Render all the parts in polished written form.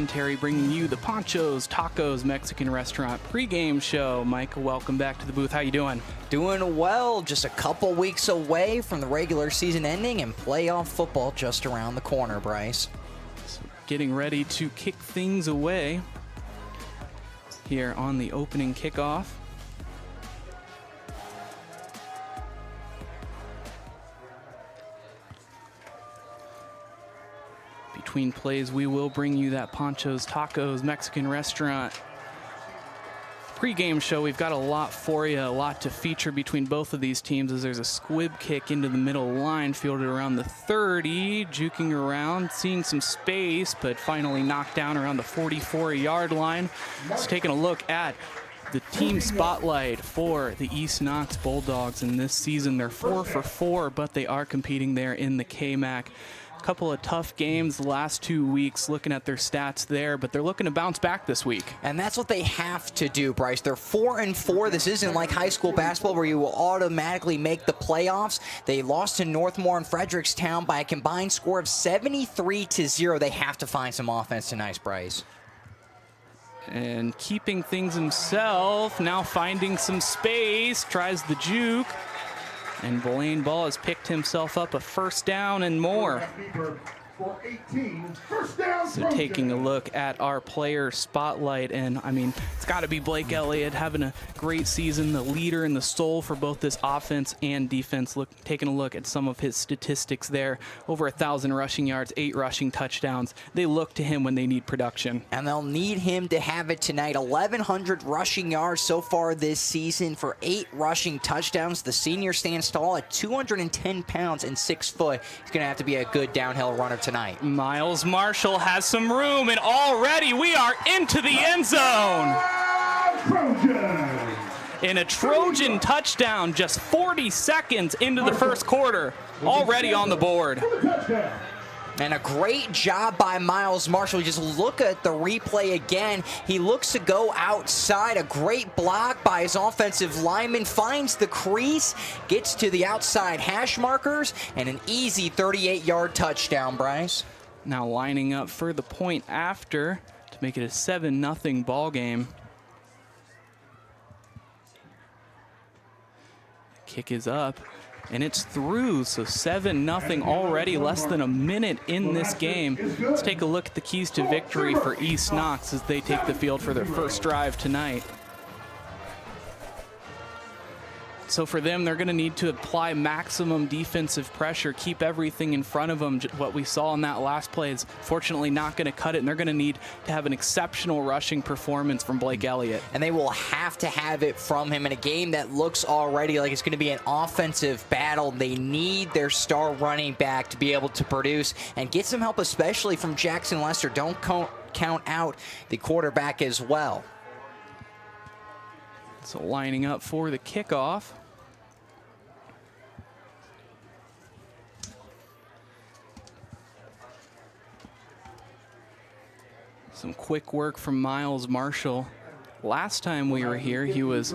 commentary, bringing you the Panchos Tacos Mexican Restaurant pregame show. Michael, welcome back to the booth. How you doing? Doing well. Just a couple weeks away from the regular season ending and playoff football just around the corner, Bryce. So getting ready to kick things away here on the opening kickoff. Between plays, we will bring you that Panchos Tacos Mexican Restaurant pre-game show. We've got a lot for you, a lot to feature between both of these teams, as there's a squib kick into the middle line, fielded around the 30, juking around, seeing some space, but finally knocked down around the 44-yard line. Just taking a look at the team spotlight for the East Knox Bulldogs in this season. They're 4 for 4, but they are competing there in the KMAC. Couple of tough games the last 2 weeks, looking at their stats there, but they're looking to bounce back this week. And that's what they have to do, Bryce. They're 4-4. This isn't like high school basketball where you will automatically make the playoffs. They lost to Northmore and Frederickstown by a combined score of 73-0. They have to find some offense tonight, Bryce. And keeping things himself, now finding some space, tries the juke. And Blaine Ball has picked himself up a first down and more. So taking a look at our player spotlight, and I mean, it's got to be Blake Elliot having a great season, the leader and the soul for both this offense and defense. Taking a look at some of his statistics there, over 1,000 rushing yards, 8 rushing touchdowns. They look to him when they need production. And they'll need him to have it tonight. 1,100 rushing yards so far this season for 8 rushing touchdowns. The senior stands tall at 210 pounds and 6 foot. He's going to have to be a good downhill runner tonight. Miles Marshall has some room, and already we are into the end zone. In a Trojan touchdown, just 40 seconds into the first quarter, already on the board. And a great job by Miles Marshall. Just look at the replay again. He looks to go outside. A great block by his offensive lineman. Finds the crease, gets to the outside hash markers, and an easy 38-yard touchdown, Bryce. Now lining up for the point after to make it a 7-0 ball game. Kick is up. And it's through, so 7-0 already, less than a minute in this game. Let's take a look at the keys to victory for East Knox as they take the field for their first drive tonight. So for them, they're going to need to apply maximum defensive pressure, keep everything in front of them. What we saw in that last play is fortunately not going to cut it, and they're going to need to have an exceptional rushing performance from Blake Elliot. And they will have to have it from him in a game that looks already like it's going to be an offensive battle. They need their star running back to be able to produce and get some help, especially from Jackson Lester. Don't count out the quarterback as well. So lining up for the kickoff. Some quick work from Miles Marshall. Last time we were here, he was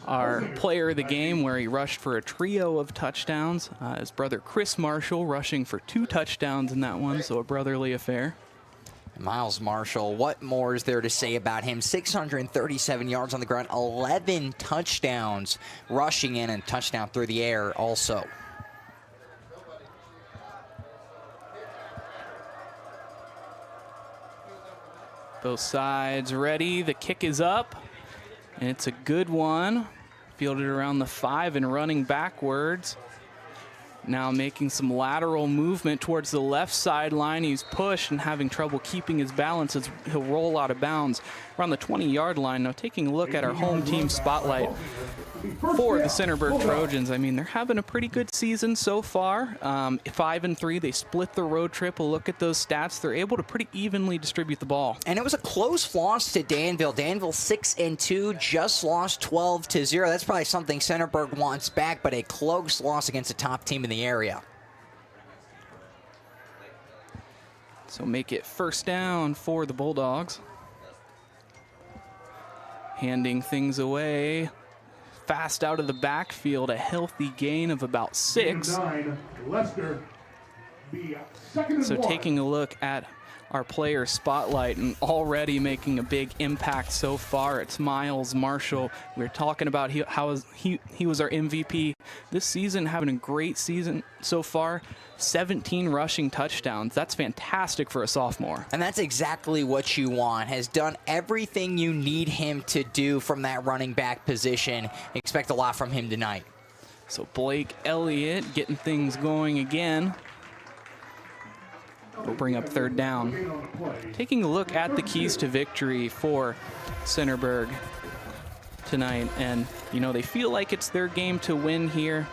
our player of the game, where he rushed for a trio of touchdowns. His brother Chris Marshall rushing for 2 touchdowns in that one, so a brotherly affair. Miles Marshall, what more is there to say about him? 637 yards on the ground, 11 touchdowns rushing in, and touchdown through the air also. Both sides ready. The kick is up, and it's a good one. Fielded around the 5 and running backwards. Now making some lateral movement towards the left sideline. He's pushed and having trouble keeping his balance as he'll roll out of bounds around the 20-yard line. Now taking a look at our home team spotlight for the Centerburg Trojans. I mean, they're having a pretty good season so far. 5-3, they split the road trip. We'll look at those stats. They're able to pretty evenly distribute the ball. And it was a close loss to Danville. Danville 6-2, just lost 12-0. That's probably something Centerburg wants back, but a close loss against a top team in the area. So make it first down for the Bulldogs. Handing things away. Fast out of the backfield, a healthy gain of about 6. So taking a look at our player spotlight, and already making a big impact so far. It's Miles Marshall. We were talking about how he was our MVP this season, having a great season so far. 17 rushing touchdowns. That's fantastic for a sophomore. And that's exactly what you want. Has done everything you need him to do from that running back position. Expect a lot from him tonight. So Blake Elliot getting things going again. We'll bring up third down. Taking a look at the keys to victory for Centerburg tonight. And, you know, they feel like it's their game to win here.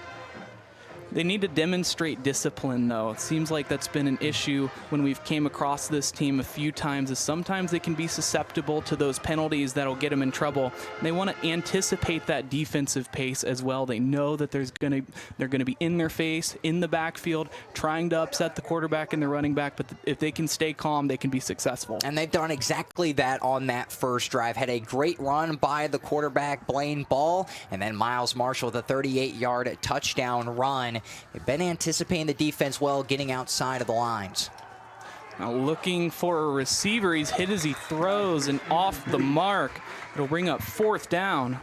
They need to demonstrate discipline, though. It seems like that's been an issue when we've came across this team a few times, is sometimes they can be susceptible to those penalties that'll get them in trouble. They want to anticipate that defensive pace as well. They know that they're going to be in their face, in the backfield, trying to upset the quarterback and the running back, but if they can stay calm, they can be successful. And they've done exactly that on that first drive. Had a great run by the quarterback, Blaine Ball, and then Miles Marshall with a 38-yard touchdown run. They've been anticipating the defense well, getting outside of the lines. Now looking for a receiver. He's hit as he throws and off the mark. It'll bring up fourth down.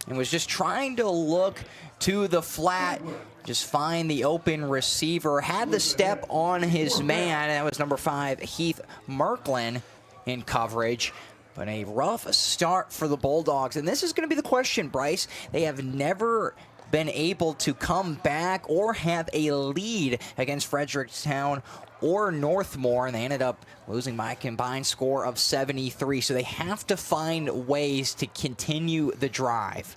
And was just trying to look to the flat, just find the open receiver. Had the step on his man, and that was number 5, Heath Merklin in coverage. But a rough start for the Bulldogs. And this is going to be the question, Bryce. They have never been able to come back or have a lead against Fredericktown or Northmore, and they ended up losing by a combined score of 73. So they have to find ways to continue the drive.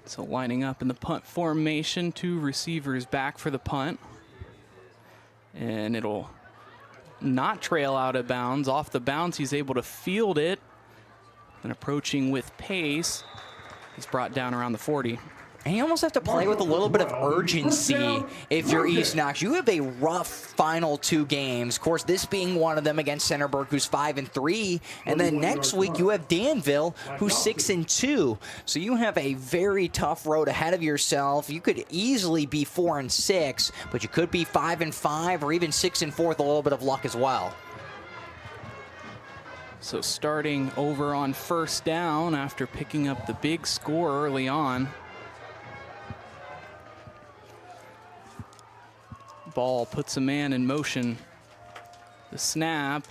So lining up in the punt formation, 2 receivers back for the punt. And it'll not trail out of bounds. Off the bounds, he's able to field it. And approaching with pace, he's brought down around the 40. And you almost have to play with a little bit of urgency if you're East Knox. You have a rough final 2 games. Of course, this being one of them against Centerburg, who's 5-3. And then next week, you have Danville, who's 6-2. So you have a very tough road ahead of yourself. You could easily be 4-6, but you could be 5-5 or even 6-4 with a little bit of luck as well. So starting over on first down after picking up the big score early on. Ball puts a man in motion. The snap,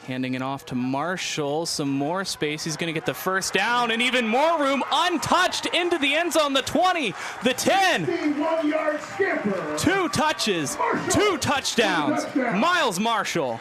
handing it off to Marshall. Some more space. He's going to get the first down and even more room. Untouched into the end zone. The 20, the 10. 51-yard skipper. 2 touches, 2 touchdowns. Miles Marshall.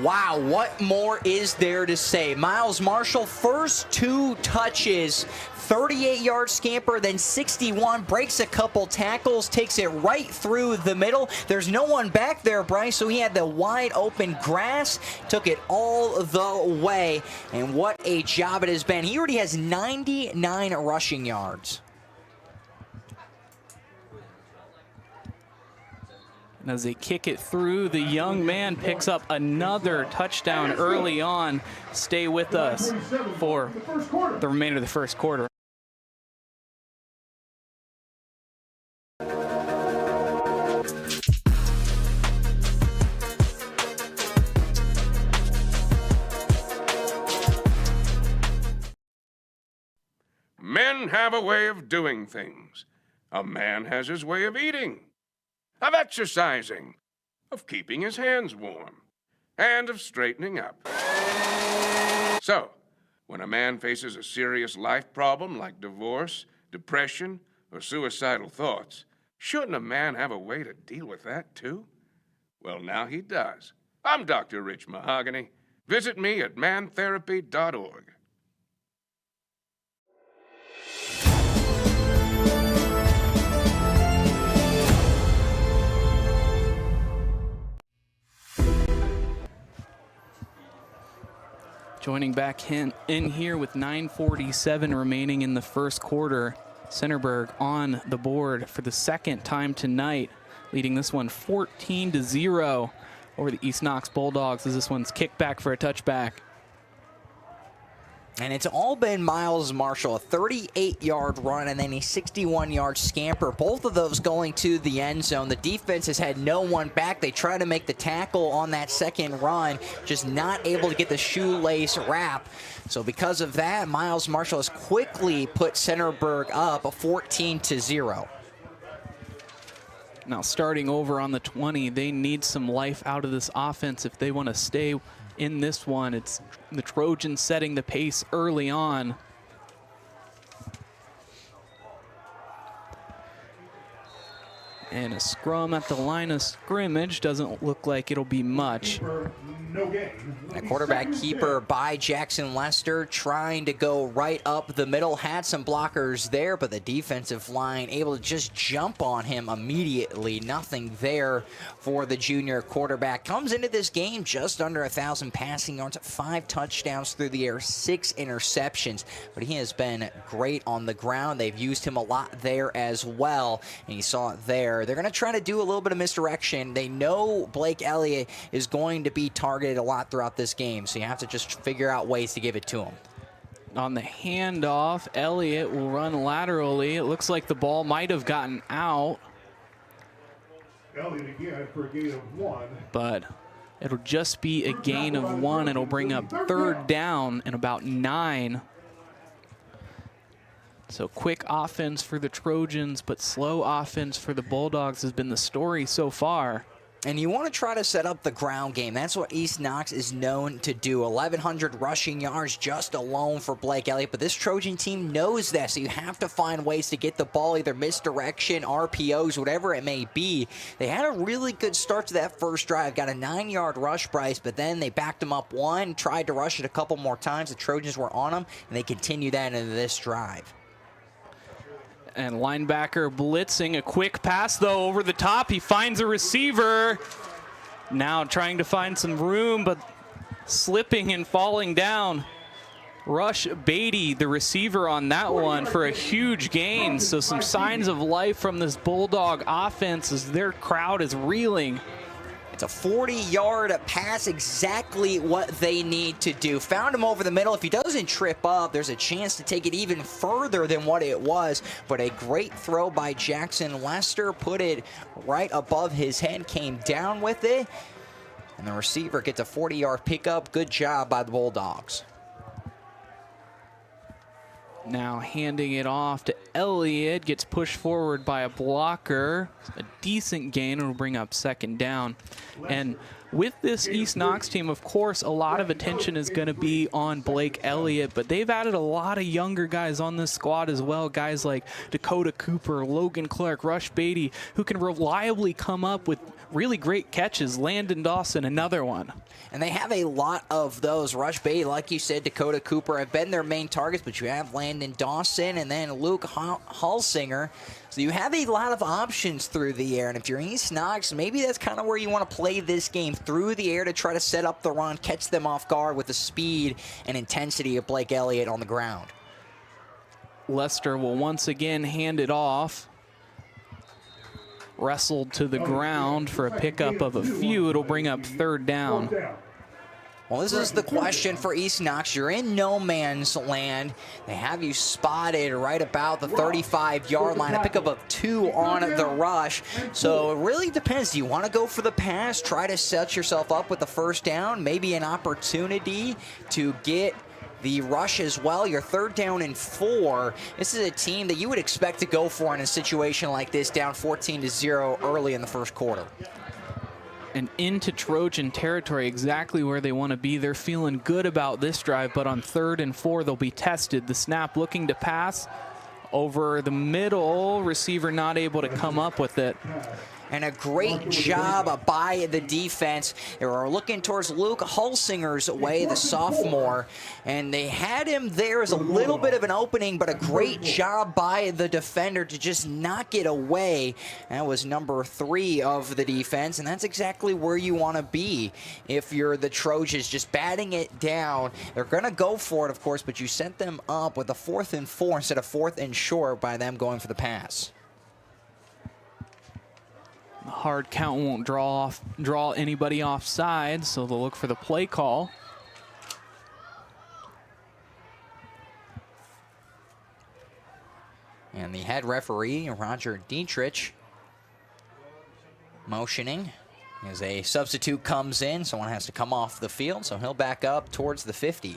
Wow, what more is there to say? Miles Marshall, first 2 touches, 38-yard scamper, then 61, breaks a couple tackles, takes it right through the middle. There's no one back there, Bryce, so he had the wide open grass, took it all the way, and what a job it has been. He already has 99 rushing yards. And as they kick it through, the young man picks up another touchdown early on. Stay with us for the remainder of the first quarter. Men have a way of doing things. A man has his way of eating, of exercising, of keeping his hands warm, and of straightening up. So, when a man faces a serious life problem like divorce, depression, or suicidal thoughts, shouldn't a man have a way to deal with that too? Well, now he does. I'm Dr. Rich Mahogany. Visit me at mantherapy.org. Joining back in here with 9:47 remaining in the first quarter. Centerburg on the board for the second time tonight, leading this one 14-0 over the East Knox Bulldogs as this one's kicked back for a touchback. And it's all been Miles Marshall, a 38-yard run and then a 61-yard scamper. Both of those going to the end zone. The defense has had no one back. They try to make the tackle on that second run, just not able to get the shoelace wrap. So because of that, Miles Marshall has quickly put Centerburg up 14-0. Now starting over on the 20, they need some life out of this offense if they want to stay in this one. It's the Trojans setting the pace early on. And a scrum at the line of scrimmage. Doesn't look like it'll be much. No gain. A quarterback keeper by Jackson Lester, trying to go right up the middle. Had some blockers there, but the defensive line able to just jump on him immediately. Nothing there for the junior quarterback. Comes into this game just under 1,000 passing yards, 5 touchdowns through the air, 6 interceptions. But he has been great on the ground. They've used him a lot there as well, and you saw it there. They're going to try to do a little bit of misdirection. They know Blake Elliot is going to be targeted a lot throughout this game, so you have to just figure out ways to give it to him. On the handoff, Elliott will run laterally. It looks like the ball might have gotten out, Elliot again for a gain of 1. but it'll just be a gain of 1. It'll bring up third down and about 9. So quick offense for the Trojans, but slow offense for the Bulldogs has been the story so far. And you want to try to set up the ground game. That's what East Knox is known to do. 1,100 rushing yards just alone for Blake Elliot. But this Trojan team knows that, so you have to find ways to get the ball, either misdirection, RPOs, whatever it may be. They had a really good start to that first drive. Got a 9-yard rush, Bryce, but then they backed them up 1, tried to rush it a couple more times. The Trojans were on them, and they continue that into this drive. And linebacker blitzing, a quick pass though over the top. He finds a receiver. Now trying to find some room, but slipping and falling down. Rush Beatty, the receiver on that one, for a huge gain. So some signs of life from this Bulldog offense as their crowd is reeling. It's a 40-yard pass, exactly what they need to do. Found him over the middle. If he doesn't trip up, there's a chance to take it even further than what it was. But a great throw by Jackson Lester. Put it right above his head, came down with it. And the receiver gets a 40-yard pickup. Good job by the Bulldogs. Now handing it off to Elliott, gets pushed forward by a blocker. A decent gain, it'll bring up second down. And with this East Knox team, of course, a lot of attention is going to be on Blake Elliott, but they've added a lot of younger guys on this squad as well. Guys like Dakota Cooper, Logan Clark, Rush Beatty, who can reliably come up with really great catches. Landon Dawson, another one. And they have a lot of those. Rush Beatty, like you said, Dakota Cooper have been their main targets, but you have Landon Dawson and then Luke Halsinger. So you have a lot of options through the air. And if you're East Knox, maybe that's kind of where you want to play this game, through the air, to try to set up the run, catch them off guard with the speed and intensity of Blake Elliott on the ground. Lester will once again hand it off. Wrestled to the ground for a pickup of a few. It'll bring up third down. Well, this is the question for East Knox. You're in no man's land. They have you spotted right about the 35-yard line. A pickup of 2 on the rush. So it really depends. Do you want to go for the pass, try to set yourself up with the first down, maybe an opportunity to get the rush as well? Your 3rd down and 4. This is a team that you would expect to go for in a situation like this, down 14-0 early in the first quarter. And into Trojan territory, exactly where they want to be. They're feeling good about this drive, but on 3rd and 4, they'll be tested. The snap looking to pass over the middle. Receiver not able to come up with it. And a great job by the defense. They were looking towards Luke Halsinger's way, the sophomore, and they had him there as a little bit of an opening, but a great job by the defender to just knock it away. That was number 3 of the defense, and that's exactly where you want to be if you're the Trojans, just batting it down. They're going to go for it, of course, but you set them up with a 4th and 4 instead of 4th and short by them going for the pass. The hard count won't draw anybody offside, so they'll look for the play call. And the head referee, Roger Dietrich, motioning as a substitute comes in. Someone has to come off the field, so he'll back up towards the 50.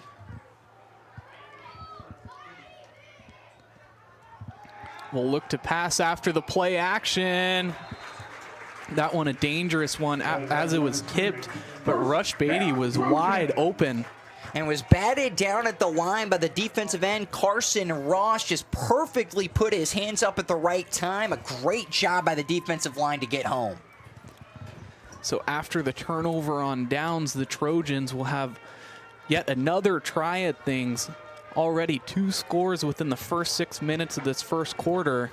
We'll look to pass after the play action. That one a dangerous one as it was tipped, but Rush Beatty was wide open. And was batted down at the line by the defensive end. Koorsen Ross just perfectly put his hands up at the right time. A great job by the defensive line to get home. So after the turnover on downs, the Trojans will have yet another try at things. Already 2 scores within the first 6 minutes of this first quarter.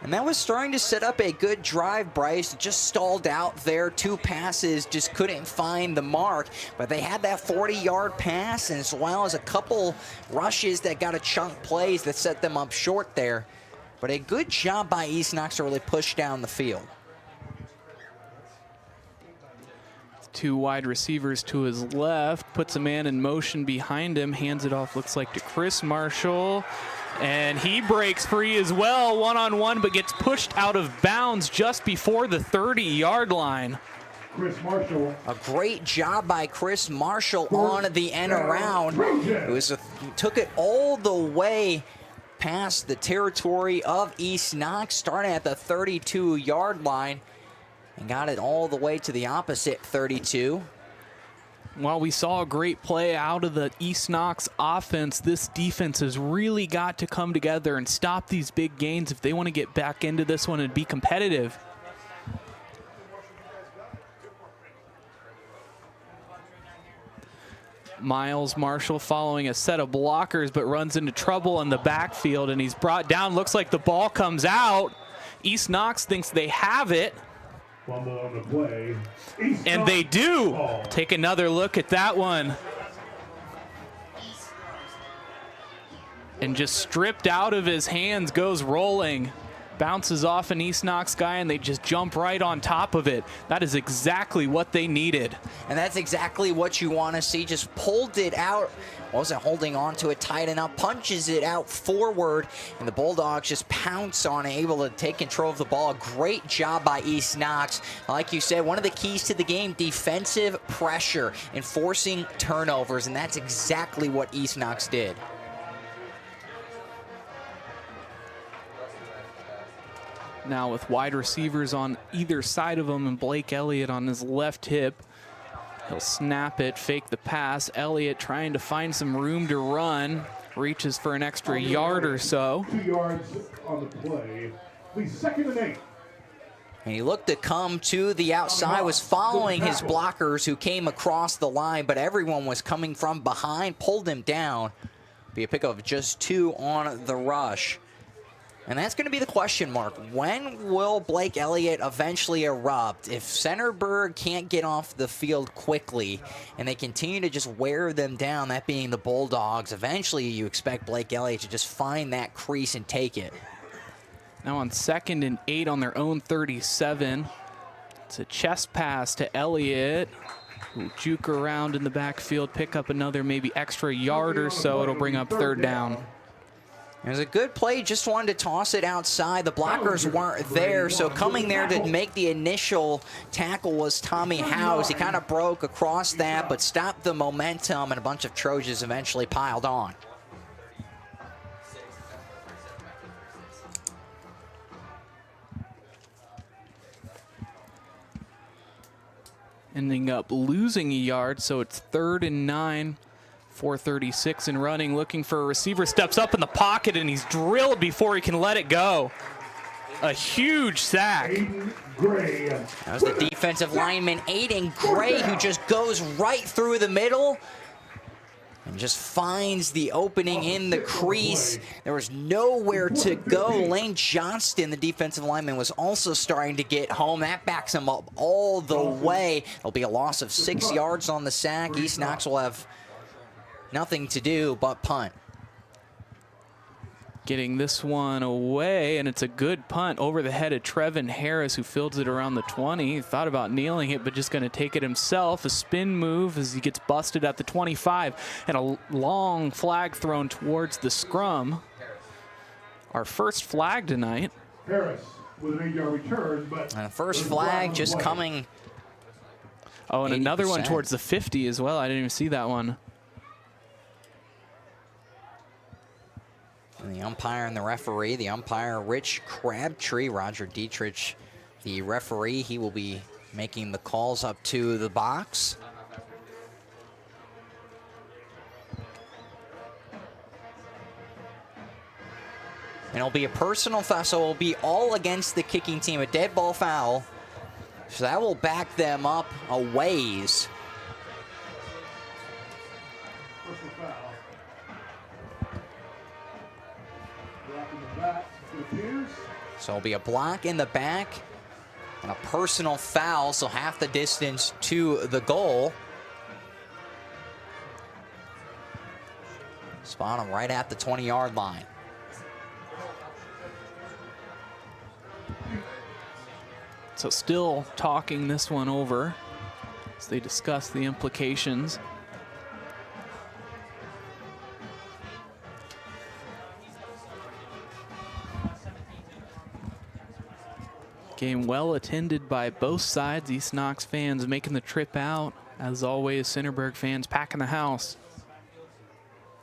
And that was starting to set up a good drive, Bryce. Just stalled out there. 2 passes, just couldn't find the mark. But they had that 40-yard pass, and as well as a couple rushes that got a chunk plays that set them up short there. But a good job by East Knox to really push down the field. 2 wide receivers to his left, puts a man in motion behind him, hands it off, looks like to Chris Marshall. And he breaks free as well, one-on-one, but gets pushed out of bounds just before the 30-yard line. Chris Marshall. A great job by Chris Marshall on the end around. He took it all the way past the territory of East Knox, starting at the 32-yard line, and got it all the way to the opposite 32. While we saw a great play out of the East Knox offense, this defense has really got to come together and stop these big gains if they want to get back into this one and be competitive. Miles Marshall following a set of blockers, but runs into trouble in the backfield, and he's brought down. Looks like the ball comes out. East Knox thinks they have it. Fumble on the play. And they do. Take another look at that one. And just stripped out of his hands, goes rolling. Bounces off an East Knox guy, and they just jump right on top of it. That is exactly what they needed. And that's exactly what you want to see. Just pulled it out. Wasn't holding on to it tight enough. Punches it out forward, and the Bulldogs just pounce on it, able to take control of the ball. Great job by East Knox. Like you said, one of the keys to the game, defensive pressure, enforcing turnovers, and that's exactly what East Knox did. Now with wide receivers on either side of him and Blake Elliot on his left hip, he'll snap it, fake the pass. Elliott trying to find some room to run. Reaches for an extra yard or so. 2 yards on the play. Please, 2nd and 8. And he looked to come to the outside, was following his blockers who came across the line, but everyone was coming from behind, pulled him down. Be a pickup of just 2 on the rush. And that's going to be the question mark. When will Blake Elliot eventually erupt? If Centerburg can't get off the field quickly and they continue to just wear them down, that being the Bulldogs, eventually you expect Blake Elliot to just find that crease and take it. Now on 2nd and 8 on their own 37. It's a chest pass to Elliott. Who'll juke around in the backfield, pick up another maybe extra yard or so. It'll bring up 3rd down. It was a good play, just wanted to toss it outside. The blockers weren't there, so coming there to make the initial tackle was Tommy House. He kind of broke across that, but stopped the momentum, and a bunch of Trojans eventually piled on. Ending up losing a yard, so it's 3rd and 9. 4:36 and running, looking for a receiver, steps up in the pocket, and he's drilled before he can let it go. A huge sack. That was the defensive lineman, Aiden Gray, who just goes right through the middle and just finds the opening in the crease. There was nowhere to go. Lane Johnston, the defensive lineman, was also starting to get home. That backs him up all the way. It'll be a loss of 6 yards on the sack. East Knox will have nothing to do but punt. Getting this one away, and it's a good punt over the head of Trevin Harris, who fields it around the 20. He thought about kneeling it, but just going to take it himself. A spin move as he gets busted at the 25, and a long flag thrown towards the scrum. our first flag tonight. Harris with an 8-yard return, but And the first flag just coming. Oh, and another one 80%. towards the 50 as well. I didn't even see that one. And the umpire and the referee. The umpire, Rich Crabtree. Roger Dietrich, the referee. He will be making the calls up to the box. And it'll be a personal foul, so it'll be all against the kicking team. A dead ball foul. So that will back them up a ways. personal foul. Block in the back, it appears. So it'll be a block in the back and a personal foul, so half the distance to the goal. Spot him right at the 20-yard line. So still talking this one over as they discuss the implications. Game well attended by both sides. East Knox fans making the trip out. As always, Centerburg fans packing the house.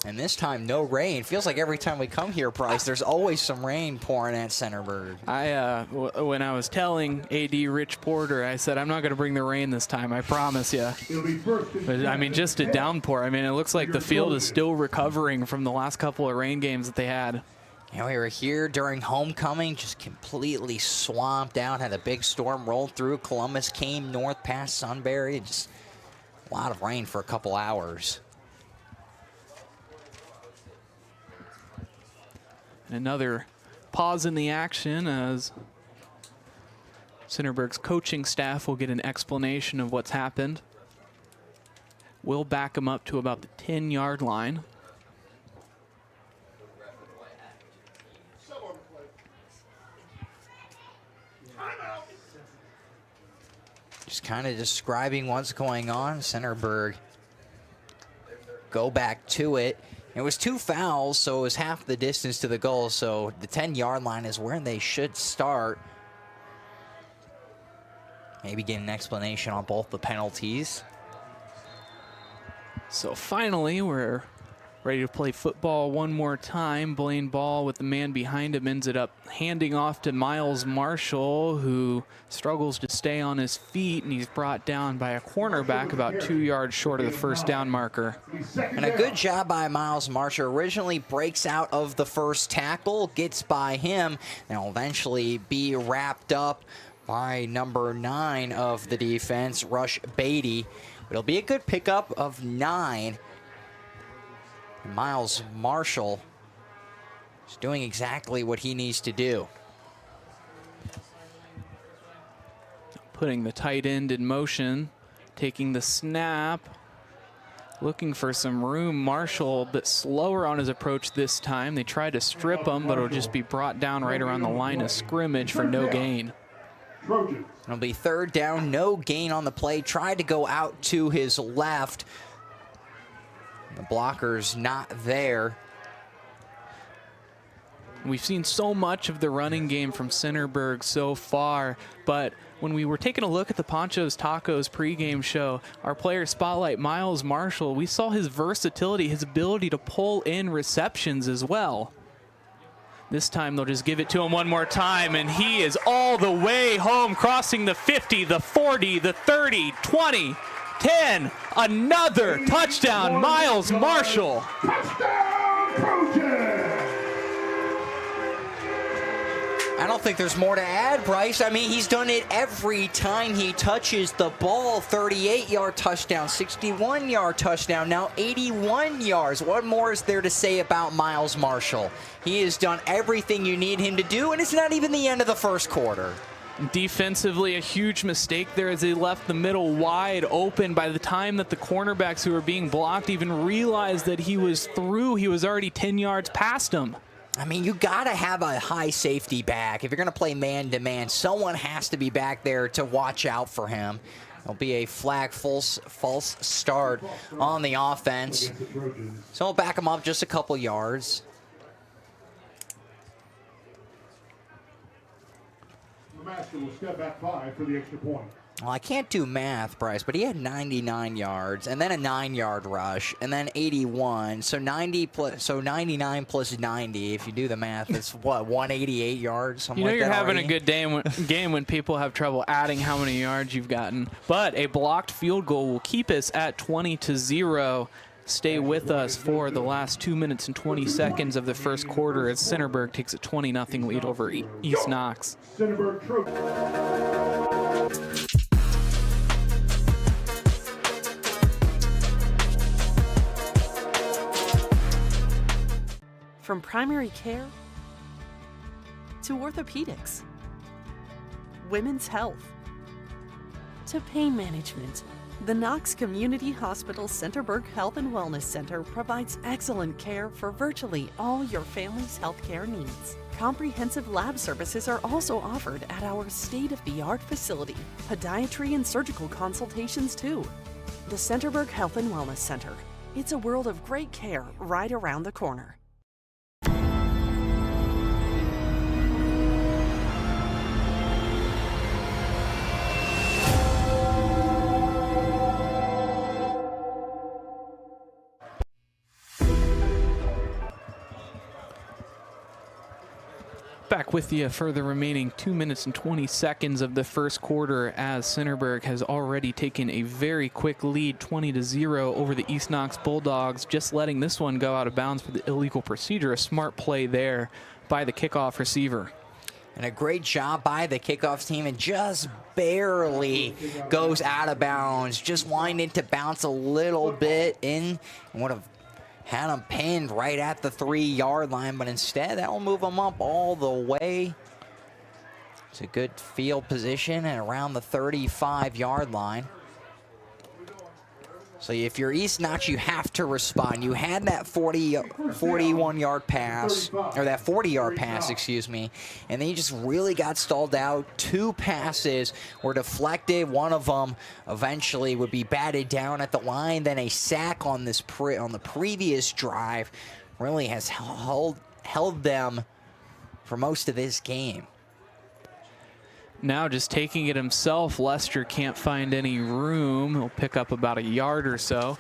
And this time, no rain. Feels like every time we come here, Bryce, there's always some rain pouring at Centerburg. When I was telling AD Rich Porter, I said, I'm not going to bring the rain this time, I promise you. It'll be first and But I mean, just a downpour. I mean, it looks like the field is still recovering from the last couple of rain games that they had. And we were here during homecoming, just completely swamped out. Had a big storm roll through. Columbus came north past Sunbury. Just a lot of rain for a couple hours. Another pause in the action as Centerburg's coaching staff will get an explanation of what's happened. We'll back them up to about the 10-yard line. Just kind of describing what's going on. Centerburg go back to it. It was 2 fouls, so it was half the distance to the goal. So the 10-yard line is where they should start. Maybe get an explanation on both the penalties. So finally, we're ready to play football one more time. Blaine Ball with the man behind him ends up handing off to Miles Marshall, who struggles to stay on his feet, and he's brought down by a cornerback about 2 yards short of the first down marker. And a good job by Miles Marshall. Originally breaks out of the first tackle, gets by him, and will eventually be wrapped up by number 9 of the defense, Rush Beatty. It'll be a good pickup of 9. Miles Marshall is doing exactly what he needs to do. Putting the tight end in motion, taking the snap, looking for some room. Marshall a bit slower on his approach this time. They tried to strip him, but it'll just be brought down right around the line of scrimmage for no gain. It'll be 3rd down, no gain on the play. Tried to go out to his left. The blocker's not there. We've seen so much of the running game from Centerburg so far, but when we were taking a look at the Panchos Tacos pregame show, our player spotlight, Miles Marshall, we saw his versatility, his ability to pull in receptions as well. This time they'll just give it to him one more time, and he is all the way home, crossing the 50, the 40, the 30, 20, 10. Another touchdown, Miles Marshall. Touchdown, Trojans! I don't think there's more to add, Bryce. I mean, he's done it every time he touches the ball. 38-yard touchdown, 61-yard touchdown, now 81 yards. What more is there to say about Miles Marshall? He has done everything you need him to do, and it's not even the end of the first quarter. Defensively, a huge mistake there as they left the middle wide open. By the time that the cornerbacks who were being blocked even realized that he was through, he was already 10 yards past him. I mean, you got to have a high safety back. If you're going to play man-to-man, someone has to be back there to watch out for him. It'll be a flag false start on the offense. So we'll back him up just a couple yards. The master will step back 5 for the extra point. Well, I can't do math, Bryce, but he had 99 yards, and then a 9-yard rush, and then 81. So 99 plus 90. If you do the math, it's what, 188 yards. Something like that. You're having already? a good game when people have trouble adding how many yards you've gotten. But a blocked field goal will keep us at 20-0. Stay with us for the last 2 minutes and 20 seconds of the first quarter as Centerburg takes a 20-0 lead over East Knox. Centerburg Trojans. From primary care to orthopedics, women's health to pain management, the Knox Community Hospital Centerburg Health and Wellness Center provides excellent care for virtually all your family's healthcare needs. Comprehensive lab services are also offered at our state-of-the-art facility. Podiatry and surgical consultations too. The Centerburg Health and Wellness Center. It's a world of great care right around the corner. Back with you for the remaining 2 minutes and 20 seconds of the first quarter as Centerburg has already taken a very quick lead, 20-0 over the East Knox Bulldogs, just letting this one go out of bounds for the illegal procedure. A smart play there by the kickoff receiver. And a great job by the kickoff team, and just barely goes out of bounds, just wanting to bounce a little bit in, and would have had him pinned right at the 3-yard line, but instead that'll move him up all the way. It's a good field position and around the 35-yard line. So if you're East Knox, you have to respond. You had that 41-yard pass, or that 40-yard pass, excuse me, and then you just really got stalled out. 2 passes were deflected. One of them eventually would be batted down at the line. Then a sack on this on the previous drive really has held them for most of this game. Now just taking it himself, Lester can't find any room. He'll pick up about a yard or so.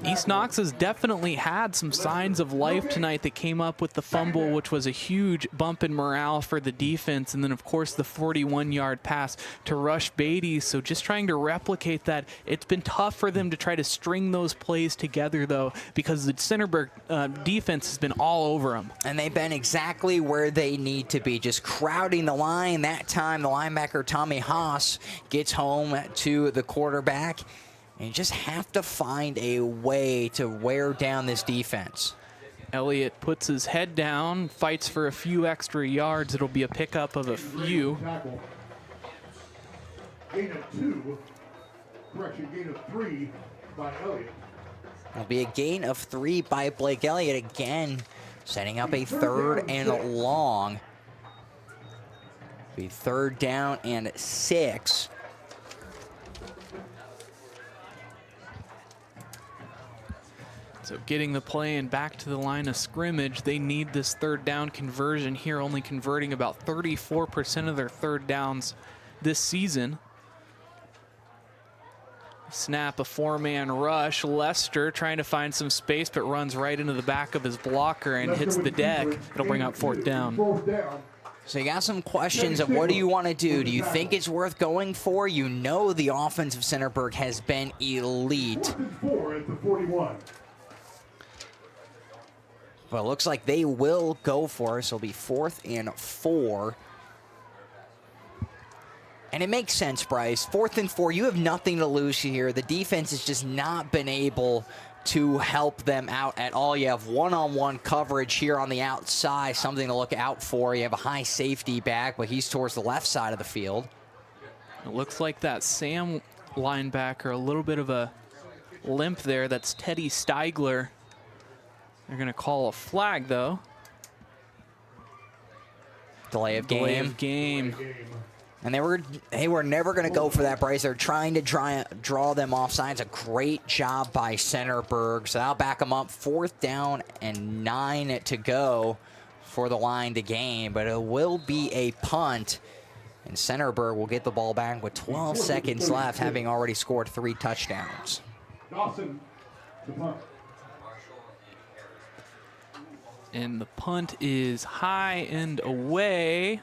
East Knox has definitely had some signs of life tonight that came up with the fumble, which was a huge bump in morale for the defense. And then, of course, the 41-yard pass to Rush YDs. So just trying to replicate that. It's been tough for them to try to string those plays together, though, because the Centerburg defense has been all over them. And they've been exactly where they need to be, just crowding the line. That time, the linebacker Tommy Haas gets home to the quarterback, and you just have to find a way to wear down this defense. Elliot puts his head down, fights for a few extra yards. It'll be a pickup of a few. Gain of 2. Correction, gain of 3 by Elliot. It'll be a gain of 3 by Blake Elliot again, setting up a 3rd and long. Be 3rd down and 6. So getting the play and back to the line of scrimmage, they need this 3rd down conversion here, only converting about 34% of their 3rd downs this season. Snap, a 4-man rush. Lester trying to find some space, but runs right into the back of his blocker and hits the deck. It'll bring up 4th down. So you got some questions of what do you want to do? Do you think it's worth going for? You know the offense of Centerburg has been elite. 4 at the 41. But it looks like they will go for it. So it'll be 4th and 4. And it makes sense, Bryce. 4th and 4, you have nothing to lose here. The defense has just not been able to help them out at all. You have one-on-one coverage here on the outside, something to look out for. You have a high safety back, but he's towards the left side of the field. It looks like that Sam linebacker, a little bit of a limp there. That's Teddy Steigler. They're going to call a flag, though. Delay of game. Delay of game. And they were never going to go for that, Bryce. They're trying to draw them off sides. A great job by Centerburg. So that'll back them up. 4th down and 9 to go for the line to gain. But it will be a punt. And Centerburg will get the ball back with 12 seconds left, having already scored 3 touchdowns. Dawson, the punt. And the punt is high and away.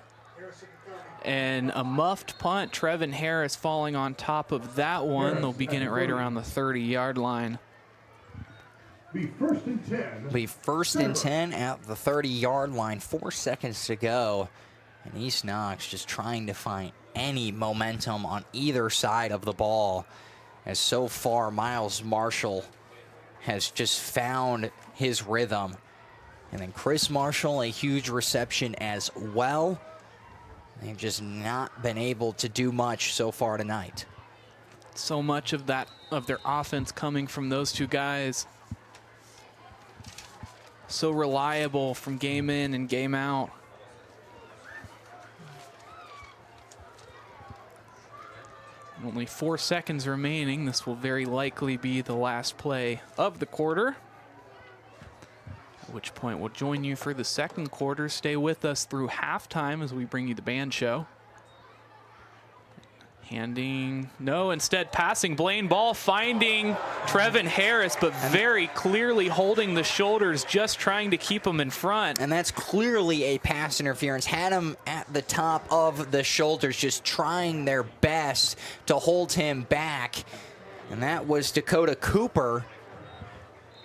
And a muffed punt. Trevin Harris falling on top of that one. They'll begin it right around the 30-yard line. Be first and 10. Be first and 10 at the 30-yard line. 4 seconds to go. And East Knox just trying to find any momentum on either side of the ball. As so far, Miles Marshall has just found his rhythm. And then Chris Marshall, a huge reception as well. They've just not been able to do much so far tonight. So much of their offense coming from those two guys. So reliable from game in and game out. Only 4 seconds remaining. This will very likely be the last play of the quarter. At which point we'll join you for the second quarter. Stay with us through halftime as we bring you the band show. Instead passing. Blaine Ball finding Trevin Harris, but very clearly holding the shoulders, just trying to keep him in front. And that's clearly a pass interference. Had him at the top of the shoulders, just trying their best to hold him back. And that was Dakota Cooper,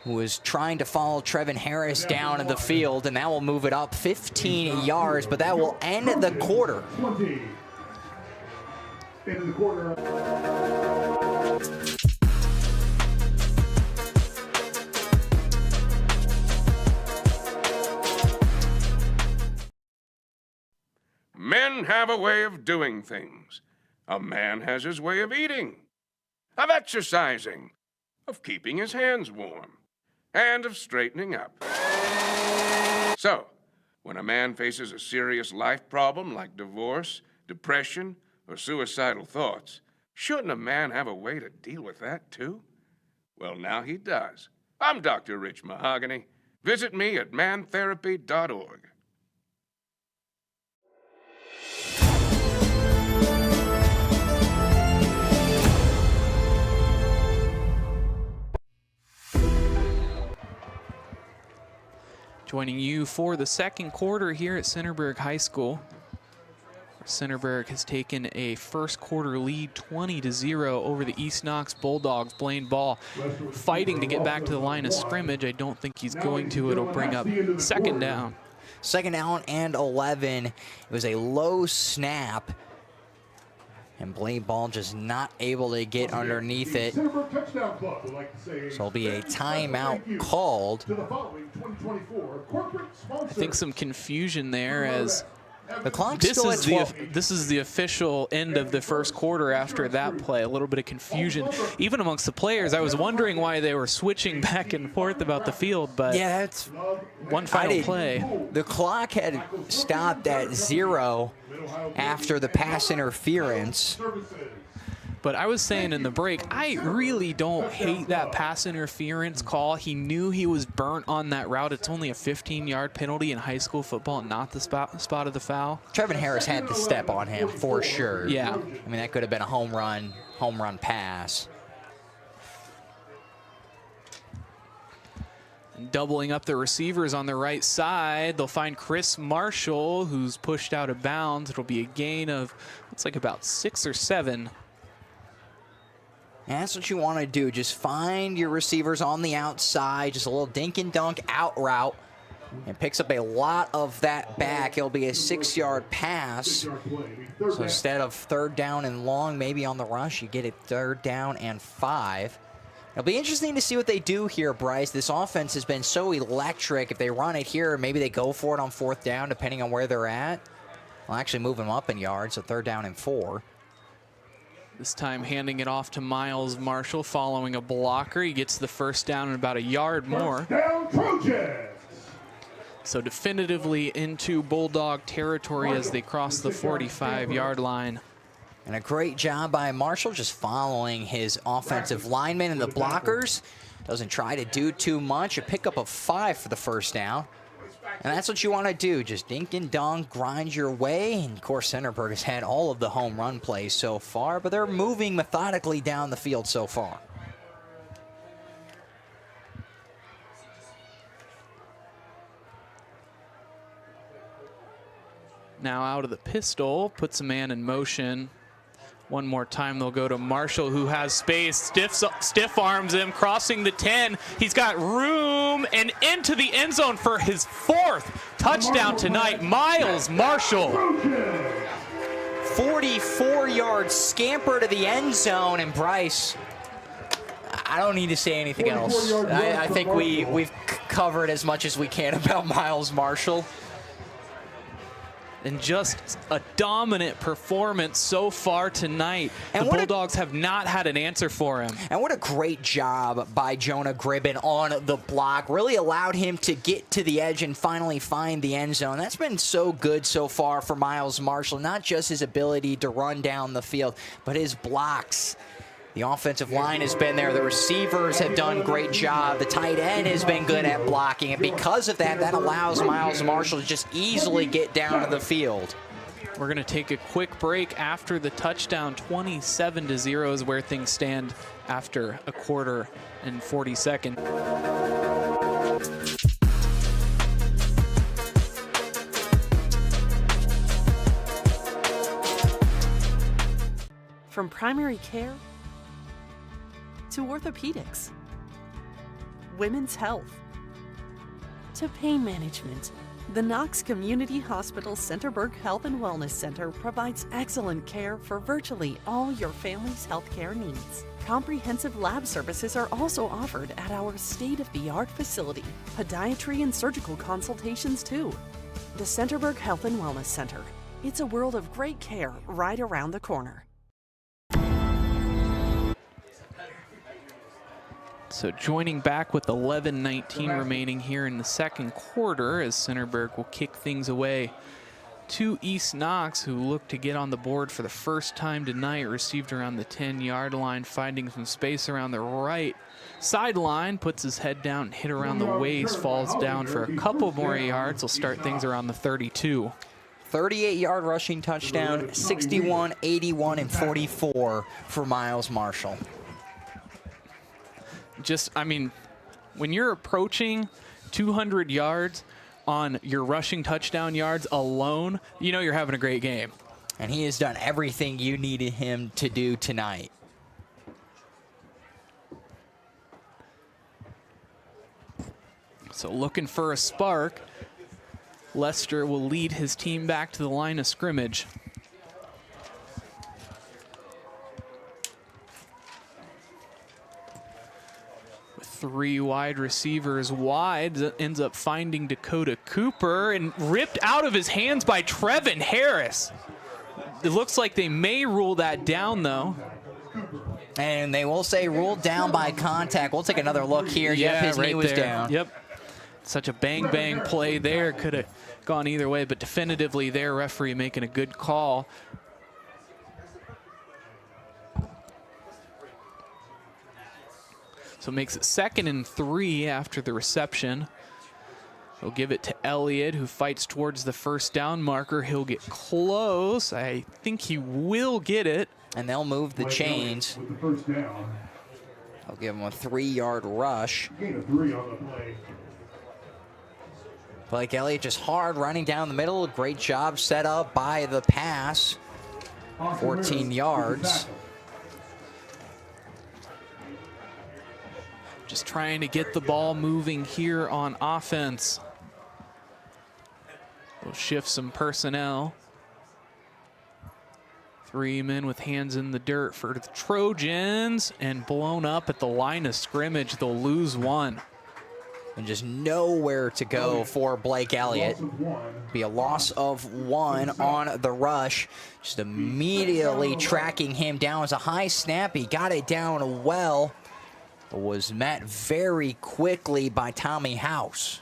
who was trying to follow Trevin Harris down in the field, and that will move it up 15 yards, but that will end the quarter. 20. Into the quarter. Men have a way of doing things. A man has his way of eating, of exercising, of keeping his hands warm, and of straightening up. So, when a man faces a serious life problem like divorce, depression, or suicidal thoughts, shouldn't a man have a way to deal with that too? Well, now he does. I'm Dr. Rich Mahogany. Visit me at mantherapy.org. Joining you for the second quarter here at Centerburg High School. Centerburg has taken a first quarter lead 20-0 over the East Knox Bulldogs. Blaine Ball fighting to get back to the line of scrimmage. I don't think he's going to. It'll bring up second down. Second down and 11. It was a low snap. And Blaine Ball just not able to get underneath it. So it'll be a timeout called. I think some confusion there as the clock's still at 12. This is the official end of the first quarter after that play. A little bit of confusion, even amongst the players. I was wondering why they were switching back and forth about the field, but yeah, that's one final play. The clock had stopped at 0 after the pass interference. But I was saying in the break, I really don't hate that pass interference call. He knew he was burnt on that route. It's only a 15-yard penalty in high school football, not the spot of the foul. Trevin Harris had the step on him for sure. Yeah. I mean, that could have been a home run pass. And doubling up the receivers on the right side, they'll find Chris Marshall, who's pushed out of bounds. It'll be a gain of, looks like about 6 or 7. And that's what you want to do. Just find your receivers on the outside. Just a little dink and dunk out route. And picks up a lot of that back. It'll be a 6-yard pass. So instead of third down and long, maybe on the rush, you get it third down and 5. It'll be interesting to see what they do here, Bryce. This offense has been so electric. If they run it here, maybe they go for it on fourth down, depending on where they're at. I'll actually move them up in yards, so third down and 4. This time handing it off to Miles Marshall following a blocker. He gets the first down and about a yard more. Down Trojans. So definitively into Bulldog territory as they cross the 45-yard line. And a great job by Marshall just following his offensive linemen and the blockers. Doesn't try to do too much. A pickup of 5 for the first down. And that's what you want to do, just dink and dunk, grind your way. And of course, Centerburg has had all of the home run plays so far, but they're moving methodically down the field so far. Now out of the pistol, puts a man in motion. One more time, they'll go to Marshall, who has space, stiff arms him, crossing the 10. He's got room and into the end zone for his 4th touchdown tonight. Miles Marshall. 44-yard scamper to the end zone, and Bryce, I don't need to say anything else. I think we've covered as much as we can about Miles Marshall. And just a dominant performance so far tonight. And the Bulldogs have not had an answer for him. And what a great job by Jonah Gribben on the block. Really allowed him to get to the edge and finally find the end zone. That's been so good so far for Miles Marshall. Not just his ability to run down the field, but his blocks. The offensive line has been there. The receivers have done a great job. The tight end has been good at blocking. And because of that, that allows Miles Marshall to just easily get down to the field. We're going to take a quick break after the touchdown. 27-0 is where things stand after a quarter and 40 seconds. From primary care to orthopedics, women's health, to pain management, the Knox Community Hospital Centerburg Health and Wellness Center provides excellent care for virtually all your family's healthcare needs. Comprehensive lab services are also offered at our state-of-the-art facility. Podiatry and surgical consultations too. The Centerburg Health and Wellness Center. It's a world of great care right around the corner. So joining back with 11:19 remaining here in the second quarter as Centerburg will kick things away to East Knox, who look to get on the board for the first time tonight, received around the 10-yard line, finding some space around the right sideline, puts his head down and hit around the waist, falls down for a couple more yards. He'll start things around the 32. 38-yard rushing touchdown, 61, 81, and 44 for Miles Marshall. Just, I mean, when you're approaching 200 yards on your rushing touchdown yards alone, you know you're having a great game. And he has done everything you needed him to do tonight. So looking for a spark. Lester will lead his team back to the line of scrimmage. Three wide receivers wide, ends up finding Dakota Cooper and ripped out of his hands by Trevin Harris. It looks like they may rule that down though. And they will say ruled down by contact. We'll take another look here. Yeah, yep, his right knee was there. down. Yep. Such a bang play there. Could have gone either way, but definitively their referee making a good call. So makes it 2nd and 3 after the reception. He'll give it to Elliot, who fights towards the first down marker. He'll get close. I think he will get it. And they'll move the chains. I'll give him a 3-yard rush. Gain of 3 on the play. Blake Elliot just hard running down the middle. Great job set up by the pass. 14 yards. Just trying to get the ball moving here on offense. We'll shift some personnel. 3 men with hands in the dirt for the Trojans, and blown up at the line of scrimmage. They'll lose 1. And just nowhere to go for Blake Elliot. Be a loss of 1 on the rush. Just immediately tracking him down. It was a high snap. He got it down well. Was met very quickly by Tommy House.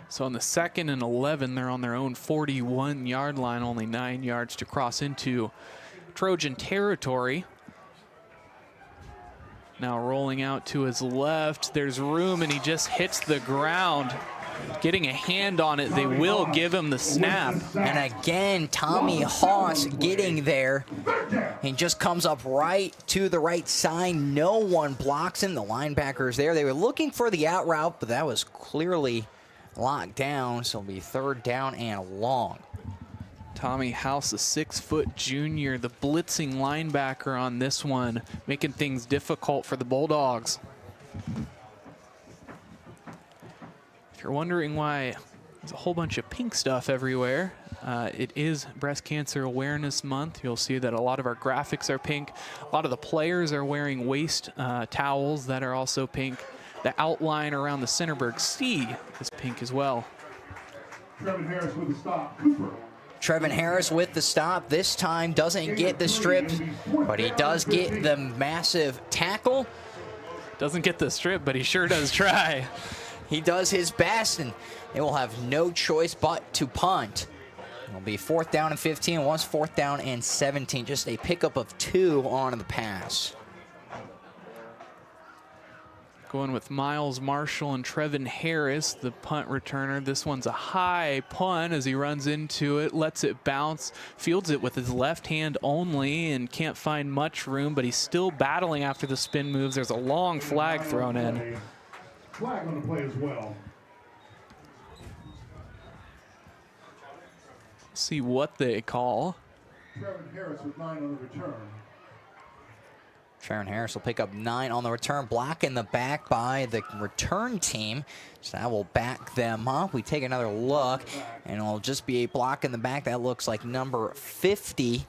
So on the 2nd and 11, they're on their own 41-yard line, only 9 yards to cross into Trojan territory. Now rolling out to his left. There's room, and he just hits the ground. Getting a hand on it, they will give him the snap. And again, Tommy Haas getting there. He just comes up right to the right side. No one blocks him. The linebackers there. They were looking for the out route, but that was clearly locked down. So it'll be 3rd down and long. Tommy House, a 6-foot junior, the blitzing linebacker on this one, making things difficult for the Bulldogs. If you're wondering why there's a whole bunch of pink stuff everywhere, it is Breast Cancer Awareness Month. You'll see that a lot of our graphics are pink. A lot of the players are wearing waist towels that are also pink. The outline around the Centerburg C is pink as well. Trevin Harris with the stop. Cooper. Trevin Harris with the stop. This time doesn't get the strip, but he does get the massive tackle. Doesn't get the strip, but he sure does try. He does his best, and they will have no choice but to punt. It'll be 4th down and 15. Once 4th down and 17. Just a pickup of 2 on the pass. Going with Miles Marshall and Trevin Harris, the punt returner. This one's a high punt as he runs into it, lets it bounce, fields it with his left hand only, and can't find much room, but he's still battling after the spin moves. There's a long flag thrown in. Flag on the play as well. See what they call. Trevin Harris with 9 on the return. Trevin Harris will pick up 9 on the return. Block in the back by the return team. So that will back them up. We take another look, and it'll just be a block in the back. That looks like number 50,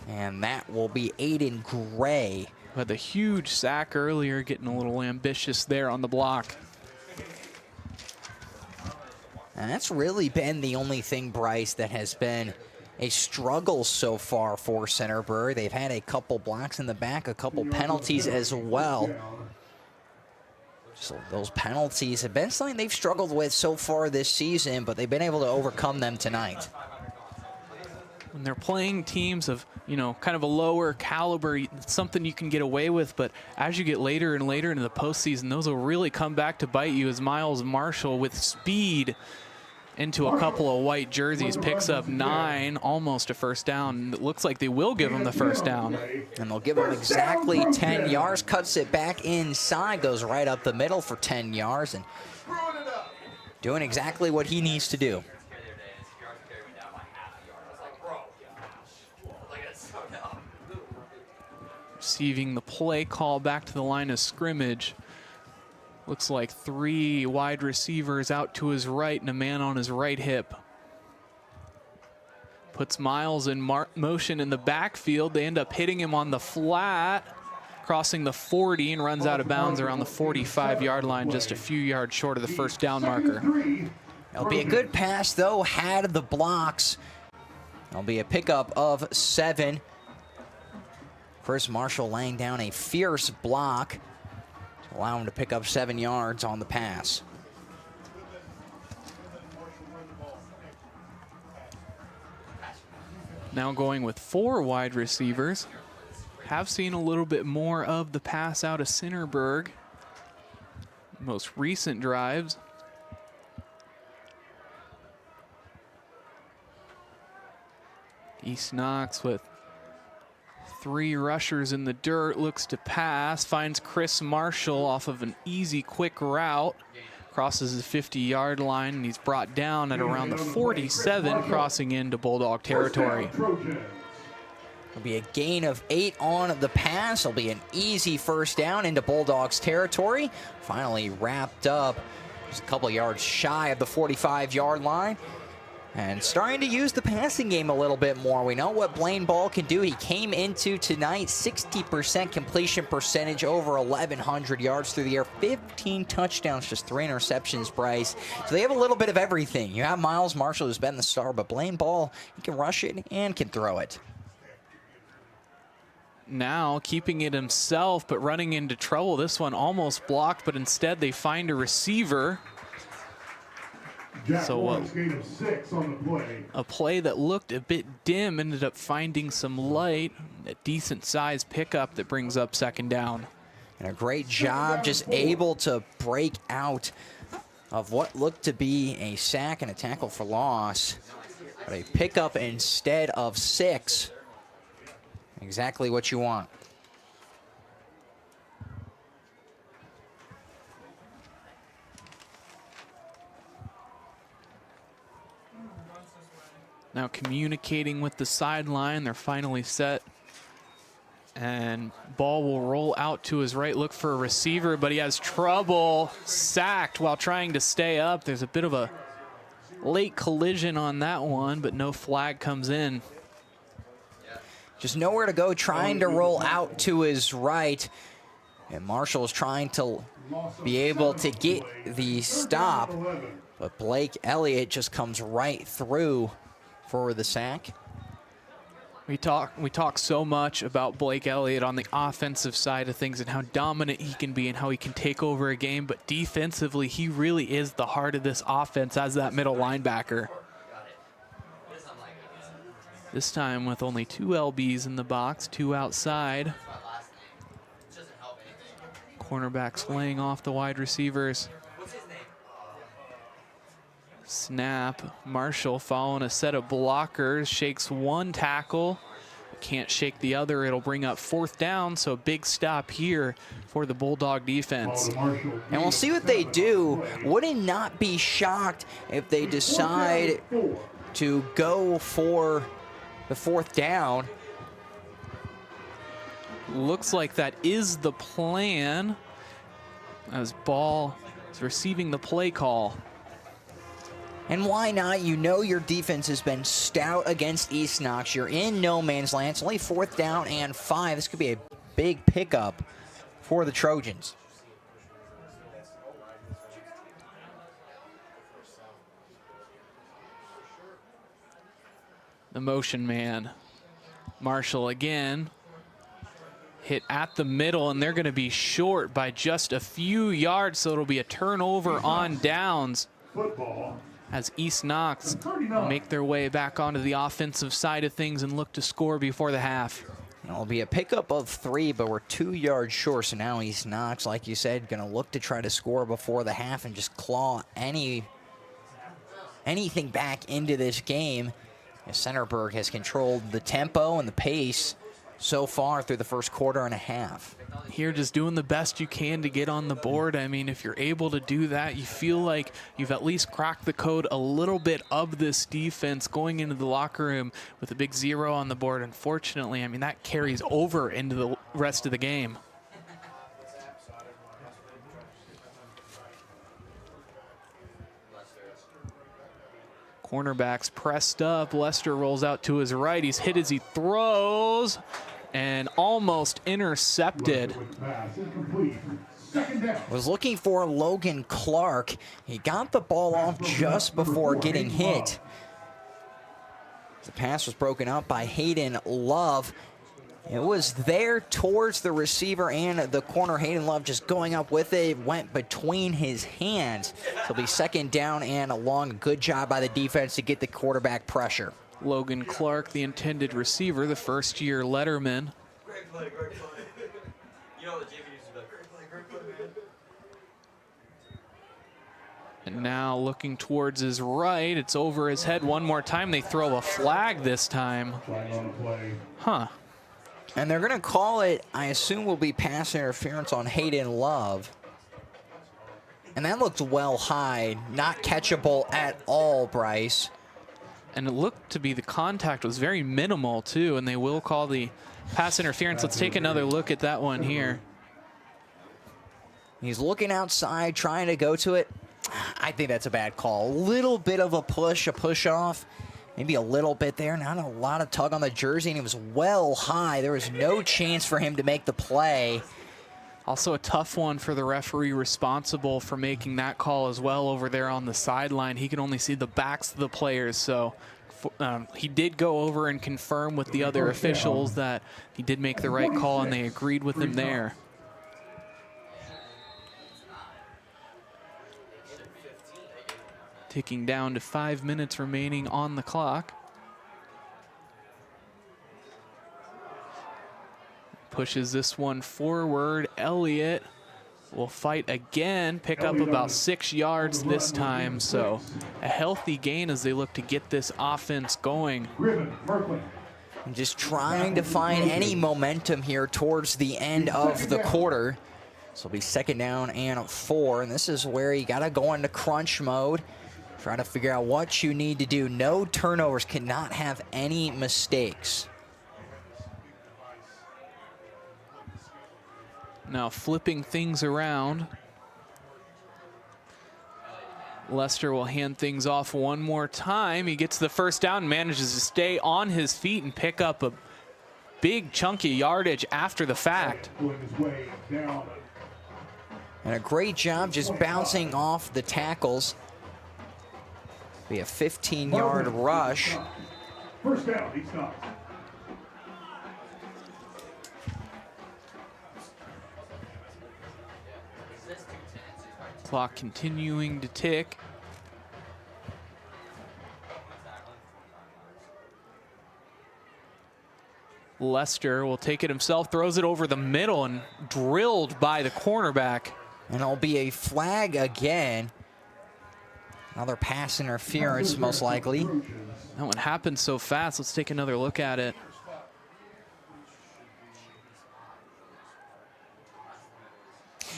and that will be Aiden Gray. Had the huge sack earlier, getting a little ambitious there on the block. And that's really been the only thing, Bryce, that has been a struggle so far for Centerburg. They've had a couple blocks in the back, a couple penalties as well. So those penalties have been something they've struggled with so far this season, but they've been able to overcome them tonight. When they're playing teams of, you know, kind of a lower caliber, it's something you can get away with, but as you get later and later into the postseason, those will really come back to bite you, as Miles Marshall with speed into a couple of white jerseys picks up 9, almost a 1st down. It looks like they will give him the 1st down. And they'll give him exactly 10 yards, cuts it back inside, goes right up the middle for 10 yards, and doing exactly what he needs to do. Receiving the play call back to the line of scrimmage. Looks like 3 wide receivers out to his right and a man on his right hip. Puts Miles in motion in the backfield. They end up hitting him on the flat, crossing the 40, and runs out of bounds around the 45-yard line, just a few yards short of the 1st down marker. It'll be a good pass, though, had the blocks. It'll be a pickup of 7. Chris Marshall laying down a fierce block to allow him to pick up 7 yards on the pass. Now going with 4 wide receivers. Have seen a little bit more of the pass out of Centerburg. Most recent drives. East Knox with 3 rushers in the dirt, looks to pass, finds Chris Marshall off of an easy, quick route, crosses his 50-yard line, and he's brought down at around the 47, crossing into Bulldog territory. It'll be a gain of 8 on the pass. It'll be an easy 1st down into Bulldogs territory. Finally wrapped up just a couple yards shy of the 45-yard line. And starting to use the passing game a little bit more. We know what Blaine Ball can do. He came into tonight 60% completion percentage, over 1,100 yards through the air, 15 touchdowns, just 3 interceptions, Bryce. So they have a little bit of everything. You have Miles Marshall, who's been the star, but Blaine Ball, he can rush it and can throw it. Now keeping it himself, but running into trouble. This one almost blocked, but instead they find a receiver. So a play that looked a bit dim ended up finding some light. A decent size pickup that brings up 2nd down. And a great job just able to break out of what looked to be a sack and a tackle for loss. But a pickup instead of 6. Exactly what you want. Now communicating with the sideline, they're finally set. And ball will roll out to his right, look for a receiver, but he has trouble, sacked while trying to stay up. There's a bit of a late collision on that one, but no flag comes in. Just nowhere to go, trying to roll out to his right. And Marshall's trying to be able to get the stop, but Blake Elliot just comes right through for the sack. We talk so much about Blake Elliot on the offensive side of things and how dominant he can be and how he can take over a game, but defensively, he really is the heart of this offense as that middle linebacker. This time with only 2 LBs in the box, 2 outside. Cornerbacks laying off the wide receivers. Snap. Marshall following a set of blockers, shakes one tackle, can't shake the other. It'll bring up 4th down, so a big stop here for the Bulldog defense. And we'll see what they do. Wouldn't not be shocked if they decide to go for the 4th down. Looks like that is the plan as ball is receiving the play call. And why not? You know your defense has been stout against East Knox. You're in no man's land. It's only 4th down and 5. This could be a big pickup for the Trojans. The motion man. Marshall again. Hit at the middle, and they're going to be short by just a few yards, so it'll be a turnover on downs. Football. As East Knox make their way back onto the offensive side of things and look to score before the half. It'll be a pickup of 3, but we're 2 yards short. So now East Knox, like you said, going to look to try to score before the half and just claw anything back into this game. As Centerburg has controlled the tempo and the pace so far through the first quarter and a half. Here just doing the best you can to get on the board. I mean, if you're able to do that, you feel like you've at least cracked the code a little bit of this defense going into the locker room with a big 0 on the board. Unfortunately, I mean, that carries over into the rest of the game. Cornerbacks pressed up. Lester rolls out to his right. He's hit as he throws and almost intercepted. Was looking for Logan Clark. He got the ball off just before getting hit. The pass was broken up by Hayden Love. It was there towards the receiver and the corner. Hayden Love just going up with it. Went between his hands. So it'll be 2nd down and long. Good job by the defense to get the quarterback pressure. Logan Clark, the intended receiver, the first-year letterman. Great play, great play. You know the JV used to be like, great play, man. And now looking towards his right, it's over his head one more time. They throw a flag this time. Huh. And they're going to call it, I assume, will be pass interference on Hayden Love. And that looked well high, not catchable at all, Bryce. And it looked to be the contact was very minimal, too, and they will call the pass interference. Let's take another look at that one here. He's looking outside, trying to go to it. I think that's a bad call. A little bit of a push off. Maybe a little bit there, not a lot of tug on the jersey, and he was well high. There was no chance for him to make the play. Also a tough one for the referee responsible for making that call as well over there on the sideline. He can only see the backs of the players, so he did go over and confirm with the other officials that he did make the right call, and they agreed with him there. Ticking down to 5 minutes remaining on the clock. Pushes this one forward. Elliot will fight again, pick up about 6 yards this time. So a healthy gain as they look to get this offense going. And just trying to find any momentum here towards the end of the quarter. So it'll be 2nd down and 4. And this is where you got to go into crunch mode. Try to figure out what you need to do. No turnovers, cannot have any mistakes. Now flipping things around. Lester will hand things off one more time. He gets the 1st down, manages to stay on his feet and pick up a big chunky yardage after the fact. And a great job just bouncing off the tackles. Be a 15-yard rush. 1st down, East Knox. Clock continuing to tick. Lester will take it himself, throws it over the middle and drilled by the cornerback. And it'll be a flag again. Another pass interference, most likely. That one happened so fast. Let's take another look at it.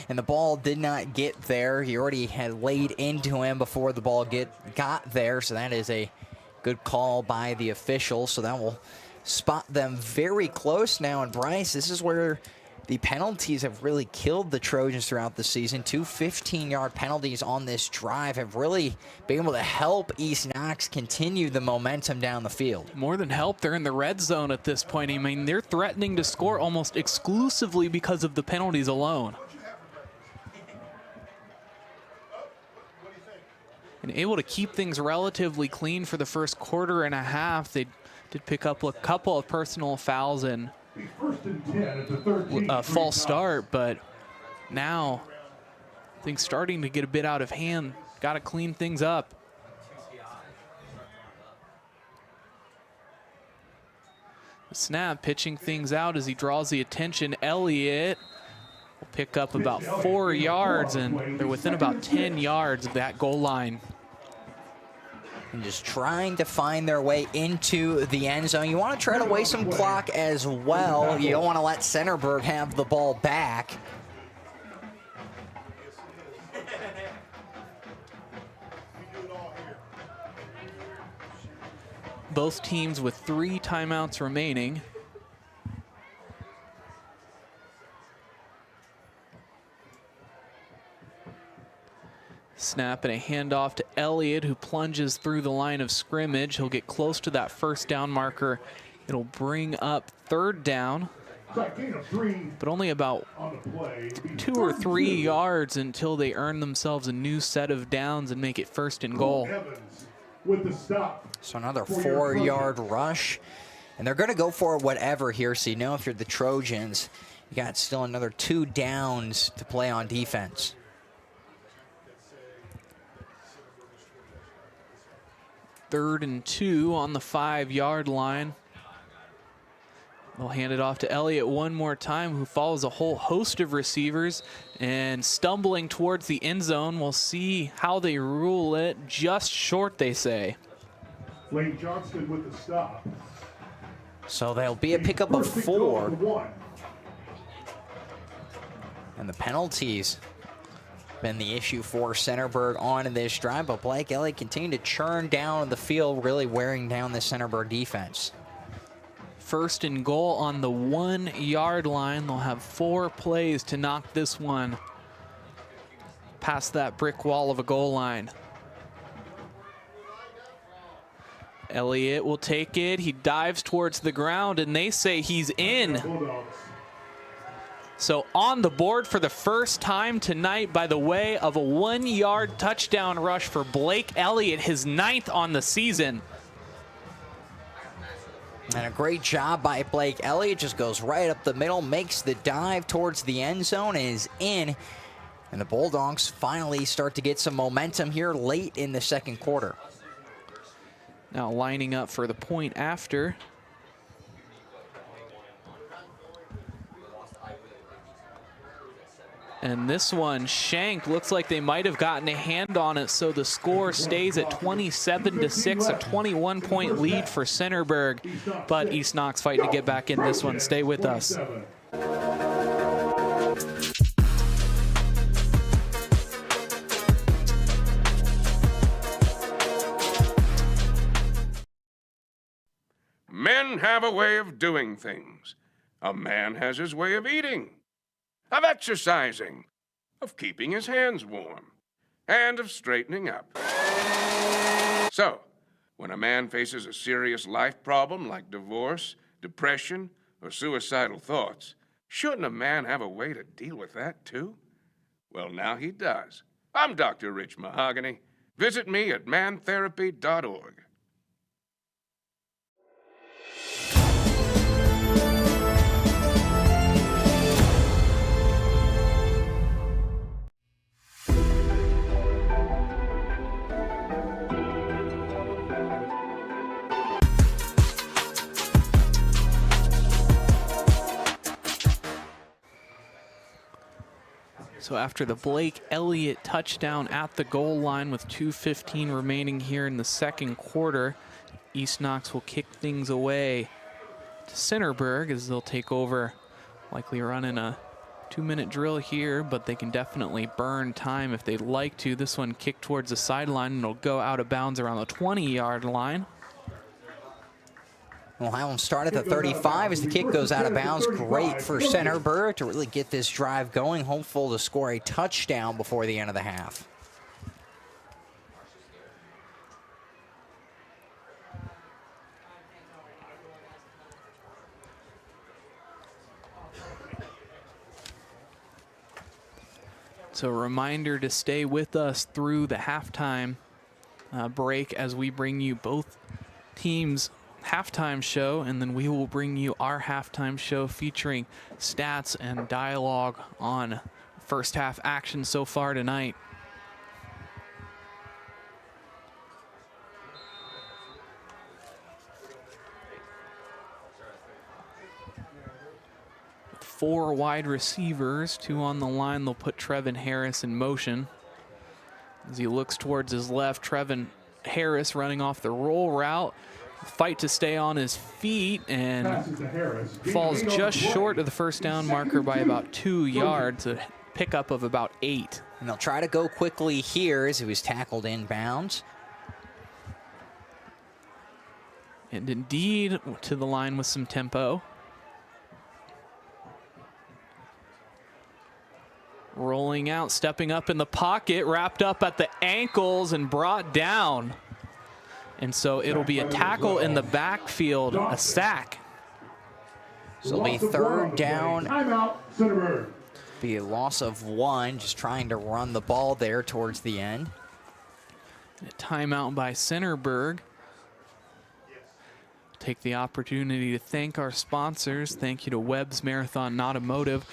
And the ball did not get there. He already had laid into him before the ball got there. So that is a good call by the official. So that will spot them very close now. And Bryce, this is where the penalties have really killed the Trojans throughout the season. 2 15-yard penalties on this drive have really been able to help East Knox continue the momentum down the field. More than help, they're in the red zone at this point. I mean, they're threatening to score almost exclusively because of the penalties alone. And able to keep things relatively clean for the 1st quarter and a half. They did pick up a couple of personal fouls and a false start, but now things starting to get a bit out of hand. Got to clean things up. The snap, pitching things out as he draws the attention. Elliot will pick up about 4 yards, and they're within about 10 yards of that goal line. And just trying to find their way into the end zone. You want to try to waste some clock as well. You don't want to let Centerburg have the ball back. Both teams with 3 timeouts remaining. Snap and a handoff to Elliott, who plunges through the line of scrimmage. He'll get close to that 1st down marker. It'll bring up 3rd down, but only about 2 or 3 yards until they earn themselves a new set of downs and make it 1st and goal. So another 4-yard rush. And they're going to go for whatever here. So you know if you're the Trojans, you got still another 2 downs to play on defense. 3rd and 2 on the 5-yard line. They'll hand it off to Elliott one more time, who follows a whole host of receivers and stumbling towards the end zone. We'll see how they rule it. Just short, they say. Lane Johnston with the stop. So there'll be a pickup of 4. And the penalties been the issue for Centerburg on this drive, but Blake Elliot continued to churn down the field, really wearing down the Centerburg defense. 1st and goal on the 1-yard line. They'll have 4 plays to knock this one past that brick wall of a goal line. Elliott will take it. He dives towards the ground, and they say he's in. So on the board for the 1st time tonight by the way of a 1-yard touchdown rush for Blake Elliott, his 9th on the season. And a great job by Blake Elliott. Just goes right up the middle, makes the dive towards the end zone, and is in. And the Bulldogs finally start to get some momentum here late in the 2nd quarter. Now lining up for the point after. And this one shanked. Looks like they might have gotten a hand on it, so the score stays at 27-6, a 21-point lead for Centerburg. But East Knox fighting to get back in this one. Stay with us. Men have a way of doing things. A man has his way of eating, of exercising, of keeping his hands warm, and of straightening up. So, when a man faces a serious life problem like divorce, depression, or suicidal thoughts, shouldn't a man have a way to deal with that too? Well, now he does. I'm Dr. Rich Mahogany. Visit me at mantherapy.org. So after the Blake Elliot touchdown at the goal line with 2:15 remaining here in the second quarter, East Knox will kick things away to Centerburg as they'll take over, likely running a 2-minute drill here, but they can definitely burn time if they'd like to. This one kicked towards the sideline and it'll go out of bounds around the 20-yard line. Well, that one started at the 35 as the kick goes out of bounds. Great for Centerburg to really get this drive going. Hopeful to score a touchdown before the end of the half. So a reminder to stay with us through the halftime break as we bring you both teams' halftime show, and then we will bring you our halftime show featuring stats and dialogue on first half action so far tonight. With 4 wide receivers, 2 on the line, they'll put Trevin Harris in motion. As he looks towards his left, Trevin Harris running off the roll route. Fight to stay on his feet and falls just short of the first down marker by about 2 yards, a pickup of about 8. And they'll try to go quickly here as he was tackled inbounds. And indeed, to the line with some tempo. Rolling out, stepping up in the pocket, wrapped up at the ankles and brought down. And so it'll be a tackle in the backfield, a sack. So it'll be third down. Timeout, Centerburg. Be a loss of 1, just trying to run the ball there towards the end. A timeout by Centerburg. Take the opportunity to thank our sponsors. Thank you to Webb's Marathon Automotive.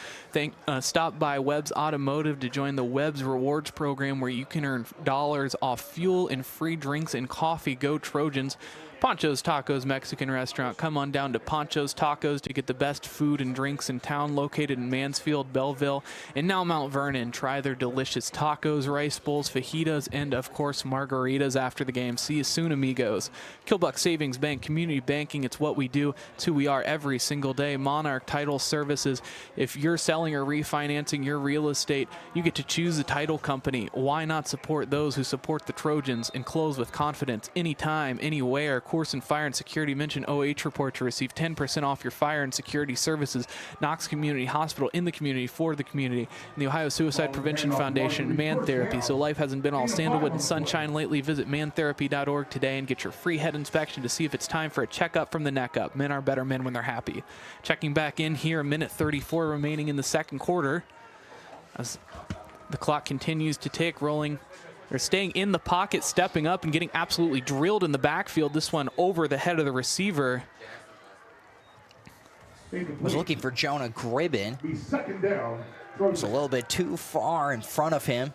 Stop by Webb's Automotive to join the Webb's Rewards program where you can earn dollars off fuel and free drinks and coffee. Go Trojans. Panchos Tacos Mexican Restaurant. Come on down to Panchos Tacos to get the best food and drinks in town, located in Mansfield, Bellville, and now Mount Vernon. Try their delicious tacos, rice bowls, fajitas, and of course margaritas after the game. See you soon, amigos. Killbuck Savings Bank, community banking, it's what we do. It's who we are every single day. Monarch Title Services. If you're selling or refinancing your real estate, you get to choose the title company. Why not support those who support the Trojans and close with confidence anytime, anywhere? Koorsen Fire and Security mention OH.REPORT to receive 10% off your fire and security services. Knox Community Hospital, in the community, for the community. And the Ohio Suicide Prevention Foundation and Man Therapy. So life hasn't been all sandalwood and sunshine lately. Visit mantherapy.org today and get your free head inspection to see if it's time for a checkup from the neck up. Men are better men when they're happy. Checking back in here, a minute 34 remaining in the second quarter. As the clock continues to tick, rolling. They're staying in the pocket, stepping up, and getting absolutely drilled in the backfield. This one over the head of the receiver. Was looking for Jonah Gribben. Second down. It's a little bit too far in front of him.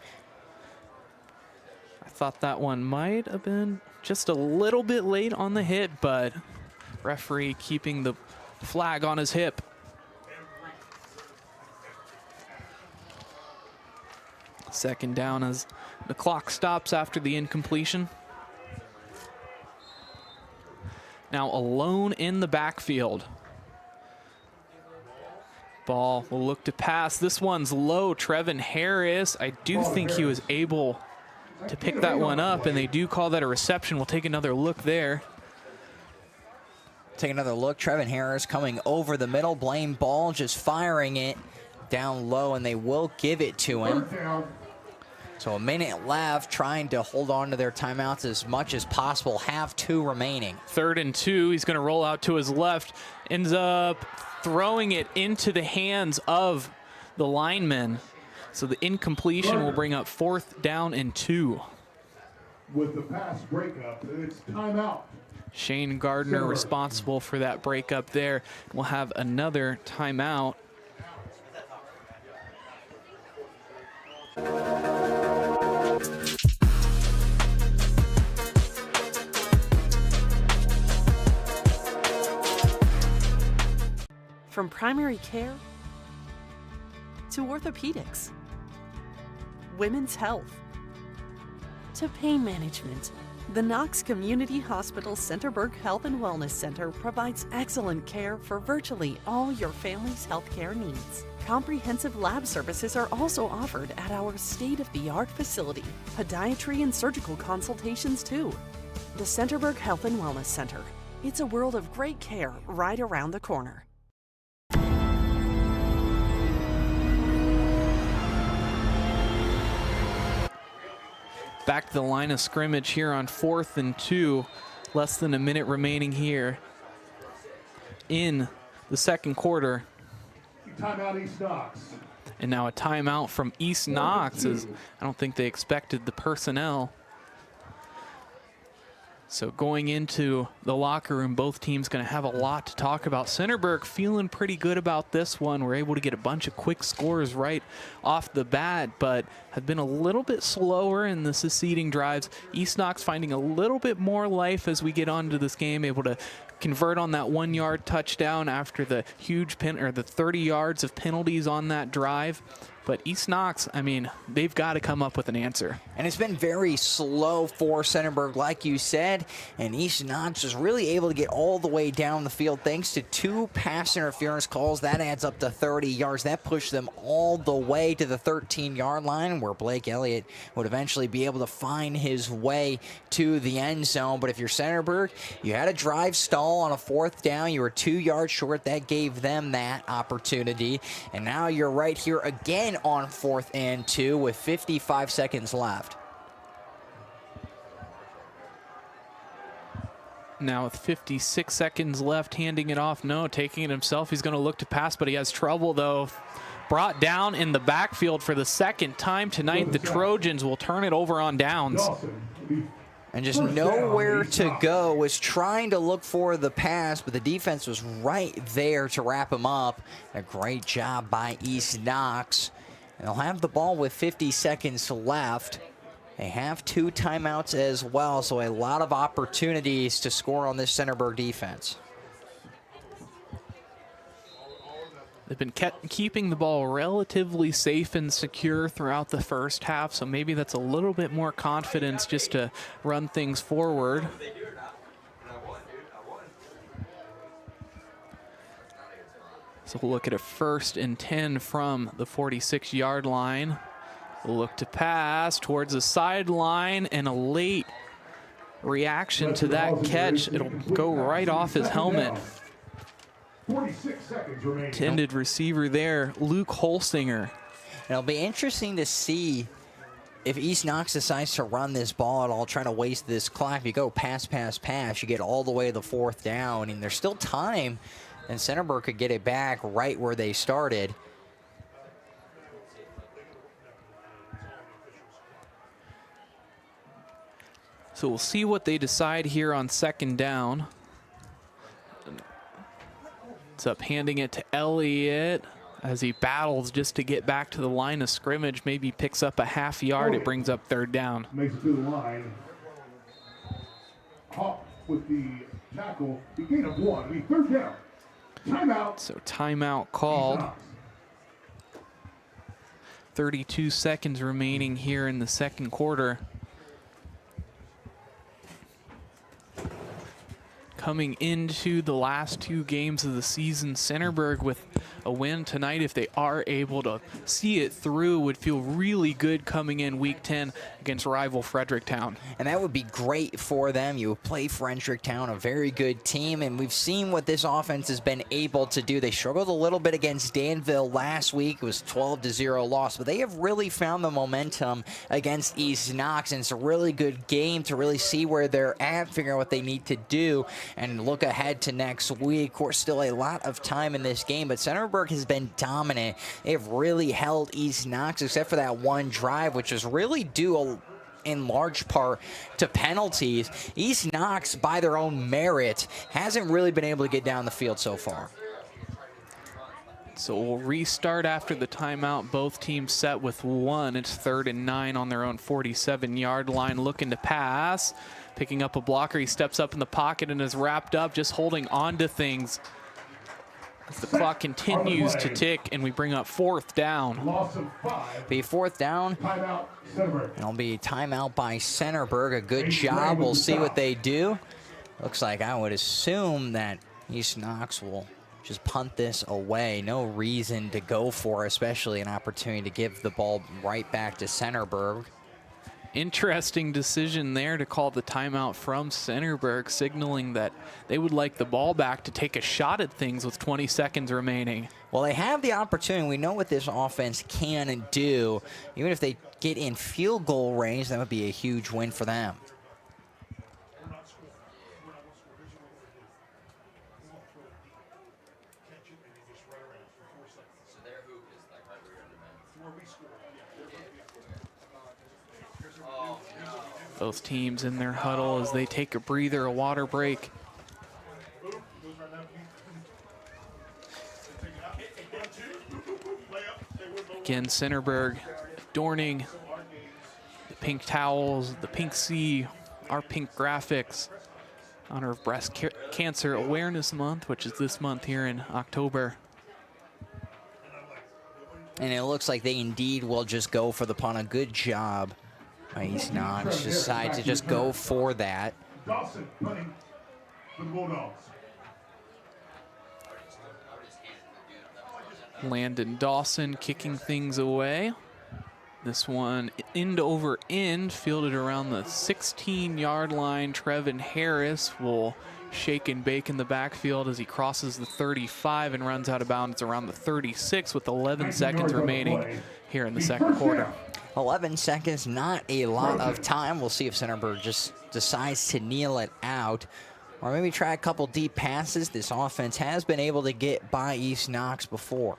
I thought that one might have been just a little bit late on the hit, but referee keeping the flag on his hip. Second down as the clock stops after the incompletion. Now alone in the backfield. Ball will look to pass. This one's low. Trevin Harris, I do think he was able to pick that one up, and they do call that a reception. We'll take another look there. Take another look. Trevin Harris coming over the middle. Blaine Ball just firing it down low, and they will give it to him. So a minute left, trying to hold on to their timeouts as much as possible. Have 2 remaining. 3rd and 2. He's going to roll out to his left. Ends up throwing it into the hands of the lineman. So the incompletion will bring up 4th down and 2. With the pass breakup, it's timeout. Shane Gardner responsible for that breakup there. We'll have another timeout. From primary care to orthopedics, women's health to pain management, the Knox Community Hospital Centerburg Health and Wellness Center provides excellent care for virtually all your family's healthcare needs. Comprehensive lab services are also offered at our state-of-the-art facility. Podiatry and surgical consultations too. The Centerburg Health and Wellness Center. It's a world of great care right around the corner. Back to the line of scrimmage here on 4th and 2. Less than a minute remaining here in the second quarter. Timeout, East Knox. And now a timeout from East Knox, as I don't think they expected the personnel. So going into the locker room, both teams going to have a lot to talk about. Centerburg feeling pretty good about this one. We're able to get a bunch of quick scores right off the bat, but have been a little bit slower in the succeeding drives. East Knox finding a little bit more life as we get onto this game, able to convert on that 1-yard touchdown after the huge the 30 yards of penalties on that drive. But East Knox, I mean, they've got to come up with an answer. And it's been very slow for Centerburg, like you said. And East Knox is really able to get all the way down the field thanks to 2 pass interference calls. That adds up to 30 yards. That pushed them all the way to the 13-yard line, where Blake Elliot would eventually be able to find his way to the end zone. But if you're Centerburg, you had a drive stall on a 4th down. You were 2 yards short. That gave them that opportunity. And now you're right here again on 4th and 2 with 55 seconds left. Now with 56 seconds left, handing it off. No, taking it himself. He's going to look to pass, but he has trouble, though. Brought down in the backfield for the 2nd time tonight. The Trojans will turn it over on downs. And just nowhere to go. Was trying to look for the pass, but the defense was right there to wrap him up. A great job by East Knox. And they'll have the ball with 50 seconds left. They have 2 timeouts as well, so a lot of opportunities to score on this Centerburg defense. They've been keeping the ball relatively safe and secure throughout the first half, so maybe that's a little bit more confidence just to run things forward. So we'll look at a 1st and 10 from the 46-yard line. We'll look to pass towards the sideline, and a late reaction to that catch. It'll go right off his helmet. 46 seconds remaining. Intended receiver there, Luke Holsinger. It'll be interesting to see if East Knox decides to run this ball at all, try to waste this clock. If you go pass, pass, pass, you get all the way to the 4th down, and there's still time, and Centerburg could get it back right where they started. So we'll see what they decide here on 2nd down. It's up handing it to Elliott as he battles just to get back to the line of scrimmage. Maybe picks up a half yard. It brings up 3rd down. Makes it to the line. Hawk with the tackle. The gain of 1. The 3rd down. Timeout. So timeout called. 32 seconds remaining here in the second quarter. Coming into the last 2 games of the season, Centerburg with a win tonight, if they are able to see it through, would feel really good coming in week 10 against rival Fredericktown. And that would be great for them. You play Fredericktown, a very good team, and we've seen what this offense has been able to do. They struggled a little bit against Danville last week. It was 12-0 loss, but they have really found the momentum against East Knox, and it's a really good game to really see where they're at, figure out what they need to do, and look ahead to next week. Of course, still a lot of time in this game, but Centerburg has been dominant. They've really held East Knox, except for that one drive, which was really due in large part to penalties. East Knox, by their own merit, hasn't really been able to get down the field so far. So we'll restart after the timeout. Both teams set with 1. It's 3rd and 9 on their own 47-yard line, looking to pass. Picking up a blocker, he steps up in the pocket and is wrapped up, just holding on to things as the clock continues to tick, and we bring up 4th down. Loss of 5. Be 4th down. Timeout, Centerburg. It'll be timeout by Centerburg. A good job. We'll see what they do. Looks like I would assume that East Knox will just punt this away. No reason to go for, especially an opportunity to give the ball right back to Centerburg. Interesting decision there to call the timeout from Centerburg, signaling that they would like the ball back to take a shot at things with 20 seconds remaining. Well, they have the opportunity. We know what this offense can do. Even if they get in field goal range, that would be a huge win for them. Both teams in their huddle as they take a breather, a water break. Again, Centerburg adorning the pink towels, the pink sea, our pink graphics, in honor of Breast Cancer Awareness Month, which is this month here in October. And it looks like they indeed will just go for the punt. A good job by East Knox. Decide to just go for that. Dawson punting for the Bulldogs. Landon Dawson kicking things away. This one end over end, fielded around the 16-yard line. Trevin Harris will shake and bake in the backfield as he crosses the 35 and runs out of bounds around the 36 with 11 seconds remaining here in the second quarter. 11 seconds, not a lot of time. We'll see if Centerburg just decides to kneel it out, or maybe try a couple deep passes. This offense has been able to get by East Knox before.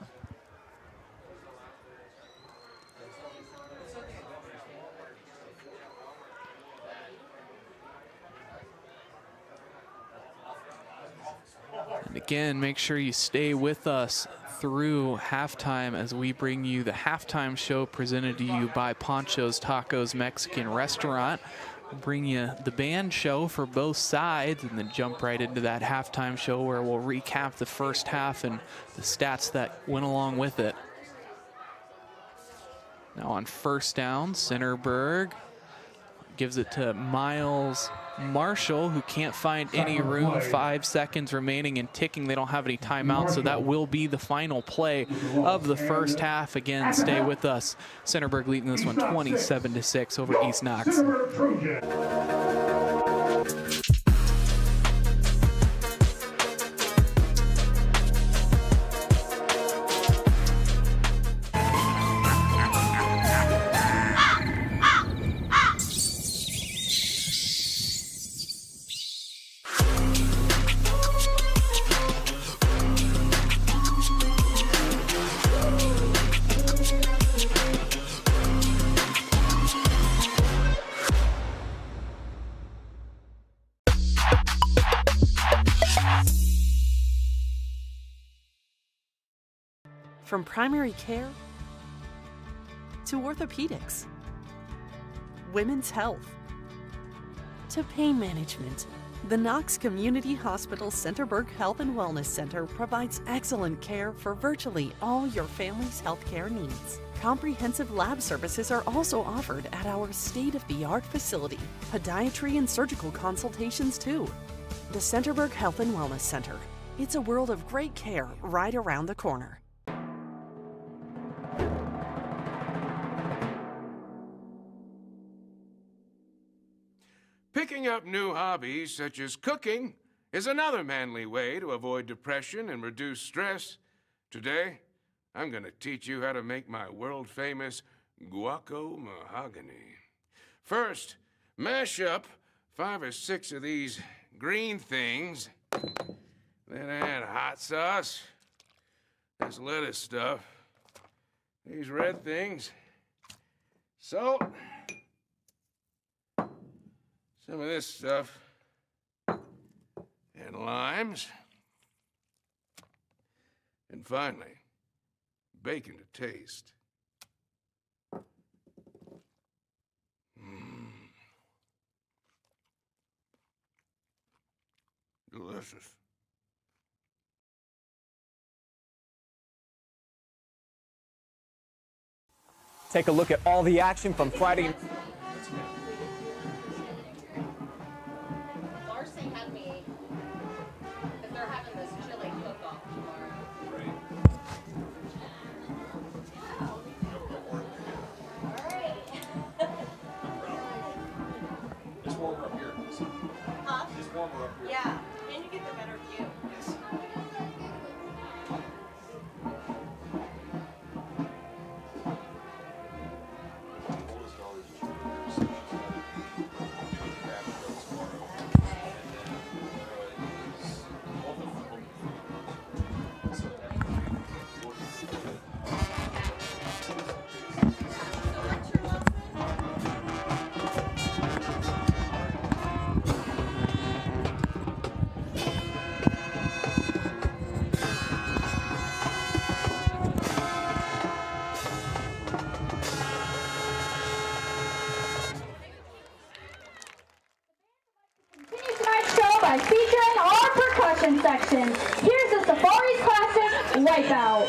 And again, make sure you stay with us through halftime as we bring you the halftime show presented to you by Panchos Tacos Mexican Restaurant. We'll bring you the band show for both sides and then jump right into that halftime show where we'll recap the first half and the stats that went along with it. Now on first down, Centerburg gives it to Miles Marshall, who can't find any room. 5 seconds remaining and ticking. They don't have any timeouts, so that will be the final play of the first half. Again, stay with us. Centerburg leading this one 27-6 over East Knox. Centerburg Trojans. From primary care to orthopedics, women's health to pain management, the Knox Community Hospital Centerburg Health and Wellness Center provides excellent care for virtually all your family's healthcare needs. Comprehensive lab services are also offered at our state-of-the-art facility. Podiatry and surgical consultations too. The Centerburg Health and Wellness Center. It's a world of great care right around the corner. Picking up new hobbies such as cooking is another manly way to avoid depression and reduce stress. Today, I'm going to teach you how to make my world-famous guaco mahogany. First, mash up 5 or 6 of these green things. Then add hot sauce, this lettuce stuff, these red things, salt, some of this stuff, and limes, and finally, bacon to taste. Delicious. Take a look at all the action from Friday. Darcy had me, because they're having this chili cook-off tomorrow. Just warm her up here. Huh? Just warm her up here. Yeah. Can you get the better view? Yes. By featuring our percussion section. Here's the Safari's classic Wipeout.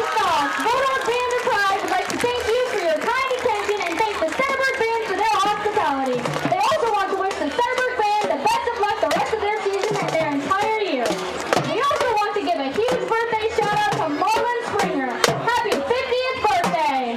East Knox Bulldogs Band of Pride would like to thank you for your kind attention and thank the Centerburg Band for their hospitality. They also want to wish the Centerburg Band the best of luck the rest of their season and their entire year. We also want to give a huge birthday shout out to Marlon Springer. Happy 50th birthday!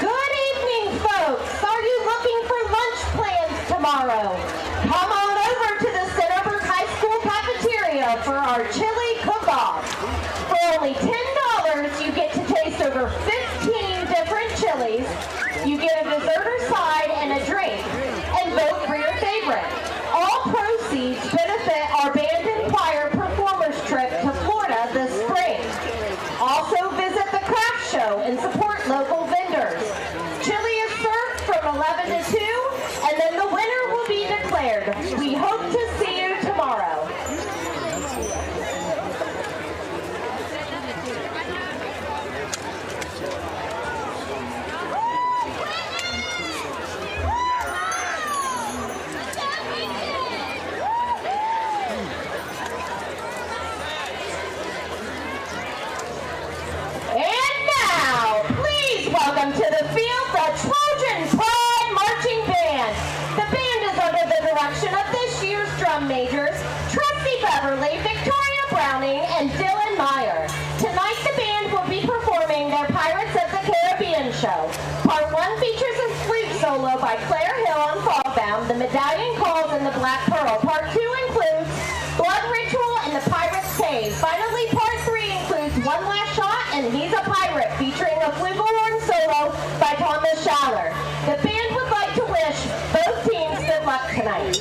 Good evening, folks. Are you looking for lunch plans tomorrow? Come on over to the Centerburg High School cafeteria for our chili cook-off. For only $10, you get to taste over 15 different chilies. You get a dessert or side and a drink, and vote for your favorite. All proceeds benefit our band and choir performers trip to Florida this spring. Also visit the craft show and support local vendors. Chili is served from 11 to 2, and then the winner will be declared. We hope to see you tomorrow. And now, please welcome to the field the Trojan Pride Marching Band. The band is under the direction of this year's drum majors, Trusty Beverly, Victoria Browning, and Dylan Meyer. Tonight, the band will be performing their Pirates of the Caribbean show. Part 1 features a flute solo by Claire Hill on Fogbound, the Medallion Calls, and the Black Pearl. Part 2 includes Blood Ritual and the Pirate's Cave. Finally, Part 3 includes One Last Shot and He's a Pirate, featuring a flugelhorn solo by Thomas Schaller. The band would like to wish both teams good luck tonight.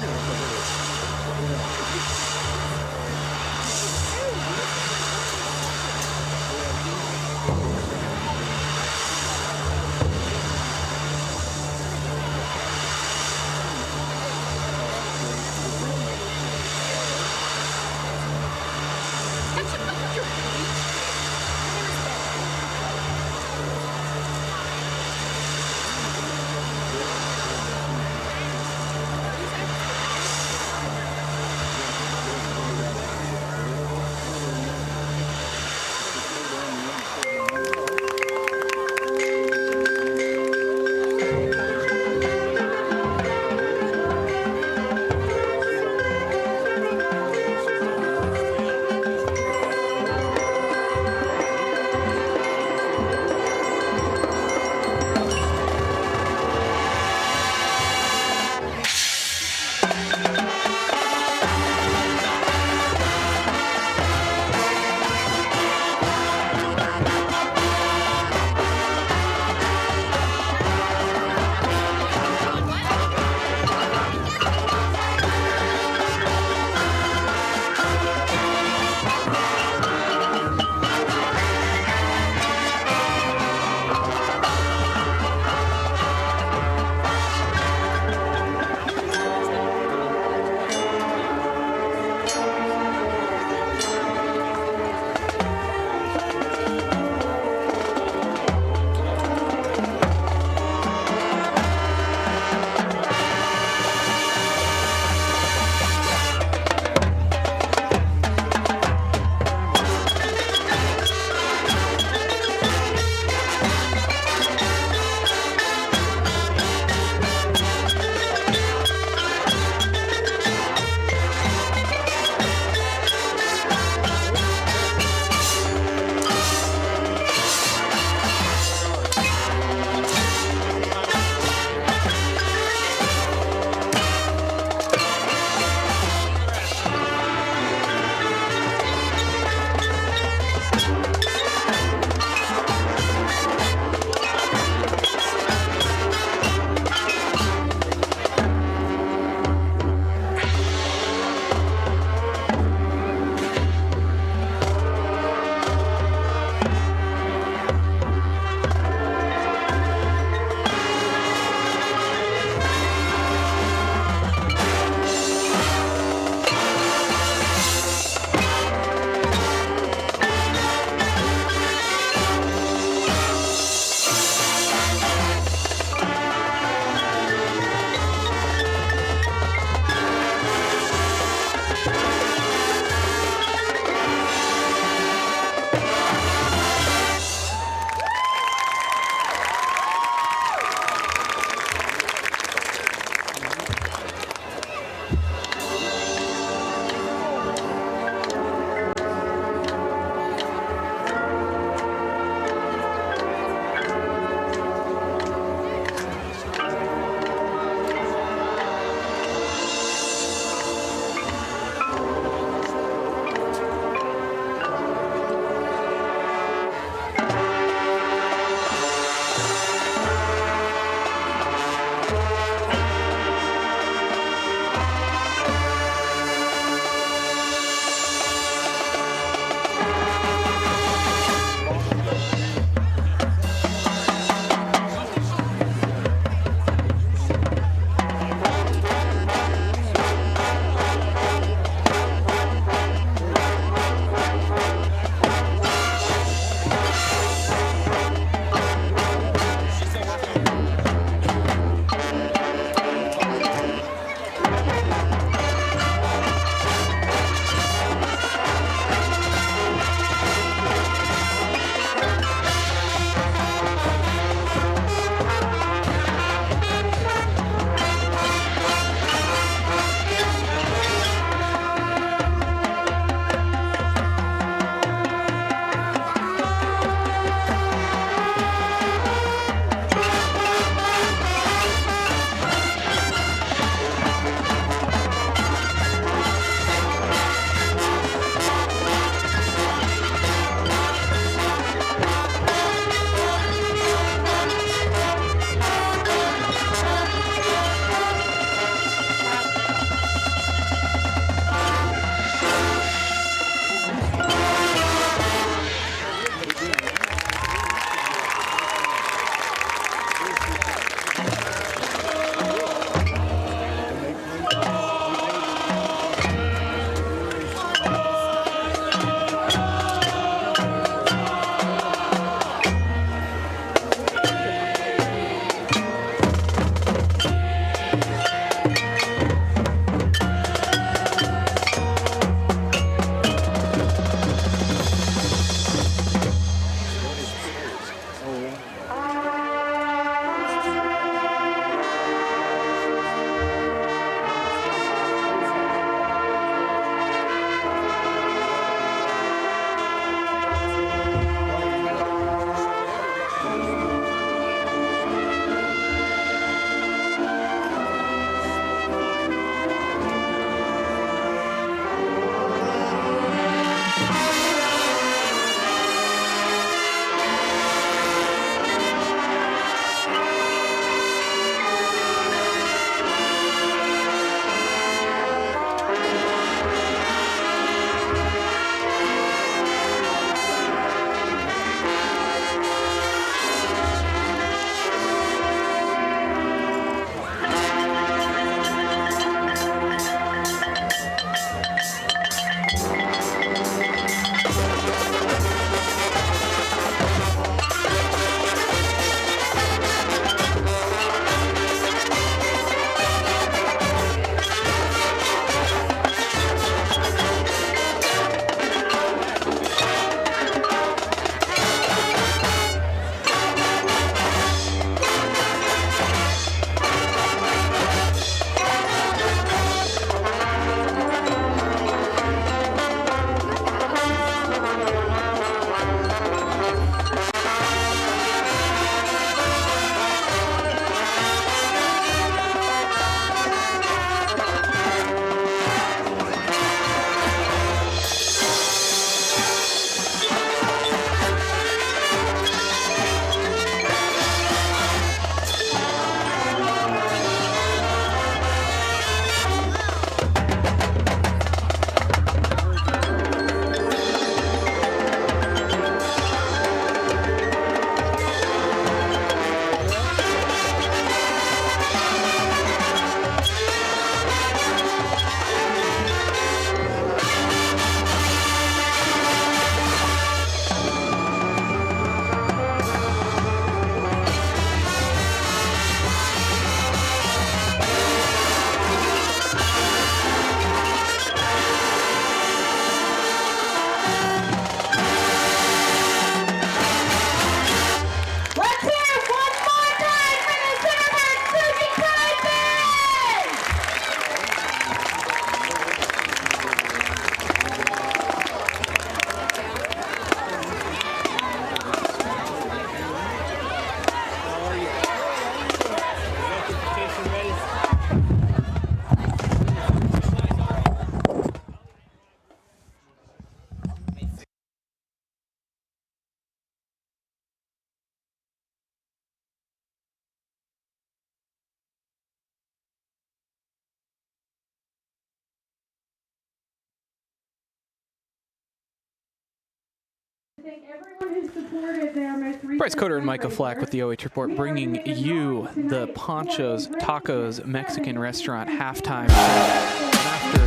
Bryce Coder and Micah Flack with the OH Report, bringing you the Panchos Tacos Mexican Restaurant halftime show. And after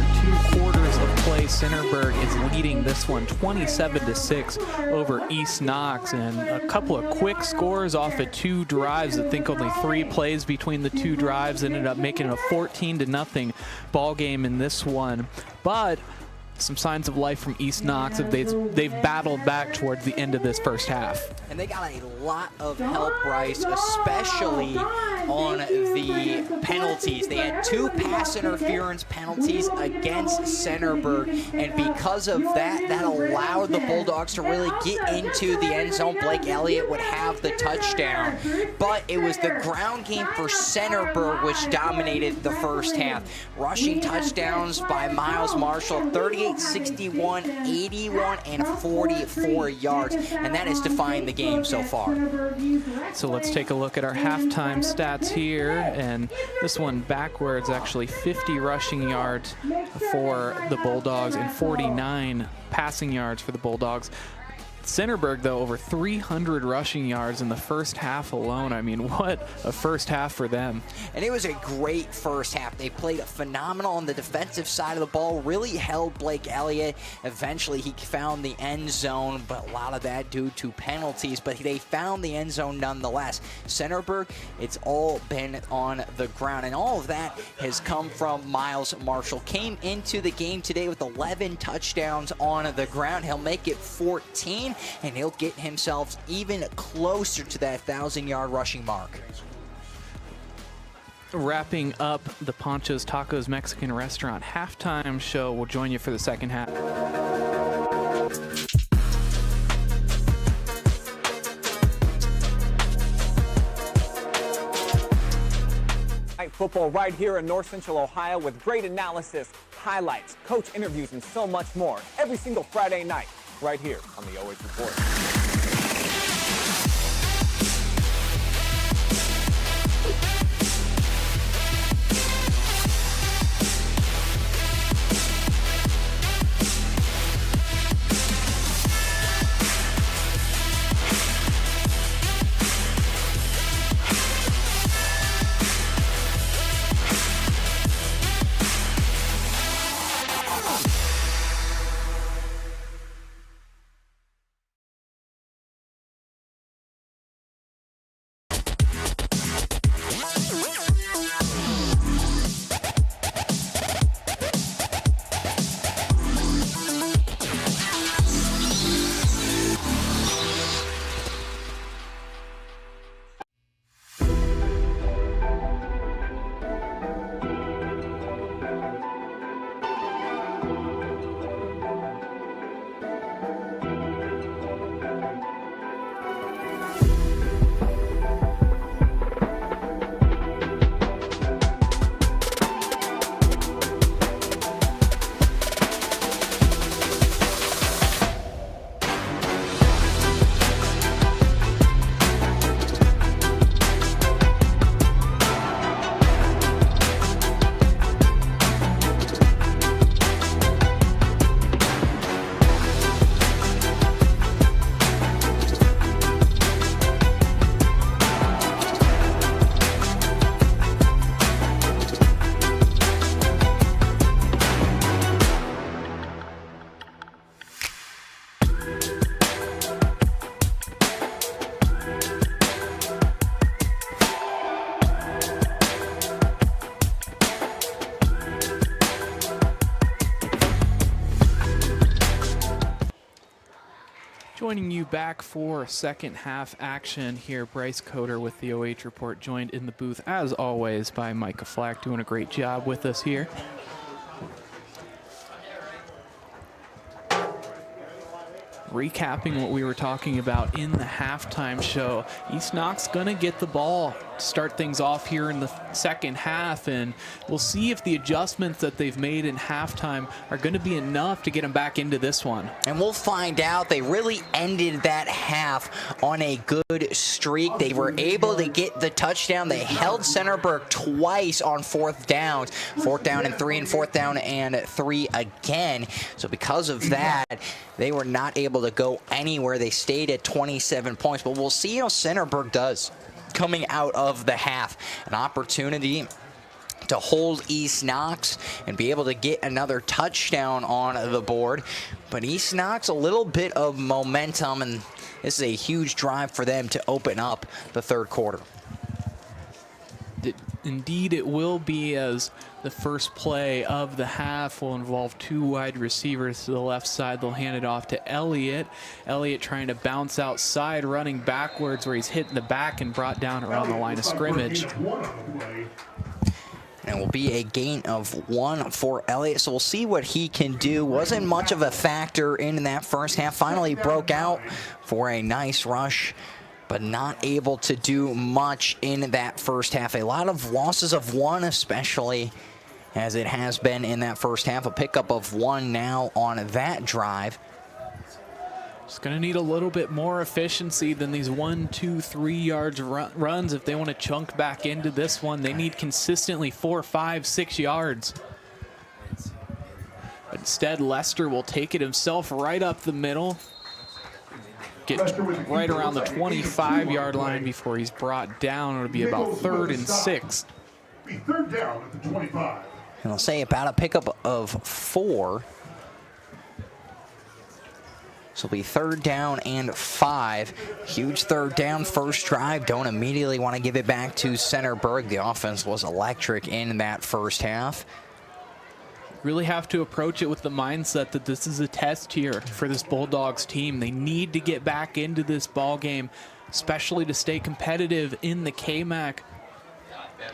2 quarters of play, Centerburg is leading this one 27-6 over East Knox, and a couple of quick scores off of 2 drives. I think only 3 plays between the 2 drives ended up making it a 14-0 ball game in this one. But some signs of life from East Knox. They've battled back towards the end of this first half. And they got a lot of help, Bryce, especially on the penalties. They had 2 pass interference penalties against Centerburg, and because of that, that allowed the Bulldogs to really get into the end zone. Blake Elliot would have the touchdown, but it was the ground game for Centerburg which dominated the first half. Rushing touchdowns by Miles Marshall, 38, 61, 81, and 44 yards, and that is defining the game so far. So let's take a look at our halftime stats here, and this one backwards, actually 50 rushing yards for the Bulldogs and 49 passing yards for the Bulldogs. Centerburg, though, over 300 rushing yards in the first half alone. I mean, what a first half for them. And it was a great first half. They played phenomenal on the defensive side of the ball, really held Blake Elliot. Eventually, he found the end zone, but a lot of that due to penalties, but they found the end zone nonetheless. Centerburg, it's all been on the ground, and all of that has come from Miles Marshall. Came into the game today with 11 touchdowns on the ground. He'll make it 14. And he'll get himself even closer to that 1,000-yard rushing mark. Wrapping up the Panchos Tacos Mexican Restaurant halftime show. We'll join you for the second half. Football right here in North Central Ohio with great analysis, highlights, coach interviews, and so much more every single Friday night right here on the OH Report. Joining you back for second half action here, Bryce Coder with the OH Report, joined in the booth as always by Micah Flack, doing a great job with us here. Recapping what we were talking about in the halftime show, East Knox gonna get the ball to start things off here in the second half, and we'll see if the adjustments that they've made in halftime are gonna be enough to get them back into this one. And we'll find out. They really ended that half on a good streak. They were able to get the touchdown. They held Centerburg twice on fourth downs, 4th down and 3 and 4th down and 3 again. So because of that, they were not able to to go anywhere. They stayed at 27 points, but we'll see how Centerburg does coming out of the half. An opportunity to hold East Knox and be able to get another touchdown on the board. But East Knox, a little bit of momentum, and this is a huge drive for them to open up the third quarter. Indeed, it will be, as the first play of the half will involve two wide receivers to the left side. They'll hand it off to Elliot. Elliot trying to bounce outside, running backwards where he's hit in the back and brought down around the line of scrimmage. And it will be a gain of 1 for Elliott, so we'll see what he can do. Wasn't much of a factor in that first half. Finally broke out for a nice rush, but not able to do much in that first half. A lot of losses of 1, especially as it has been in that first half. A pickup of 1 now on that drive. Just going to need a little bit more efficiency than these 1, 2, 3 yards runs if they want to chunk back into this one. They need consistently 4, 5, 6 yards. But instead, Lester will take it himself right up the middle. Get right around the 25-yard line before he's brought down. It'll be about 3rd and 6. Be 3rd down at the 25. And I'll say about a pickup of 4. So it'll be 3rd down and 5. Huge 3rd down, first drive. Don't immediately want to give it back to Centerburg. The offense was electric in that first half. Really have to approach it with the mindset that this is a test here for this Bulldogs team. They need to get back into this ball game, especially to stay competitive in the KMAC.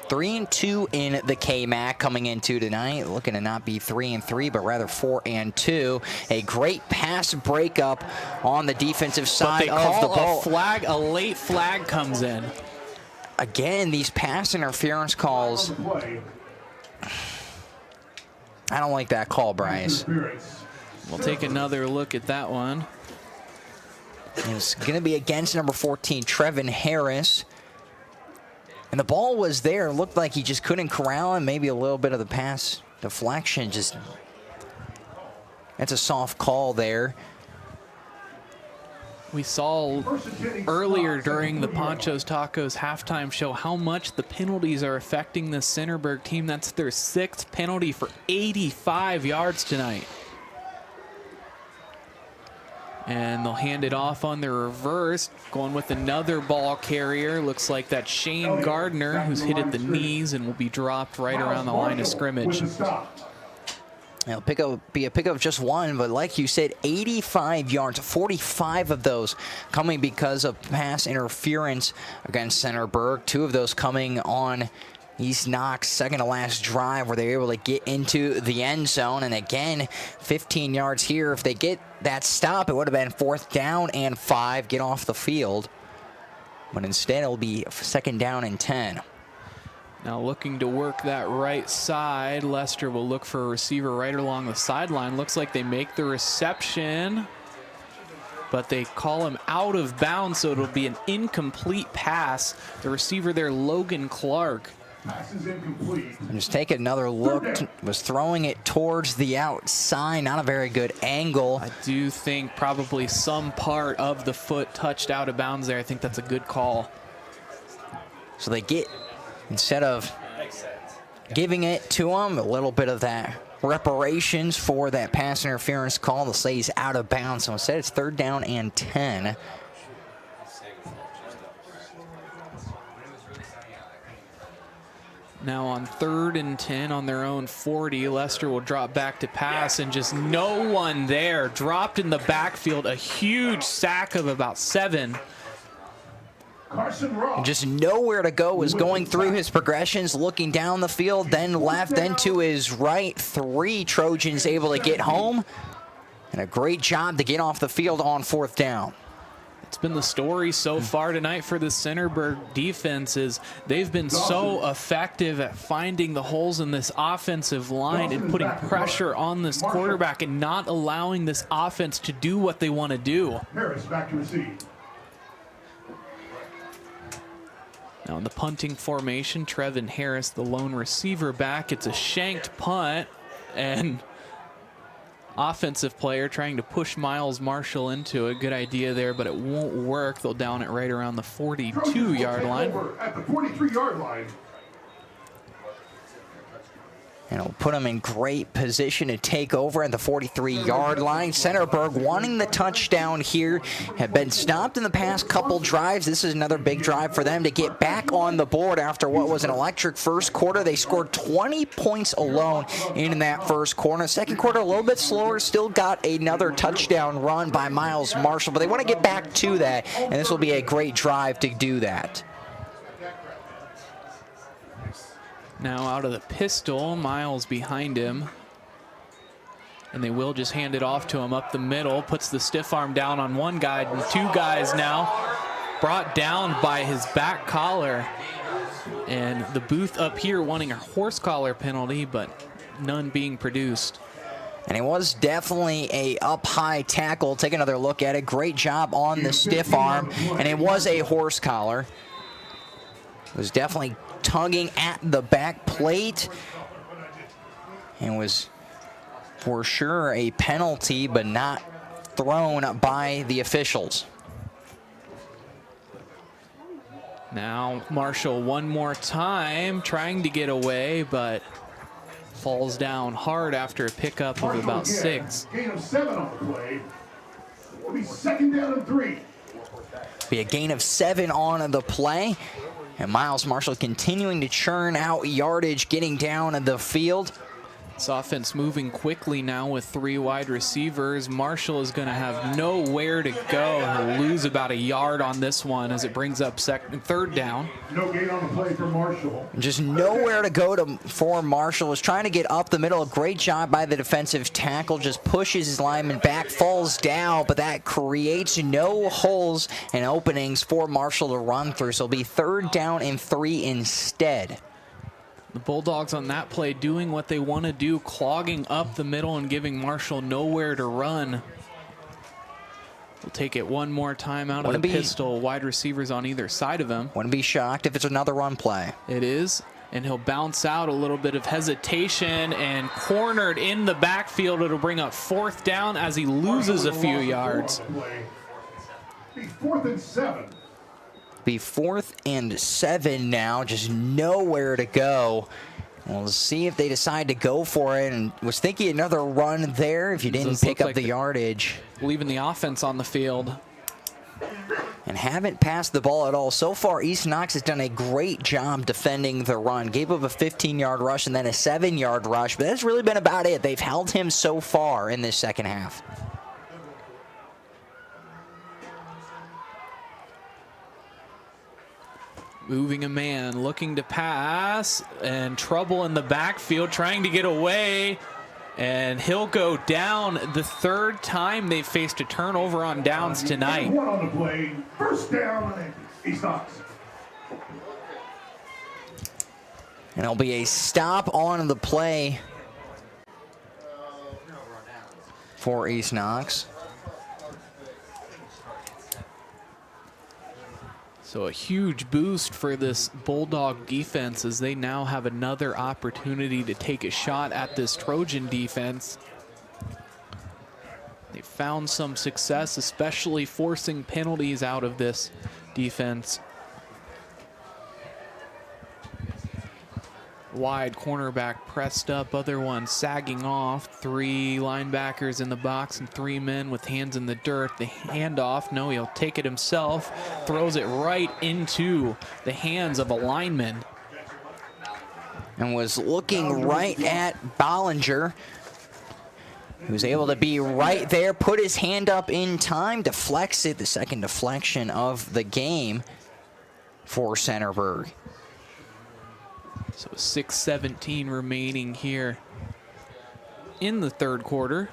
3-2 in the KMAC coming into tonight. Looking to not be 3-3, but rather 4-2. A great pass breakup on the defensive side of the ball. A late flag comes in. Again, these pass interference calls. I don't like that call, Bryce. We'll take another look at that one. It's going to be against number 14, Trevin Harris. And the ball was there. It looked like he just couldn't corral him. Maybe a little bit of the pass deflection. That's a soft call there. We saw earlier during the Panchos Tacos halftime show how much the penalties are affecting the Centerburg team. That's their 6th penalty for 85 yards tonight. And they'll hand it off on the reverse, going with another ball carrier. Looks like that's Shane Gardner, who's hit at the knees and will be dropped right around the line of scrimmage. It'll be a pickup of just 1, but like you said, 85 yards, 45 of those coming because of pass interference against Centerburg. 2 of those coming on East Knox, second to last drive where they were able to get into the end zone. And again, 15 yards here. If they get that stop, it would have been 4th down and 5, get off the field. But instead, it'll be 2nd down and 10. Now looking to work that right side. Lester will look for a receiver right along the sideline. Looks like they make the reception, but they call him out of bounds, so it'll be an incomplete pass. The receiver there, Logan Clark. Pass is incomplete. And just take another look. Was throwing it towards the outside. Not a very good angle. I do think probably some part of the foot touched out of bounds there. I think that's a good call. So they get, instead of giving it to him, a little bit of that reparations for that pass interference call. They'll say he's out of bounds. So instead, it's 3rd down and 10. Now on 3rd and 10 on their own 40, Lester will drop back to pass, and just no one there. Dropped in the backfield, a huge sack of about 7. And just nowhere to go, was going through his progressions, looking down the field, then left, then to his right. 3 Trojans able to get home, and a great job to get off the field on 4th down. It's been the story so far tonight for the Centerburg defense. Is they've been so effective at finding the holes in this offensive line and putting pressure on this quarterback and not allowing this offense to do what they want to do. Harris back to receive. Now in the punting formation, Trevin Harris, the lone receiver back. It's a shanked punt, and offensive player trying to push Miles Marshall into it. Good idea there, but it won't work. They'll down it right around the 42-yard line. At the 43-yard line. And it'll put them in great position to take over at the 43-yard line. Centerburg wanting the touchdown here. Have been stopped in the past couple drives. This is another big drive for them to get back on the board after what was an electric first quarter. They scored 20 points alone in that first quarter. Second quarter, a little bit slower. Still got another touchdown run by Miles Marshall, but they want to get back to that, and this will be a great drive to do that. Now out of the pistol, Miles behind him. And they will just hand it off to him up the middle. Puts the stiff arm down on one guy, and two guys now brought down by his back collar. And the booth up here wanting a horse collar penalty, but none being produced. And it was definitely a up-high tackle. Take another look at it. Great job on the stiff arm, and it was a horse collar. It was definitely tugging at the back plate and was for sure a penalty, but not thrown by the officials. Now Marshall one more time trying to get away, but falls down hard after a pickup of about 6. Gain of 7 on the play. Will be 2nd down and 3. Be a gain of 7 on the play. And Miles Marshall continuing to churn out yardage, getting down the field. This offense moving quickly now with 3 wide receivers. Marshall is going to have nowhere to go. He'll lose about a yard on this one as it brings up 3rd down. No gain on the play for Marshall. Just nowhere to go for Marshall. Was trying to get up the middle. A great job by the defensive tackle. Just pushes his lineman back, falls down, but that creates no holes and openings for Marshall to run through. So it'll be 3rd down and 3 instead. The Bulldogs on that play doing what they want to do, clogging up the middle and giving Marshall nowhere to run. We'll take it one more time out of the pistol. Wide receivers on either side of him. Wouldn't be shocked if it's another run play. It is, and he'll bounce out. A little bit of hesitation and cornered in the backfield. It'll bring up 4th down as he loses a few yards. Be 4th and 7. Be 4th and 7 now, just nowhere to go. We'll see if they decide to go for it, and was thinking another run there if you didn't pick up the yardage. Leaving the offense on the field. And haven't passed the ball at all. So far, East Knox has done a great job defending the run. Gave up a 15-yard rush and then a 7-yard rush, but that's really been about it. They've held him so far in this second half. Moving a man, looking to pass, and trouble in the backfield, trying to get away, and he'll go down the 3rd time they've faced a turnover on downs tonight. 1 on the play, 1st down, East Knox. And it'll be a stop on the play for East Knox. So a huge boost for this Bulldog defense as they now have another opportunity to take a shot at this Trojan defense. They found some success, especially forcing penalties out of this defense. Wide cornerback pressed up, other one sagging off. 3 linebackers in the box and 3 men with hands in the dirt. The handoff, no, he'll take it himself. Throws it right into the hands of a lineman. And was looking right at Bollinger, who was able to be right there, put his hand up in time, deflects it, the 2nd deflection of the game for Centerburg. So 6:17 remaining here in the 3rd quarter.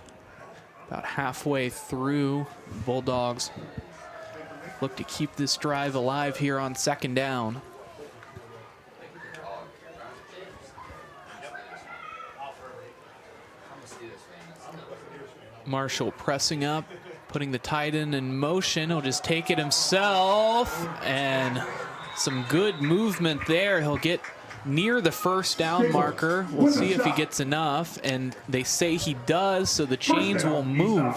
About halfway through, Bulldogs look to keep this drive alive here on 2nd down. Marshall pressing up, putting the tight end in motion. He'll just take it himself, and some good movement there. He'll get near the first down marker. We'll see if he gets enough, and they say he does, so the chains will move.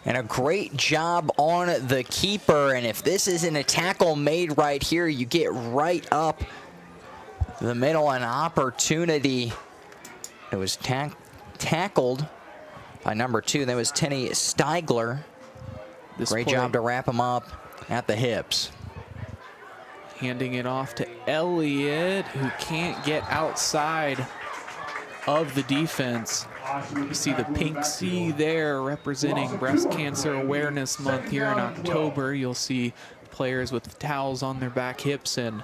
And a great job on the keeper, and if this isn't a tackle made right here, you get right up the middle, an opportunity. It was tackled by number 2. That was Tenny Steigler. Great job to wrap him up at the hips. Handing it off to Elliot, who can't get outside of the defense. You see the pink C there representing Breast Cancer Awareness Month here in October. You'll see players with towels on their back hips and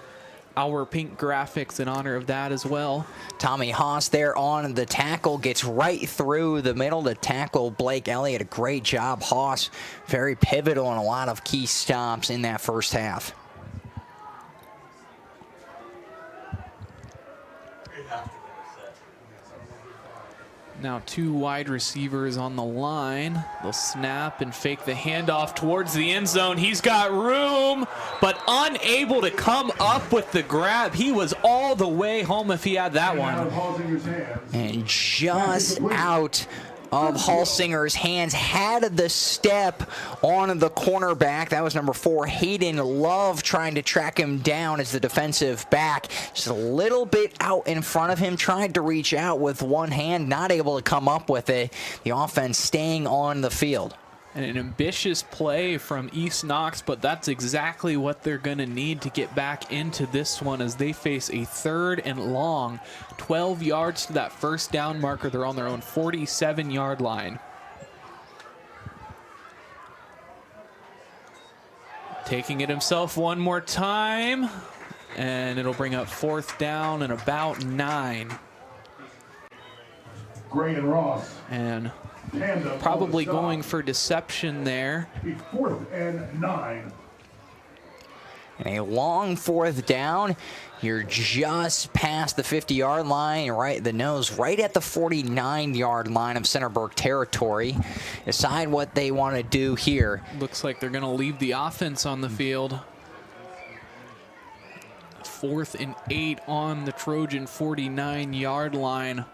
our pink graphics in honor of that as well. Tommy Haas there on the tackle, gets right through the middle to tackle Blake Elliot. A great job, Haas. Very pivotal in a lot of key stops in that first half. Now 2 wide receivers on the line. They'll snap and fake the handoff towards the end zone. He's got room, but unable to come up with the grab. He was all the way home if he had that one. And just out of Halsinger's hands, had the step on the cornerback. That was number 4, Hayden Love, trying to track him down as the defensive back. Just a little bit out in front of him, tried to reach out with one hand, not able to come up with it. The offense staying on the field. And an ambitious play from East Knox, but that's exactly what they're going to need to get back into this one as they face a 3rd and long. 12 yards to that first down marker. They're on their own 47-yard line. Taking it himself one more time, and it'll bring up 4th down and about 9. Gray and Ross. And probably going for deception there. 4th and 9. And a long 4th down. You're just past the 50-yard line, right the nose, right at the 49-yard line of Centerburg territory. Decide what they want to do here. Looks like they're going to leave the offense on the field. 4th and 8 on the Trojan 49-yard line.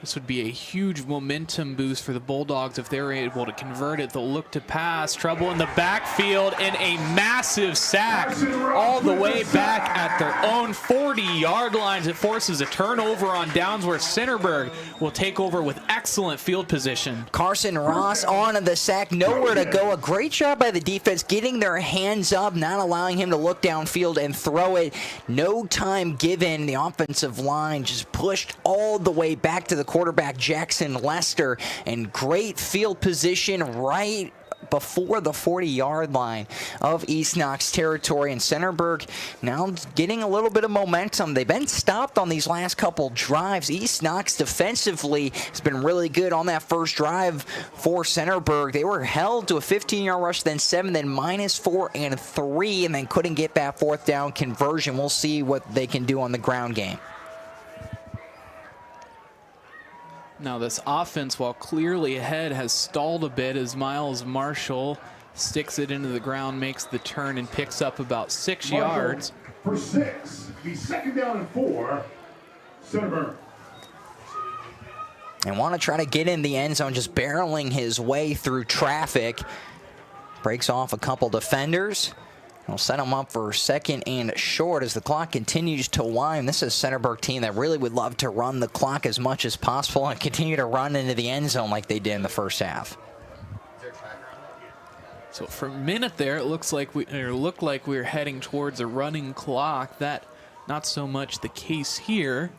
This would be a huge momentum boost for the Bulldogs if they're able to convert it. They'll look to pass. Trouble in the backfield and a massive sack all the way back at their own 40-yard lines. It forces a turnover on downs where Centerburg will take over with excellent field position. Carson Ross on the sack, nowhere to go. A great job by the defense getting their hands up, not allowing him to look downfield and throw it. No time given. The offensive line just pushed all the way back to the quarterback Jackson Lester, and great field position right before the 40-yard line of East Knox territory. And Centerburg now getting a little bit of momentum. They've been stopped on these last couple drives. East Knox defensively has been really good on that first drive for Centerburg. They were held to a 15-yard rush, then 7, then -4 and 3, and then couldn't get that 4th down conversion. We'll see what they can do on the ground game. Now this offense, while clearly ahead, has stalled a bit as Miles Marshall sticks it into the ground, makes the turn, and picks up about 6 yards. For 6, the 2nd down and 4, Centerburg. And want to try to get in the end zone, just barreling his way through traffic. Breaks off a couple defenders. We'll set them up for 2nd and short as the clock continues to wind. This is a Centerburg team that really would love to run the clock as much as possible and continue to run into the end zone like they did in the first half. So for a minute there, it looked like we were heading towards a running clock. That not so much the case here.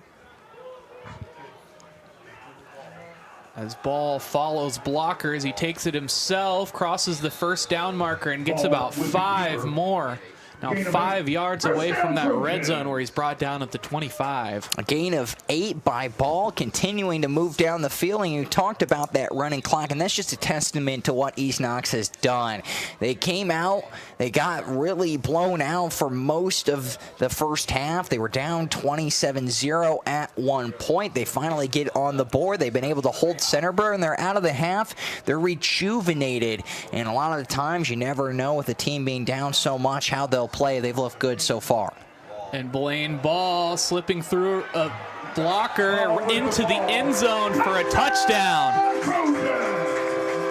As ball follows blockers, he takes it himself, crosses the 1st down marker, and gets about 5 more. Now 5 yards away from that red zone where he's brought down at the 25. A gain of 8 by Ball, continuing to move down the field. And you talked about that running clock, and that's just a testament to what East Knox has done. They came out, they got really blown out for most of the first half. They were down 27-0 at one point. They finally get on the board. They've been able to hold Centerburg, and they're out of the half. They're rejuvenated, and a lot of the times you never know with a team being down so much how they'll play. They've looked good so far. And Blaine Ball slipping through a blocker into the end zone for a touchdown.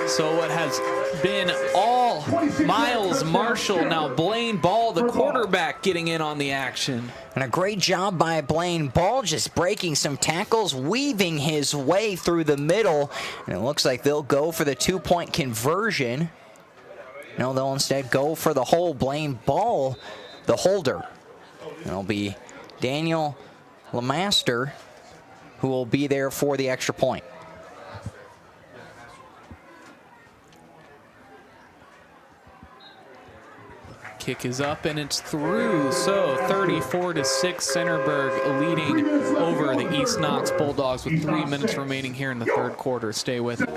So what has been all Miles Marshall, now Blaine Ball, the quarterback, getting in on the action. And a great job by Blaine Ball, just breaking some tackles, weaving his way through the middle. And it looks like they'll go for the 2-point conversion. No, they'll instead go for the hole. Blaine Ball, the holder. And it'll be Daniel Lemaster who will be there for the extra point. Kick is up and it's through. So 34-6, Centerburg leading over the East Knox Bulldogs with 3 minutes remaining here in the third quarter. Stay with it.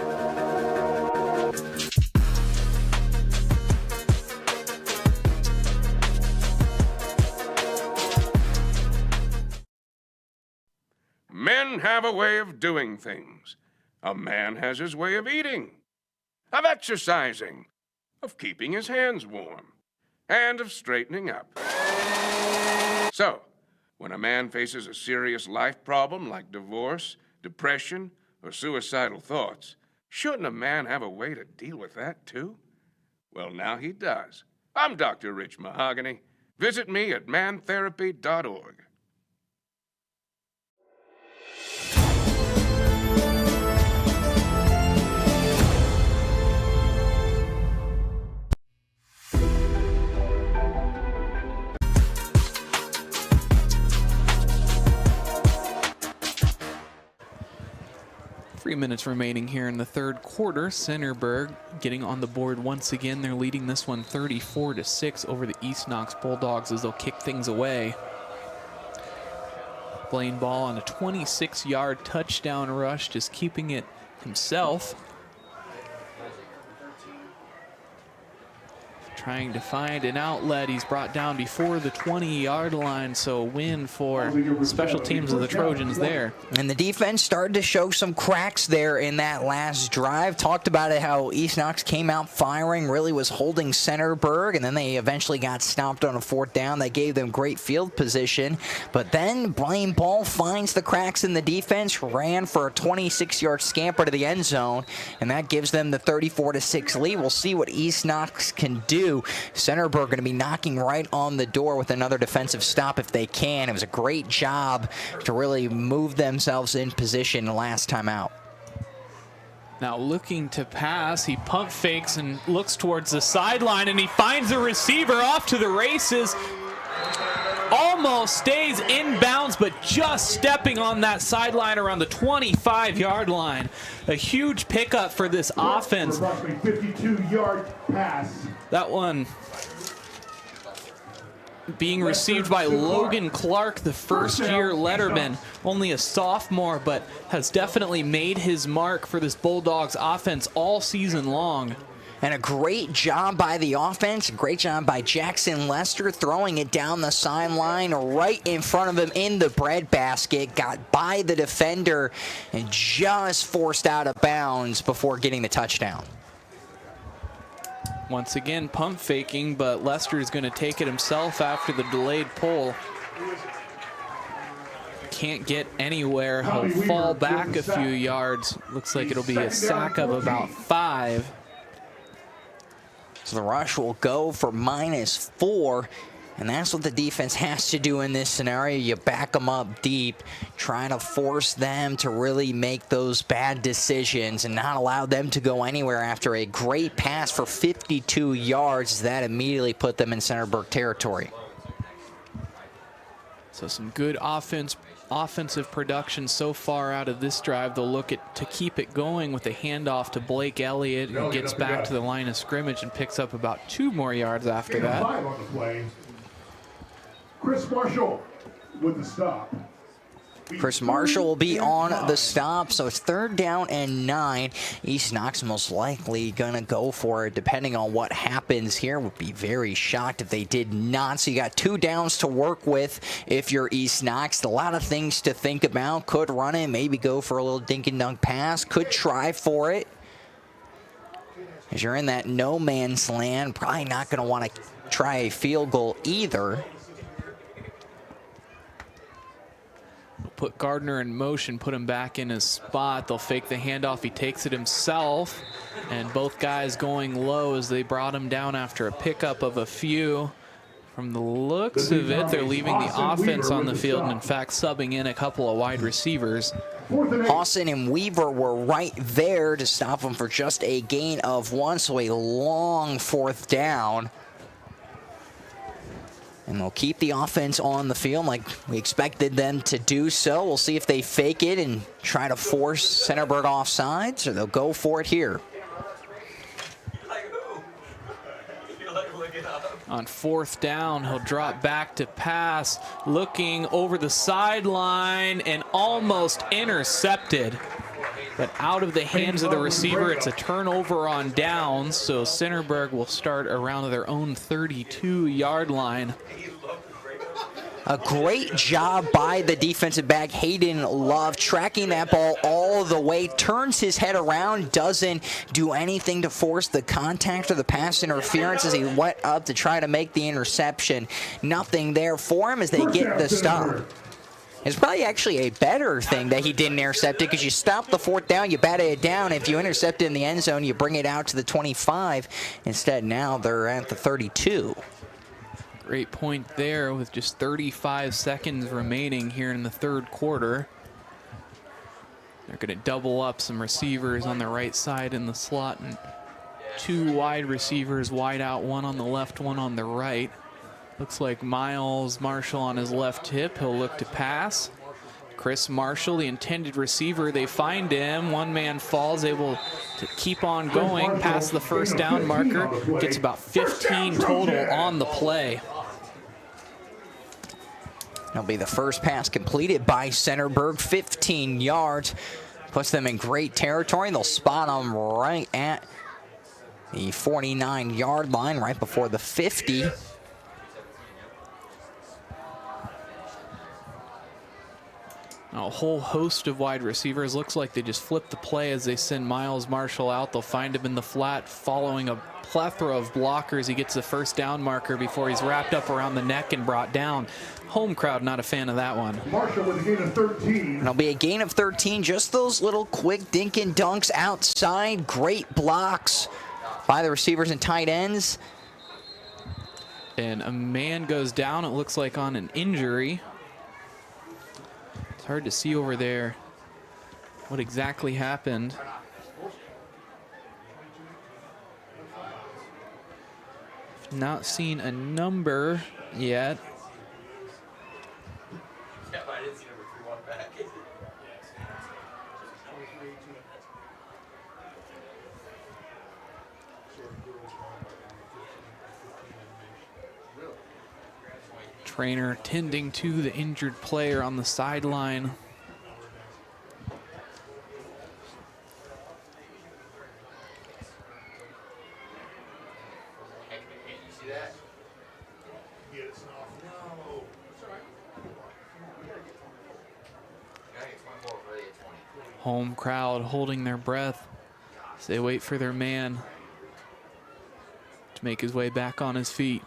Men have a way of doing things. A man has his way of eating, of exercising, of keeping his hands warm, and of straightening up. So, when a man faces a serious life problem like divorce, depression, or suicidal thoughts, shouldn't a man have a way to deal with that too? Well, now he does. I'm Dr. Rich Mahogany. Visit me at mantherapy.org. Three minutes remaining here in the third quarter. Centerburg getting on the board once again. They're leading this one 34-6 over the East Knox Bulldogs as they'll kick things away. Blaine Ball on a 26-yard touchdown rush, just keeping it himself. Trying to find an outlet. He's brought down before the 20-yard line, so a win for special teams of the Trojans there. And the defense started to show some cracks there in that last drive. Talked about it, how East Knox came out firing, really was holding Centerburg, and then they eventually got stopped on a 4th down. That gave them great field position. But then Blaine Ball finds the cracks in the defense, ran for a 26-yard scamper to the end zone, and that gives them the 34-6 lead. We'll see what East Knox can do. Centerburg going to be knocking right on the door with another defensive stop if they can. It was a great job to really move themselves in position last time out. Now looking to pass, he pump fakes and looks towards the sideline, and he finds a receiver off to the races. Almost stays in bounds, but just stepping on that sideline around the 25-yard line. A huge pickup for this offense. 52-yard pass. That one being received by Logan Clark, the first-year letterman. Only a sophomore, but has definitely made his mark for this Bulldogs offense all season long. And a great job by the offense, a great job by Jackson Lester, throwing it down the sideline right in front of him in the breadbasket. Got by the defender and just forced out of bounds before getting the touchdown. Once again, pump faking, but Lester's going to take it himself after the delayed pull. Can't get anywhere. He'll fall back a few yards. Looks like it'll be a sack of about 5. So the rush will go for -4, and that's what the defense has to do in this scenario. You back them up deep, trying to force them to really make those bad decisions and not allow them to go anywhere after a great pass for 52 yards. That immediately put them in Centerburg territory. So some good offensive production so far out of this drive. They'll look to keep it going with a handoff to Blake Elliot, who gets back to the line of scrimmage and picks up about 2 more yards after that. 5 on the play. Chris Marshall with the stop. Chris Marshall will be on the stop, so it's 3rd down and 9. East Knox most likely going to go for it, depending on what happens here. Would be very shocked if they did not. So you got 2 downs to work with if you're East Knox. A lot of things to think about. Could run it, maybe go for a little dink and dunk pass. Could try for it. As you're in that no man's land, probably not going to want to try a field goal either. put Gardner in motion, put him back in his spot. They'll fake the handoff. He takes it himself, and both guys going low as they brought him down after a pickup of a few. From the looks of it, they're leaving the offense on the field and, in fact, subbing in a couple of wide receivers. Hawson and Weaver were right there to stop him for just a gain of 1, so a long 4th down. And they'll keep the offense on the field like we expected them to do so. We'll see if they fake it and try to force Centerburg offsides, or they'll go for it here. On 4th down, he'll drop back to pass, looking over the sideline and almost intercepted. But out of the hands of the receiver, it's a turnover on downs, so Centerburg will start around their own 32-yard line. A great job by the defensive back, Hayden Love, tracking that ball all the way, turns his head around, doesn't do anything to force the contact or the pass interference as he went up to try to make the interception. Nothing there for him as they get the stop. It's probably actually a better thing that he didn't intercept it, because you stop the 4th down, you batted it down. If you intercept it in the end zone, you bring it out to the 25. Instead, now they're at the 32. Great point there with just 35 seconds remaining here in the 3rd quarter. They're going to double up some receivers on the right side in the slot, and 2 wide receivers wide out, one on the left, one on the right. Looks like Miles Marshall on his left hip. He'll look to pass. Chris Marshall, the intended receiver, they find him. One man falls, able to keep on going past the 1st down marker. Gets about 15 total on the play. That'll be the first pass completed by Centerburg, 15 yards. Puts them in great territory. They'll spot them right at the 49-yard line, right before the 50. Now, a whole host of wide receivers. Looks like they just flip the play as they send Miles Marshall out. They'll find him in the flat following a plethora of blockers. He gets the 1st down marker before he's wrapped up around the neck and brought down. Home crowd not a fan of that one. Marshall with a gain of 13. It'll be a gain of 13. Just those little quick dink and dunks outside. Great blocks by the receivers and tight ends. And a man goes down, it looks like on an injury. It's hard to see over there what exactly happened. Not seen a number yet. Yeah, but I didn't see number 3 walk back. Trainer tending to the injured player on the sideline. Home crowd holding their breath as they wait for their man to make his way back on his feet.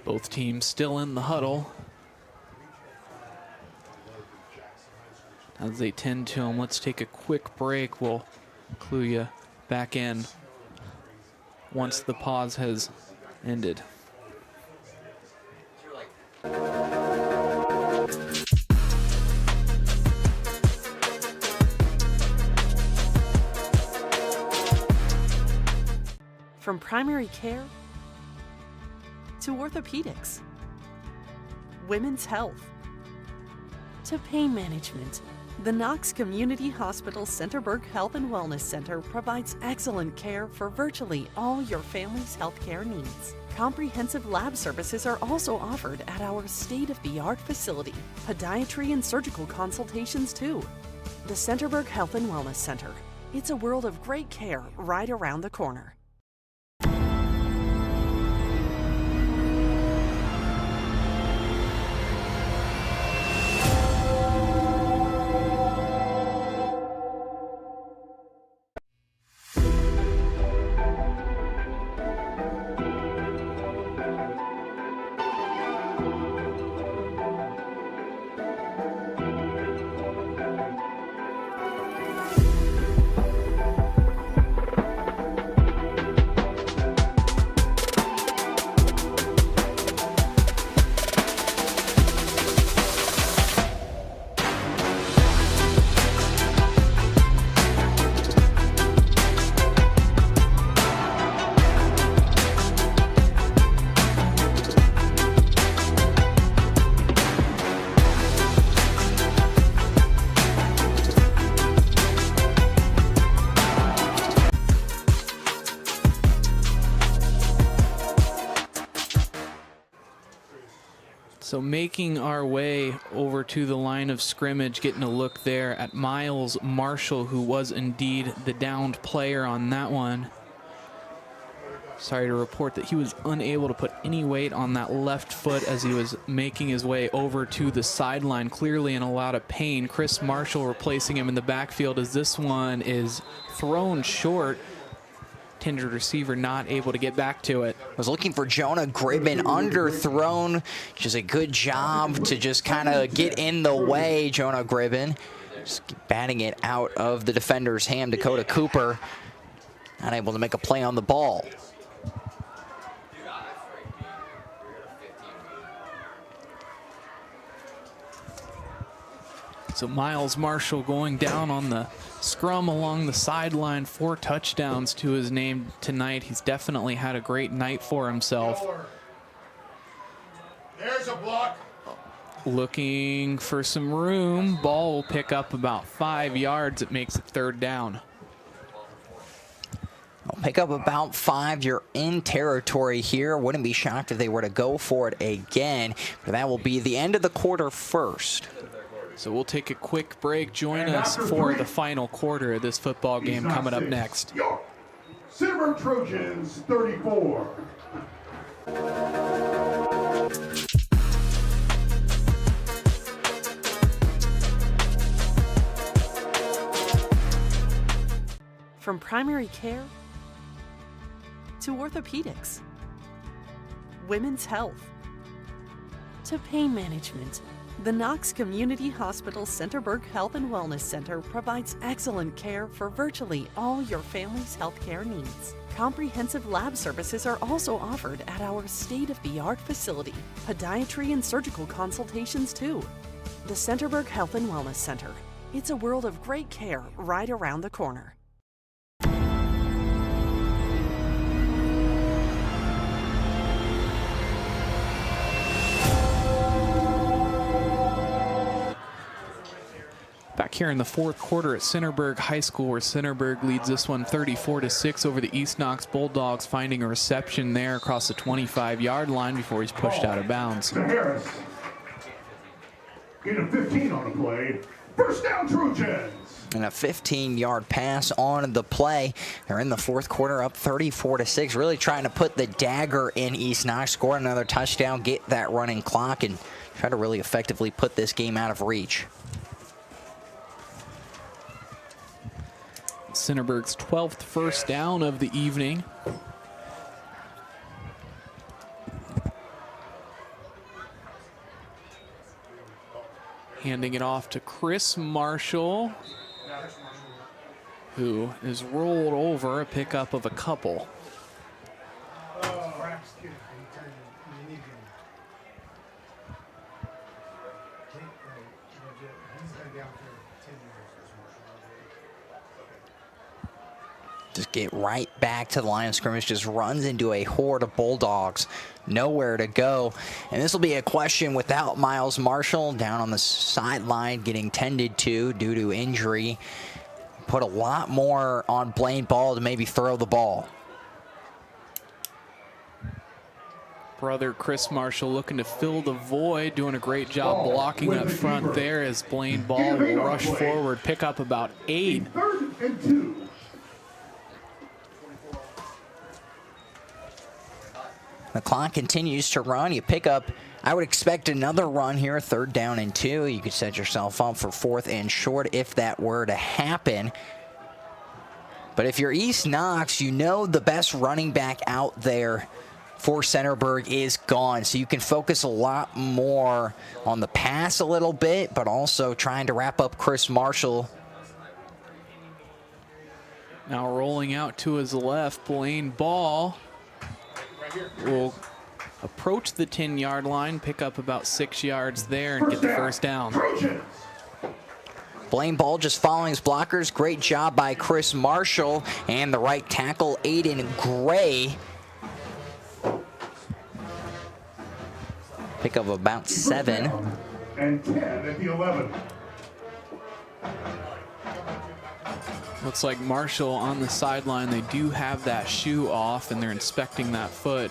Both teams still in the huddle. As they tend to him, let's take a quick break. We'll clue you back in once the pause has ended. From primary care to orthopedics, women's health, to pain management, the Knox Community Hospital Centerburg Health and Wellness Center provides excellent care for virtually all your family's healthcare needs. Comprehensive lab services are also offered at our state-of-the-art facility. Podiatry and surgical consultations too. The Centerburg Health and Wellness Center. It's a world of great care right around the corner. So making our way over to the line of scrimmage, getting a look there at Miles Marshall, who was indeed the downed player on that one. Sorry to report that he was unable to put any weight on that left foot as he was making his way over to the sideline, clearly in a lot of pain. Chris Marshall replacing him in the backfield as this one is thrown short. Intended receiver not able to get back to it. Was looking for Jonah Gribben, underthrown. Just a good job to just kind of get in the way, Jonah Gribben. Just batting it out of the defender's hand. Dakota Cooper not able to make a play on the ball. So Miles Marshall going down on the scrum along the sideline, 4 touchdowns to his name tonight. He's definitely had a great night for himself. There's a block. Looking for some room. Ball will pick up about 5 yards. It makes it 3rd down. I'll pick up about 5. You're in territory here. Wouldn't be shocked if they were to go for it again. But that will be the end of the quarter first. So we'll take a quick break. Join us for the final quarter of this football game coming up next. Centerburg Trojans 34. From primary care to orthopedics, women's health to pain management, the Knox Community Hospital Centerburg Health and Wellness Center provides excellent care for virtually all your family's healthcare needs. Comprehensive lab services are also offered at our state-of-the-art facility. Podiatry and surgical consultations too. The Centerburg Health and Wellness Center. It's a world of great care right around the corner. Back here in the 4th quarter at Centerburg High School, where Centerburg leads this one 34-6 over the East Knox Bulldogs, finding a reception there across the 25-yard line before he's pushed out of bounds. To Harris. Gain of 15 on the play. First down, Trojans. And a 15-yard pass on the play. They're in the 4th quarter up 34-6, really trying to put the dagger in East Knox, score another touchdown, get that running clock, and try to really effectively put this game out of reach. Centerburg's 12th first down of the evening. Handing it off to Chris Marshall, who is rolled over, a pickup of a couple. Just get right back to the line of scrimmage, just runs into a horde of Bulldogs. Nowhere to go. And this will be a question without Miles Marshall down on the sideline getting tended to due to injury. Put a lot more on Blaine Ball to maybe throw the ball. Brother Chris Marshall looking to fill the void, doing a great job blocking up front there as Blaine Ball will rush forward, pick up about 8. 3rd and 2. The clock continues to run. You pick up, I would expect another run here, 3rd down and 2. You could set yourself up for 4th and short if that were to happen. But if you're East Knox, you know the best running back out there for Centerburg is gone. So you can focus a lot more on the pass a little bit, but also trying to wrap up Chris Marshall. Now rolling out to his left, Blaine Ball will approach the 10-yard line, pick up about 6 yards there, and get the first down. Blaine Ball just following his blockers. Great job by Chris Marshall and the right tackle, Aiden Gray. Pick up about 7. And 10 at the 11. Looks like Marshall on the sideline. They do have that shoe off, and they're inspecting that foot.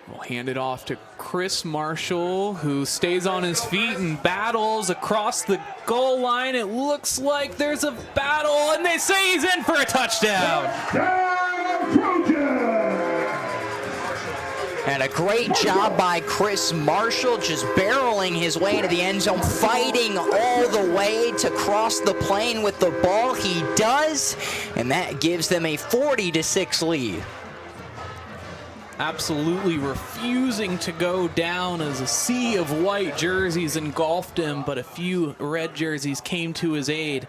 We'll hand it off to Chris Marshall, who stays on his feet and battles across the goal line. It looks like there's a battle, and they say he's in for a touchdown. And a great job by Chris Marshall, just barreling his way into the end zone, fighting all the way to cross the plane with the ball. He does, and that gives them a 40-6 lead. Absolutely refusing to go down as a sea of white jerseys engulfed him, but a few red jerseys came to his aid.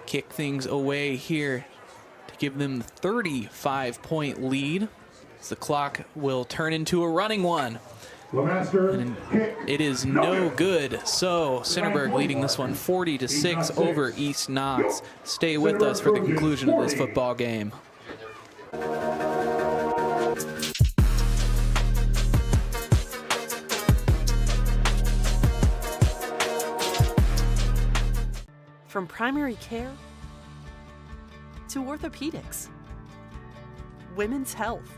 Kick things away here to give them the 35-point lead. The clock will turn into a running one. And it is no good. So Centerburg leading this one 40-6 over East Knox. Stay with us for the conclusion of this football game. From primary care to orthopedics, women's health,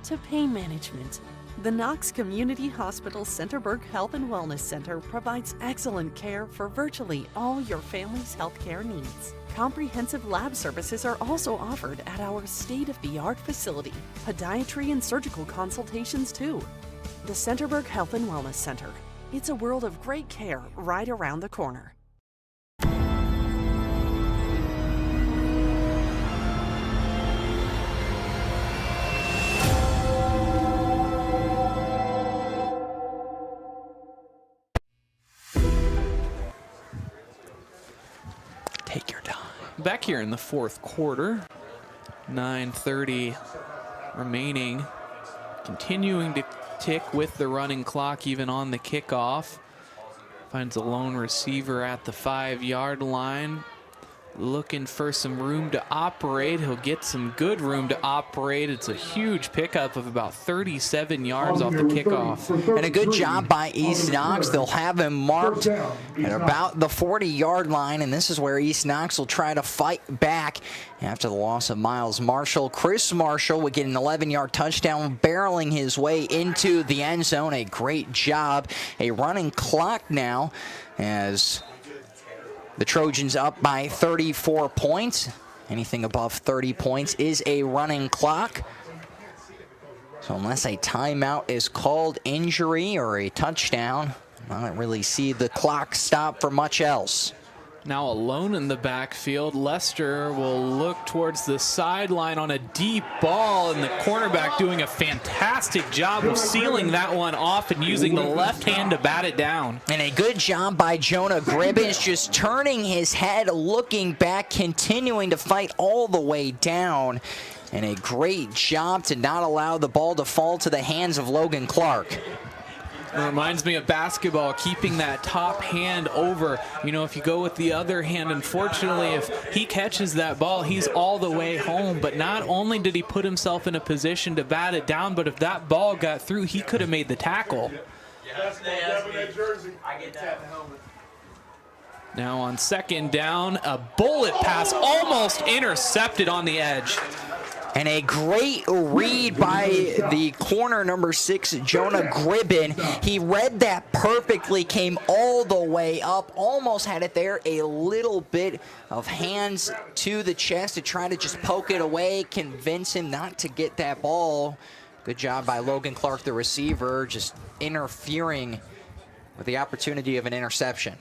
to pain management, the Knox Community Hospital Centerburg Health and Wellness Center provides excellent care for virtually all your family's healthcare needs. Comprehensive lab services are also offered at our state-of-the-art facility. Podiatry and surgical consultations too. The Centerburg Health and Wellness Center. It's a world of great care right around the corner. Take your time. Back here in the fourth quarter, 9:30 remaining. Continuing to tick with the running clock even on the kickoff. Finds a lone receiver at the 5-yard line. Looking for some room to operate. He'll get some good room to operate. It's a huge pickup of about 37 yards off the kickoff. And a good job by East Knox. They'll have him marked at about the 40-yard line, and this is where East Knox will try to fight back after the loss of Miles Marshall. Chris Marshall would get an 11-yard touchdown, barreling his way into the end zone. A great job. A running clock now as the Trojans up by 34 points. Anything above 30 points is a running clock. So unless a timeout is called, injury, or a touchdown, I don't really see the clock stop for much else. Now alone in the backfield, Lester will look towards the sideline on a deep ball, and the cornerback doing a fantastic job of sealing that one off and using the left hand to bat it down. And a good job by Jonah Gribbins, just turning his head, looking back, continuing to fight all the way down. And a great job to not allow the ball to fall to the hands of Logan Clark. It reminds me of basketball, keeping that top hand over. You know, if you go with the other hand, unfortunately, if he catches that ball, he's all the way home. But not only did he put himself in a position to bat it down, but if that ball got through, he could have made the tackle. Now on second down, a bullet pass almost intercepted on the edge. And a great read by the corner number 6, Jonah Gribbin. He read that perfectly, came all the way up, almost had it there. A little bit of hands to the chest to try to just poke it away, convince him not to get that ball. Good job by Logan Clark, the receiver, just interfering with the opportunity of an interception.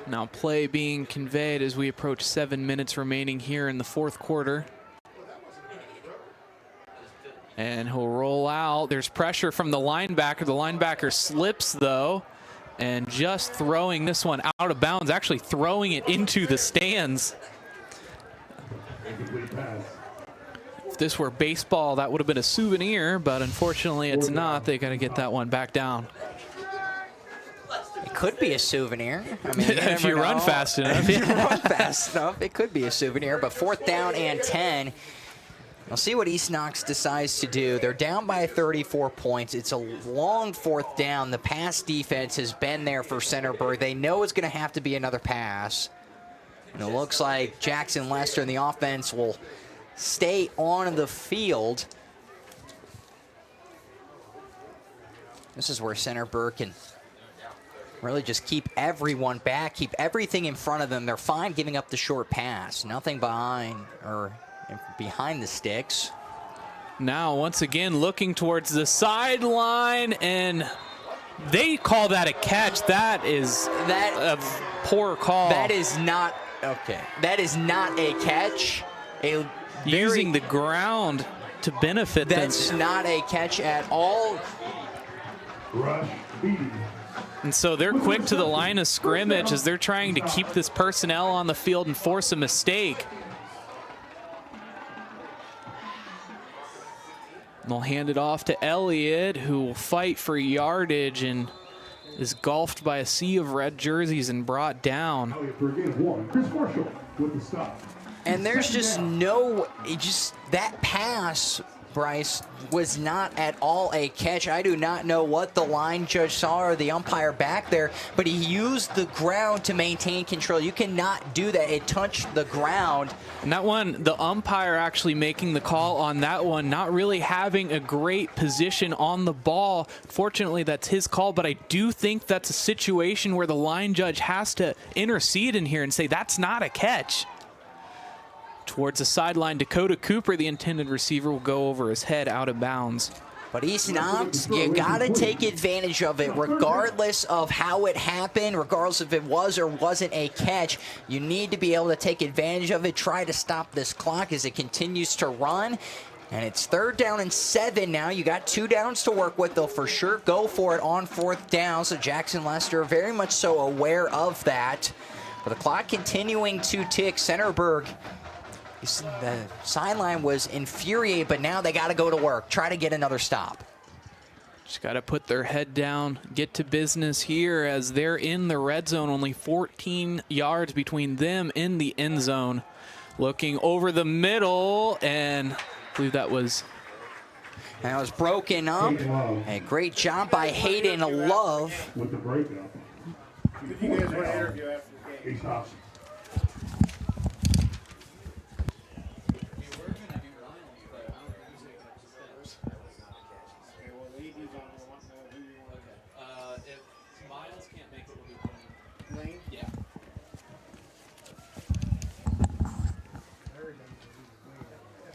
Now play being conveyed as we approach 7 minutes remaining here in the fourth quarter. And he'll roll out. There's pressure from the linebacker. The linebacker slips though, and just throwing this one out of bounds, actually throwing it into the stands. If this were baseball, that would have been a souvenir, but unfortunately it's not. They got to get that one back down. It could be a souvenir. I mean, if you run fast enough. If you run fast enough, it could be a souvenir. But 4th down and 10. We'll see what East Knox decides to do. They're down by 34 points. It's a long 4th down. The pass defense has been there for Centerburg. They know it's going to have to be another pass. And it looks like Jackson Lester and the offense will stay on the field. This is where Centerburg can really just keep everyone back, keep everything in front of them. They're fine giving up the short pass. Nothing behind the sticks. Now, once again, looking towards the sideline, and they call that a catch. That is a poor call. That is not, okay. That is not a catch. Using the ground to benefit them. That's not a catch at all. Rush TDs. And so they're quick to the line of scrimmage as they're trying to keep this personnel on the field and force a mistake. And they'll hand it off to Elliot, who will fight for yardage and is golfed by a sea of red jerseys and brought down. Elliot for a gain of 1. Chris Marshall with the stop. And there's just that pass, Bryce, was not at all a catch. I do not know what the line judge saw or the umpire back there, but he used the ground to maintain control. You cannot do that. It touched the ground. And that one, the umpire actually making the call on that one, not really having a great position on the ball. Fortunately, that's his call, but I do think that's a situation where the line judge has to intercede in here and say that's not a catch. Towards the sideline, Dakota Cooper, the intended receiver, will go over his head out of bounds. But East Knox, you got to take advantage of it regardless of how it happened, regardless if it was or wasn't a catch. You need to be able to take advantage of it, try to stop this clock as it continues to run. And it's 3rd down and 7 now. You got 2 downs to work with. They'll for sure go for it on 4th down. So Jackson Lester very much so aware of that. But the clock continuing to tick. Centerburg, the sideline was infuriated, but now they got to go to work, try to get another stop. Just got to put their head down, get to business here as they're in the red zone, only 14 yards between them and the end zone. Looking over the middle, and I believe that was broken up. A great job by Hayden Love. With the breakup. You guys want to interview after the game? East Knox.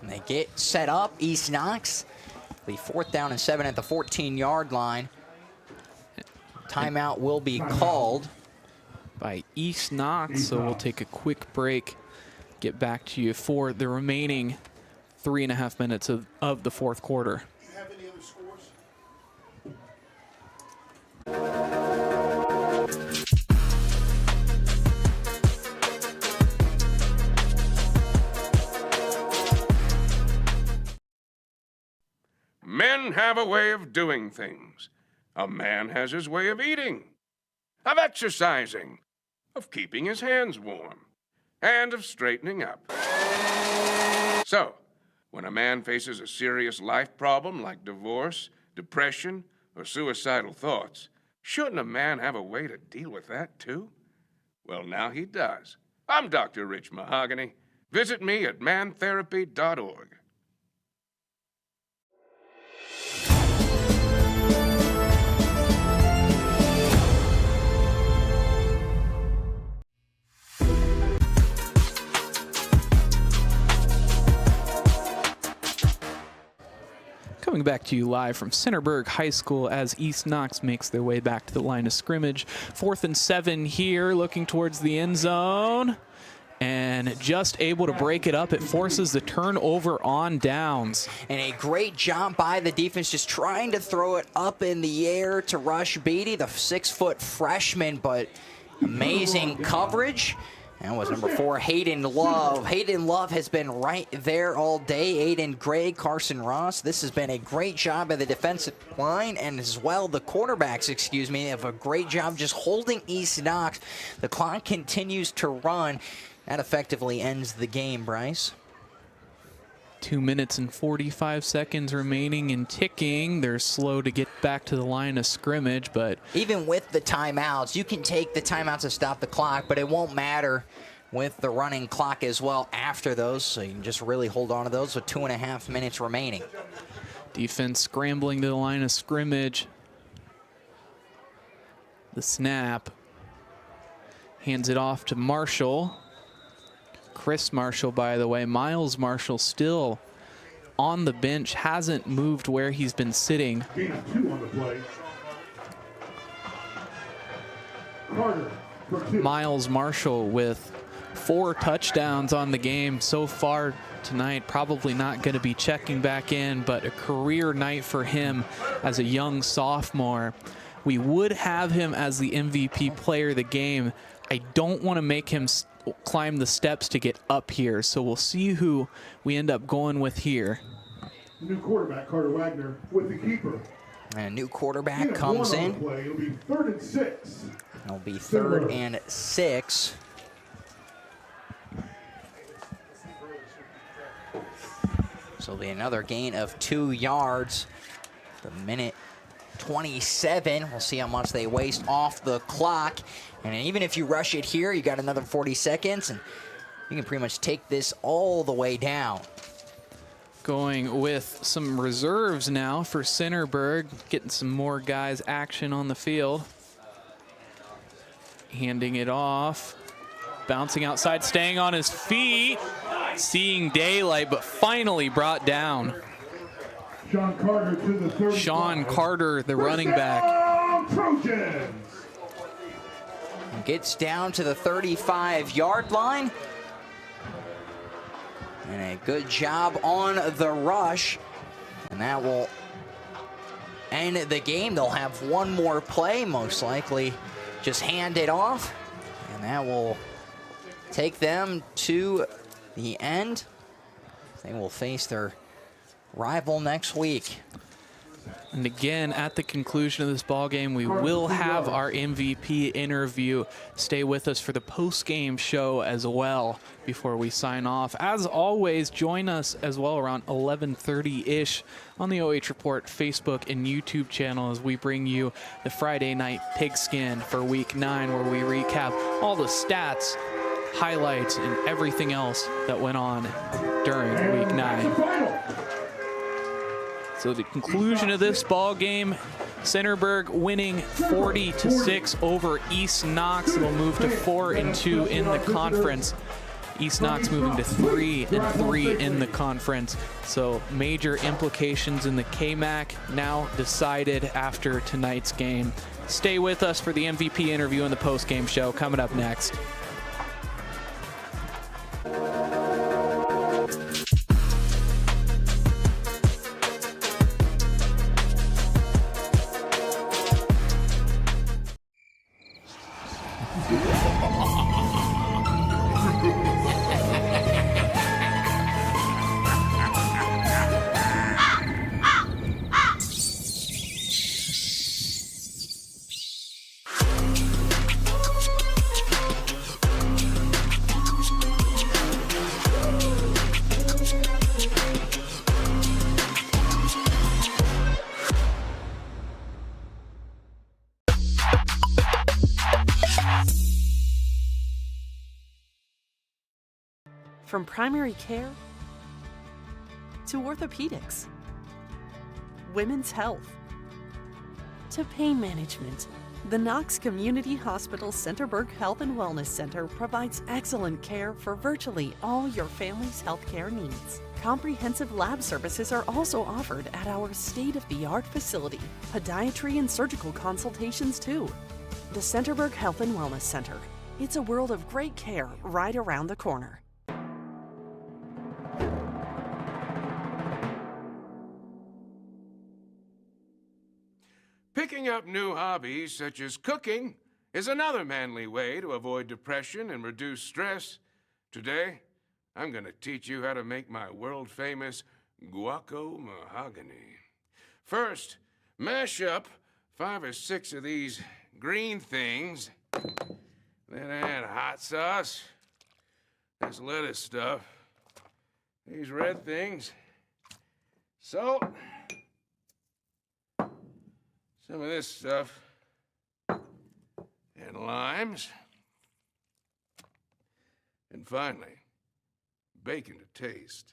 And they get set up, East Knox. The 4th down and 7 at the 14-yard line. Timeout will be called by East Knox, so we'll take a quick break, get back to you for the remaining 3.5 minutes of the 4th quarter. Do you have any other scores? Men have a way of doing things. A man has his way of eating, of exercising, of keeping his hands warm, and of straightening up. So, when a man faces a serious life problem like divorce, depression, or suicidal thoughts, shouldn't a man have a way to deal with that too? Well, now he does. I'm Dr. Rich Mahogany. Visit me at mantherapy.org. Coming back to you live from Centerburg High School as East Knox makes their way back to the line of scrimmage. 4th and 7 here, looking towards the end zone. And just able to break it up. It forces the turnover on downs. And a great job by the defense, just trying to throw it up in the air to Rush Beatty, the 6-foot freshman, but amazing coverage. That was number 4, Hayden Love. Hayden Love has been right there all day. Aiden Gray, Carson Ross. This has been a great job by the defensive line and as well the quarterbacks, have a great job just holding East Knox. The clock continues to run. That effectively ends the game, Bryce. 2 minutes and 45 seconds remaining and ticking. They're slow to get back to the line of scrimmage, but even with the timeouts, you can take the timeouts to stop the clock, but it won't matter with the running clock as well after those, so you can just really hold on to those with 2.5 minutes remaining. Defense scrambling to the line of scrimmage. The snap. Hands it off to Marshall. Chris Marshall, by the way. Miles Marshall still on the bench, hasn't moved where he's been sitting. Gain of 2 on the play. Carter for 2. Miles Marshall with 4 touchdowns on the game so far tonight. Probably not going to be checking back in, but a career night for him as a young sophomore. We would have him as the MVP player of the game. I don't want to make him climb the steps to get up here, so we'll see who we end up going with here. New quarterback Carter Wagner with the keeper. And a new quarterback comes in. It'll be 3rd and 6. It'll be 3rd and 6. So it'll be another gain of 2 yards. The minute 27. We'll see how much they waste off the clock. And even if you rush it here, you got another 40 seconds, and you can pretty much take this all the way down. Going with some reserves now for Centerburg, getting some more guys action on the field. Handing it off, bouncing outside, staying on his feet, seeing daylight, but finally brought down. Sean Carter to the 35. Sean Carter, the running back. Trojans. Gets down to the 35-yard line. And a good job on the rush. And that will end the game. They'll have one more play, most likely just hand it off. And that will take them to the end. They will face their rival next week. And again, at the conclusion of this ball game, we will have our MVP interview. Stay with us for the post-game show as well before we sign off. As always, join us as well around 11:30-ish on the OH Report Facebook and YouTube channel as we bring you the Friday night pigskin for Week 9, where we recap all the stats, highlights, and everything else that went on during Week 9. So the conclusion of this ball game, Centerburg winning 40-6 over East Knox. They'll move to 4-2 in the conference. East Knox moving to 3-3 in the conference. So major implications in the KMAC now decided after tonight's game. Stay with us for the MVP interview and the post-game show coming up next. From primary care to orthopedics, women's health to pain management, the Knox Community Hospital Centerburg Health and Wellness Center provides excellent care for virtually all your family's healthcare needs. Comprehensive lab services are also offered at our state-of-the-art facility. Podiatry and surgical consultations too. The Centerburg Health and Wellness Center. It's a world of great care right around the corner. Picking up new hobbies such as cooking is another manly way to avoid depression and reduce stress. Today, I'm going to teach you how to make my world-famous guaco mahogany. First, mash up 5 or 6 of these green things. Then add hot sauce, this lettuce stuff, these red things, salt, some of this stuff, and limes. And finally, bacon to taste.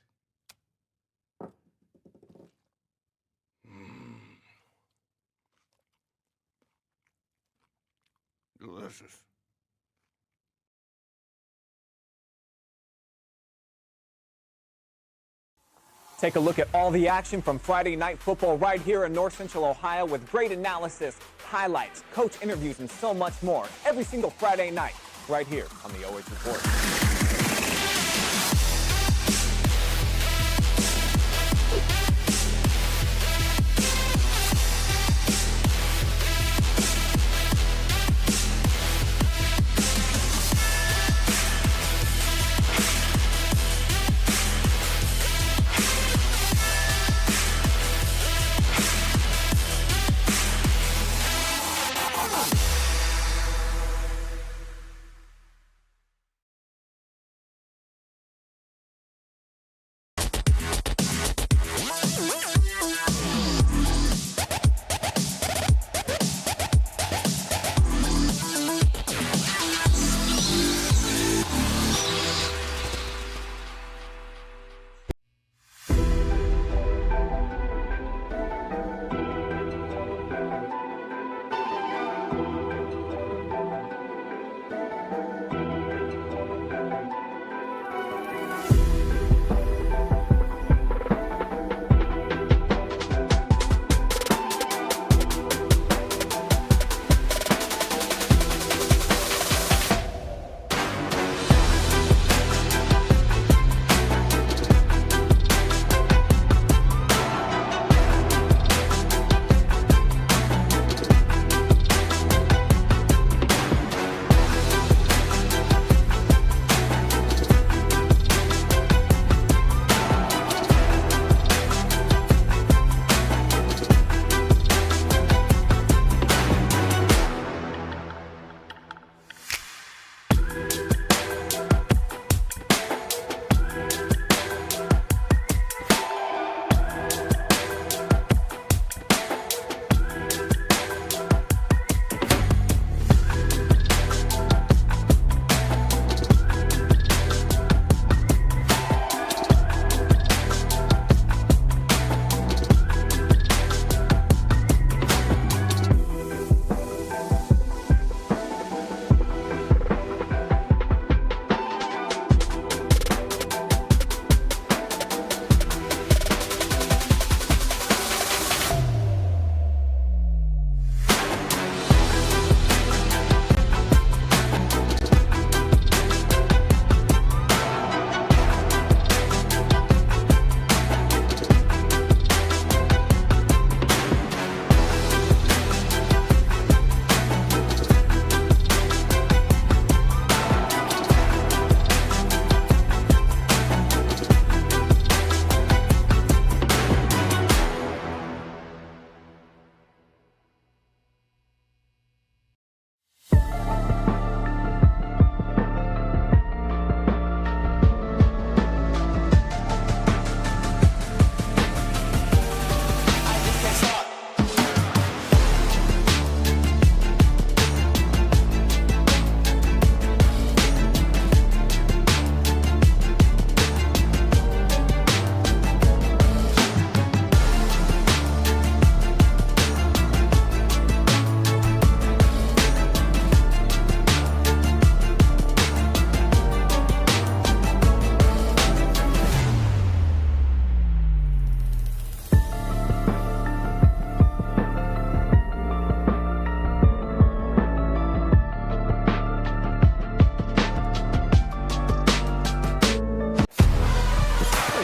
Delicious. Take a look at all the action from Friday night football right here in North Central Ohio with great analysis, highlights, coach interviews, and so much more every single Friday night right here on the OH Report.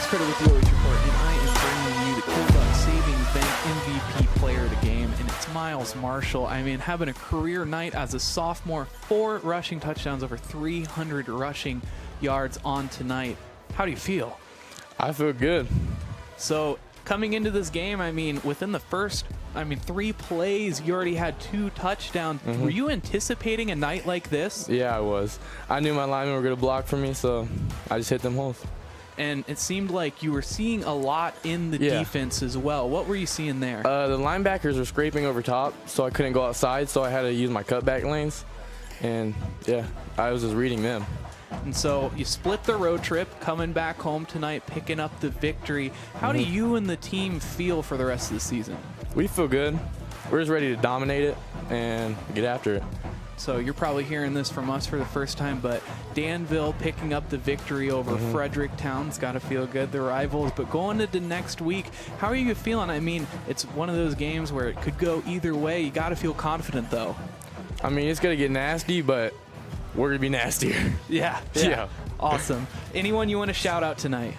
Critter with the OH Report, and I am bringing you the Killbuck Savings Bank MVP player of the game, and it's Miles Marshall. I mean, having a career night as a sophomore, 4 rushing touchdowns, over 300 rushing yards on tonight. How do you feel? I feel good. So coming into this game, I mean, within the first, 3 plays, you already had 2 touchdowns. Mm-hmm. Were you anticipating a night like this? Yeah, I was. I knew my linemen were going to block for me, so I just hit them holes. And it seemed like you were seeing a lot in the defense as well. What were you seeing there? The linebackers were scraping over top, so I couldn't go outside, so I had to use my cutback lanes. And, yeah, I was just reading them. And so you split the road trip, coming back home tonight, picking up the victory. How do you and the team feel for the rest of the season? We feel good. We're just ready to dominate it and get after it. So you're probably hearing this from us for the first time, but Danville picking up the victory over Fredericktown's got to feel good, the rivals. But going into next week, how are you feeling? I mean, it's one of those games where it could go either way. You got to feel confident, though. I mean, it's going to get nasty, but we're going to be nastier. Yeah. Awesome. Anyone you want to shout out tonight?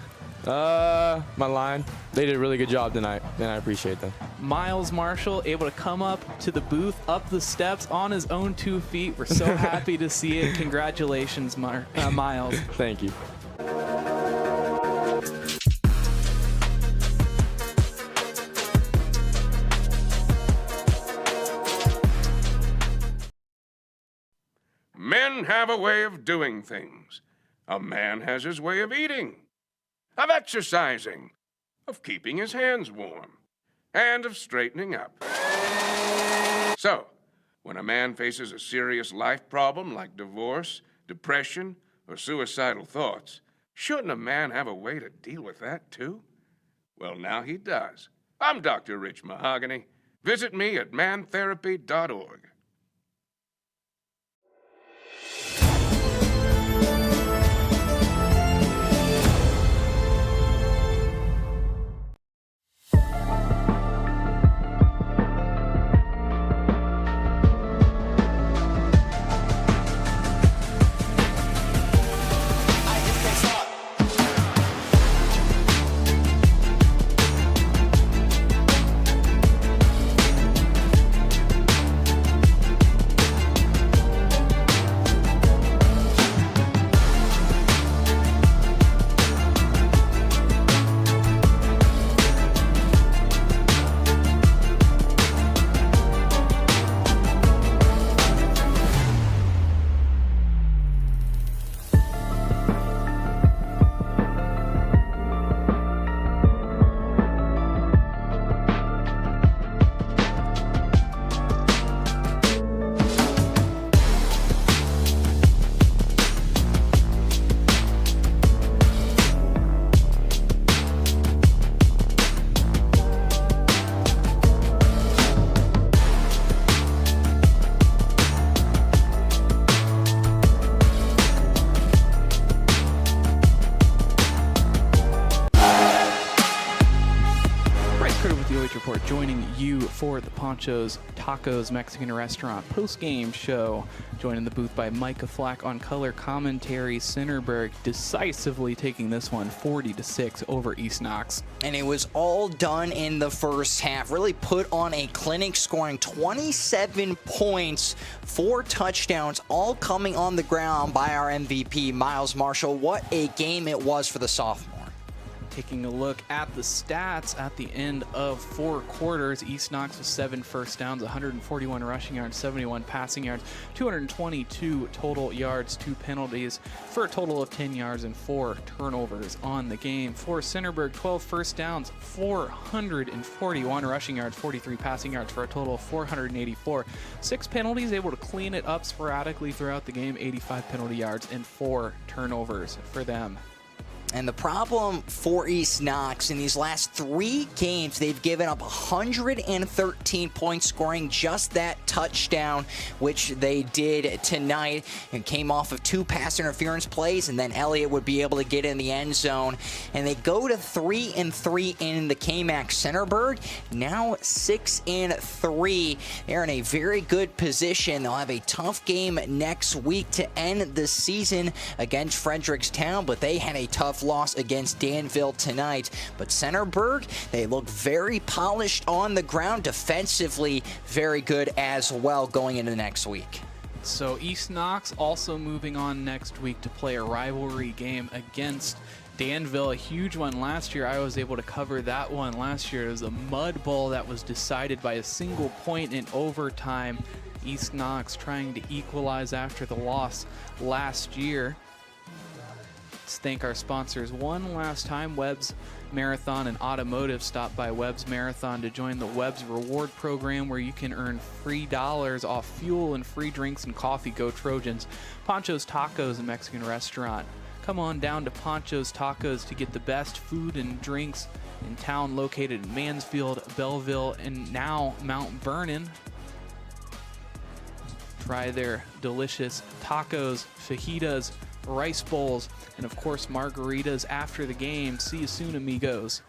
My line. They did a really good job tonight, and I appreciate them. Miles Marshall able to come up to the booth, up the steps on his own 2 feet. We're so happy to see it. Congratulations, Miles. Thank you. Men have a way of doing things. A man has his way of eating, of exercising, of keeping his hands warm, and of straightening up. So, when a man faces a serious life problem like divorce, depression, or suicidal thoughts, shouldn't a man have a way to deal with that too? Well, now he does. I'm Dr. Rich Mahogany. Visit me at mantherapy.org. OH.REPORT joining you for the Panchos Tacos Mexican Restaurant post-game show. Joined in the booth by Micah Flack on color commentary. Centerburg decisively taking this one 40-6 over East Knox. And it was all done in the first half. Really put on a clinic, scoring 27 points, 4 touchdowns, all coming on the ground by our MVP, Miles Marshall. What a game it was for the sophomore. Taking a look at the stats at the end of 4 quarters, East Knox with 7 first downs, 141 rushing yards, 71 passing yards, 222 total yards, 2 penalties for a total of 10 yards and 4 turnovers on the game. For Centerburg, 12 first downs, 441 rushing yards, 43 passing yards for a total of 484. 6 penalties, able to clean it up sporadically throughout the game, 85 penalty yards and 4 turnovers for them. And the problem for East Knox in these last 3 games, they've given up 113 points, scoring just that touchdown, which they did tonight, and came off of 2 pass interference plays, and then Elliot would be able to get in the end zone. And they go to 3-3 in the KMAC. Centerburg now 6-3. They're in a very good position. They'll have a tough game next week to end the season against Fredericktown, but they had a tough loss against Danville tonight. But Centerburg, they look very polished on the ground, defensively very good as well going into next week. So East Knox also moving on next week to play a rivalry game against Danville, a huge one last year. I was able to cover that one last year. It was a mud bowl that was decided by a single point in overtime. East Knox trying to equalize after the loss last year. Let's thank our sponsors one last time. Webb's Marathon and Automotive. Stop by Webb's Marathon to join the Webb's Reward Program, where you can earn free dollars off fuel and free drinks and coffee. Go Trojans. Panchos Tacos, a Mexican restaurant. Come on down to Panchos Tacos to get the best food and drinks in town, located in Mansfield, Bellville, and now Mount Vernon. Try their delicious tacos, fajitas, rice bowls, and of course margaritas after the game. See you soon, amigos.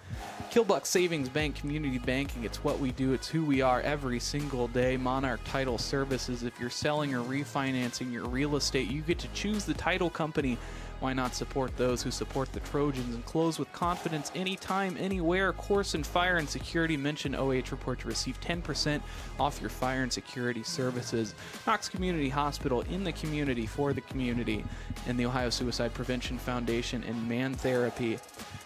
Killbuck Savings Bank Community Banking. It's what we do. It's who we are every single day. Monarch Title Services. If you're selling or refinancing your real estate, you get to choose the title company. Why not support those who support the Trojans and close with confidence anytime, anywhere? Koorsen Fire and Security. Mention OH.REPORT to receive 10% off your fire and security services. Knox Community Hospital, in the community, for the community. And the Ohio Suicide Prevention Foundation and Man Therapy.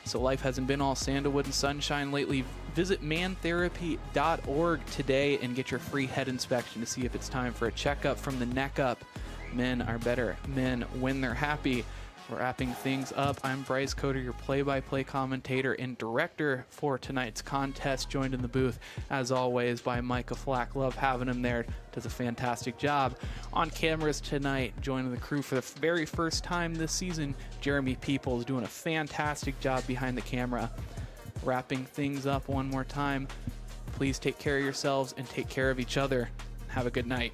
So life hasn't been all sandalwood and sunshine lately. Visit mantherapy.org today and get your free head inspection to see if it's time for a checkup from the neck up. Men are better men when they're happy. We're wrapping things up. I'm Bryce Coder, your play-by-play commentator and director for tonight's contest, joined in the booth, as always, by Micah Flack. Love having him there. Does a fantastic job. On cameras tonight, joining the crew for the very first time this season, Jeremy Peoples, doing a fantastic job behind the camera. Wrapping things up one more time. Please take care of yourselves and take care of each other. Have a good night.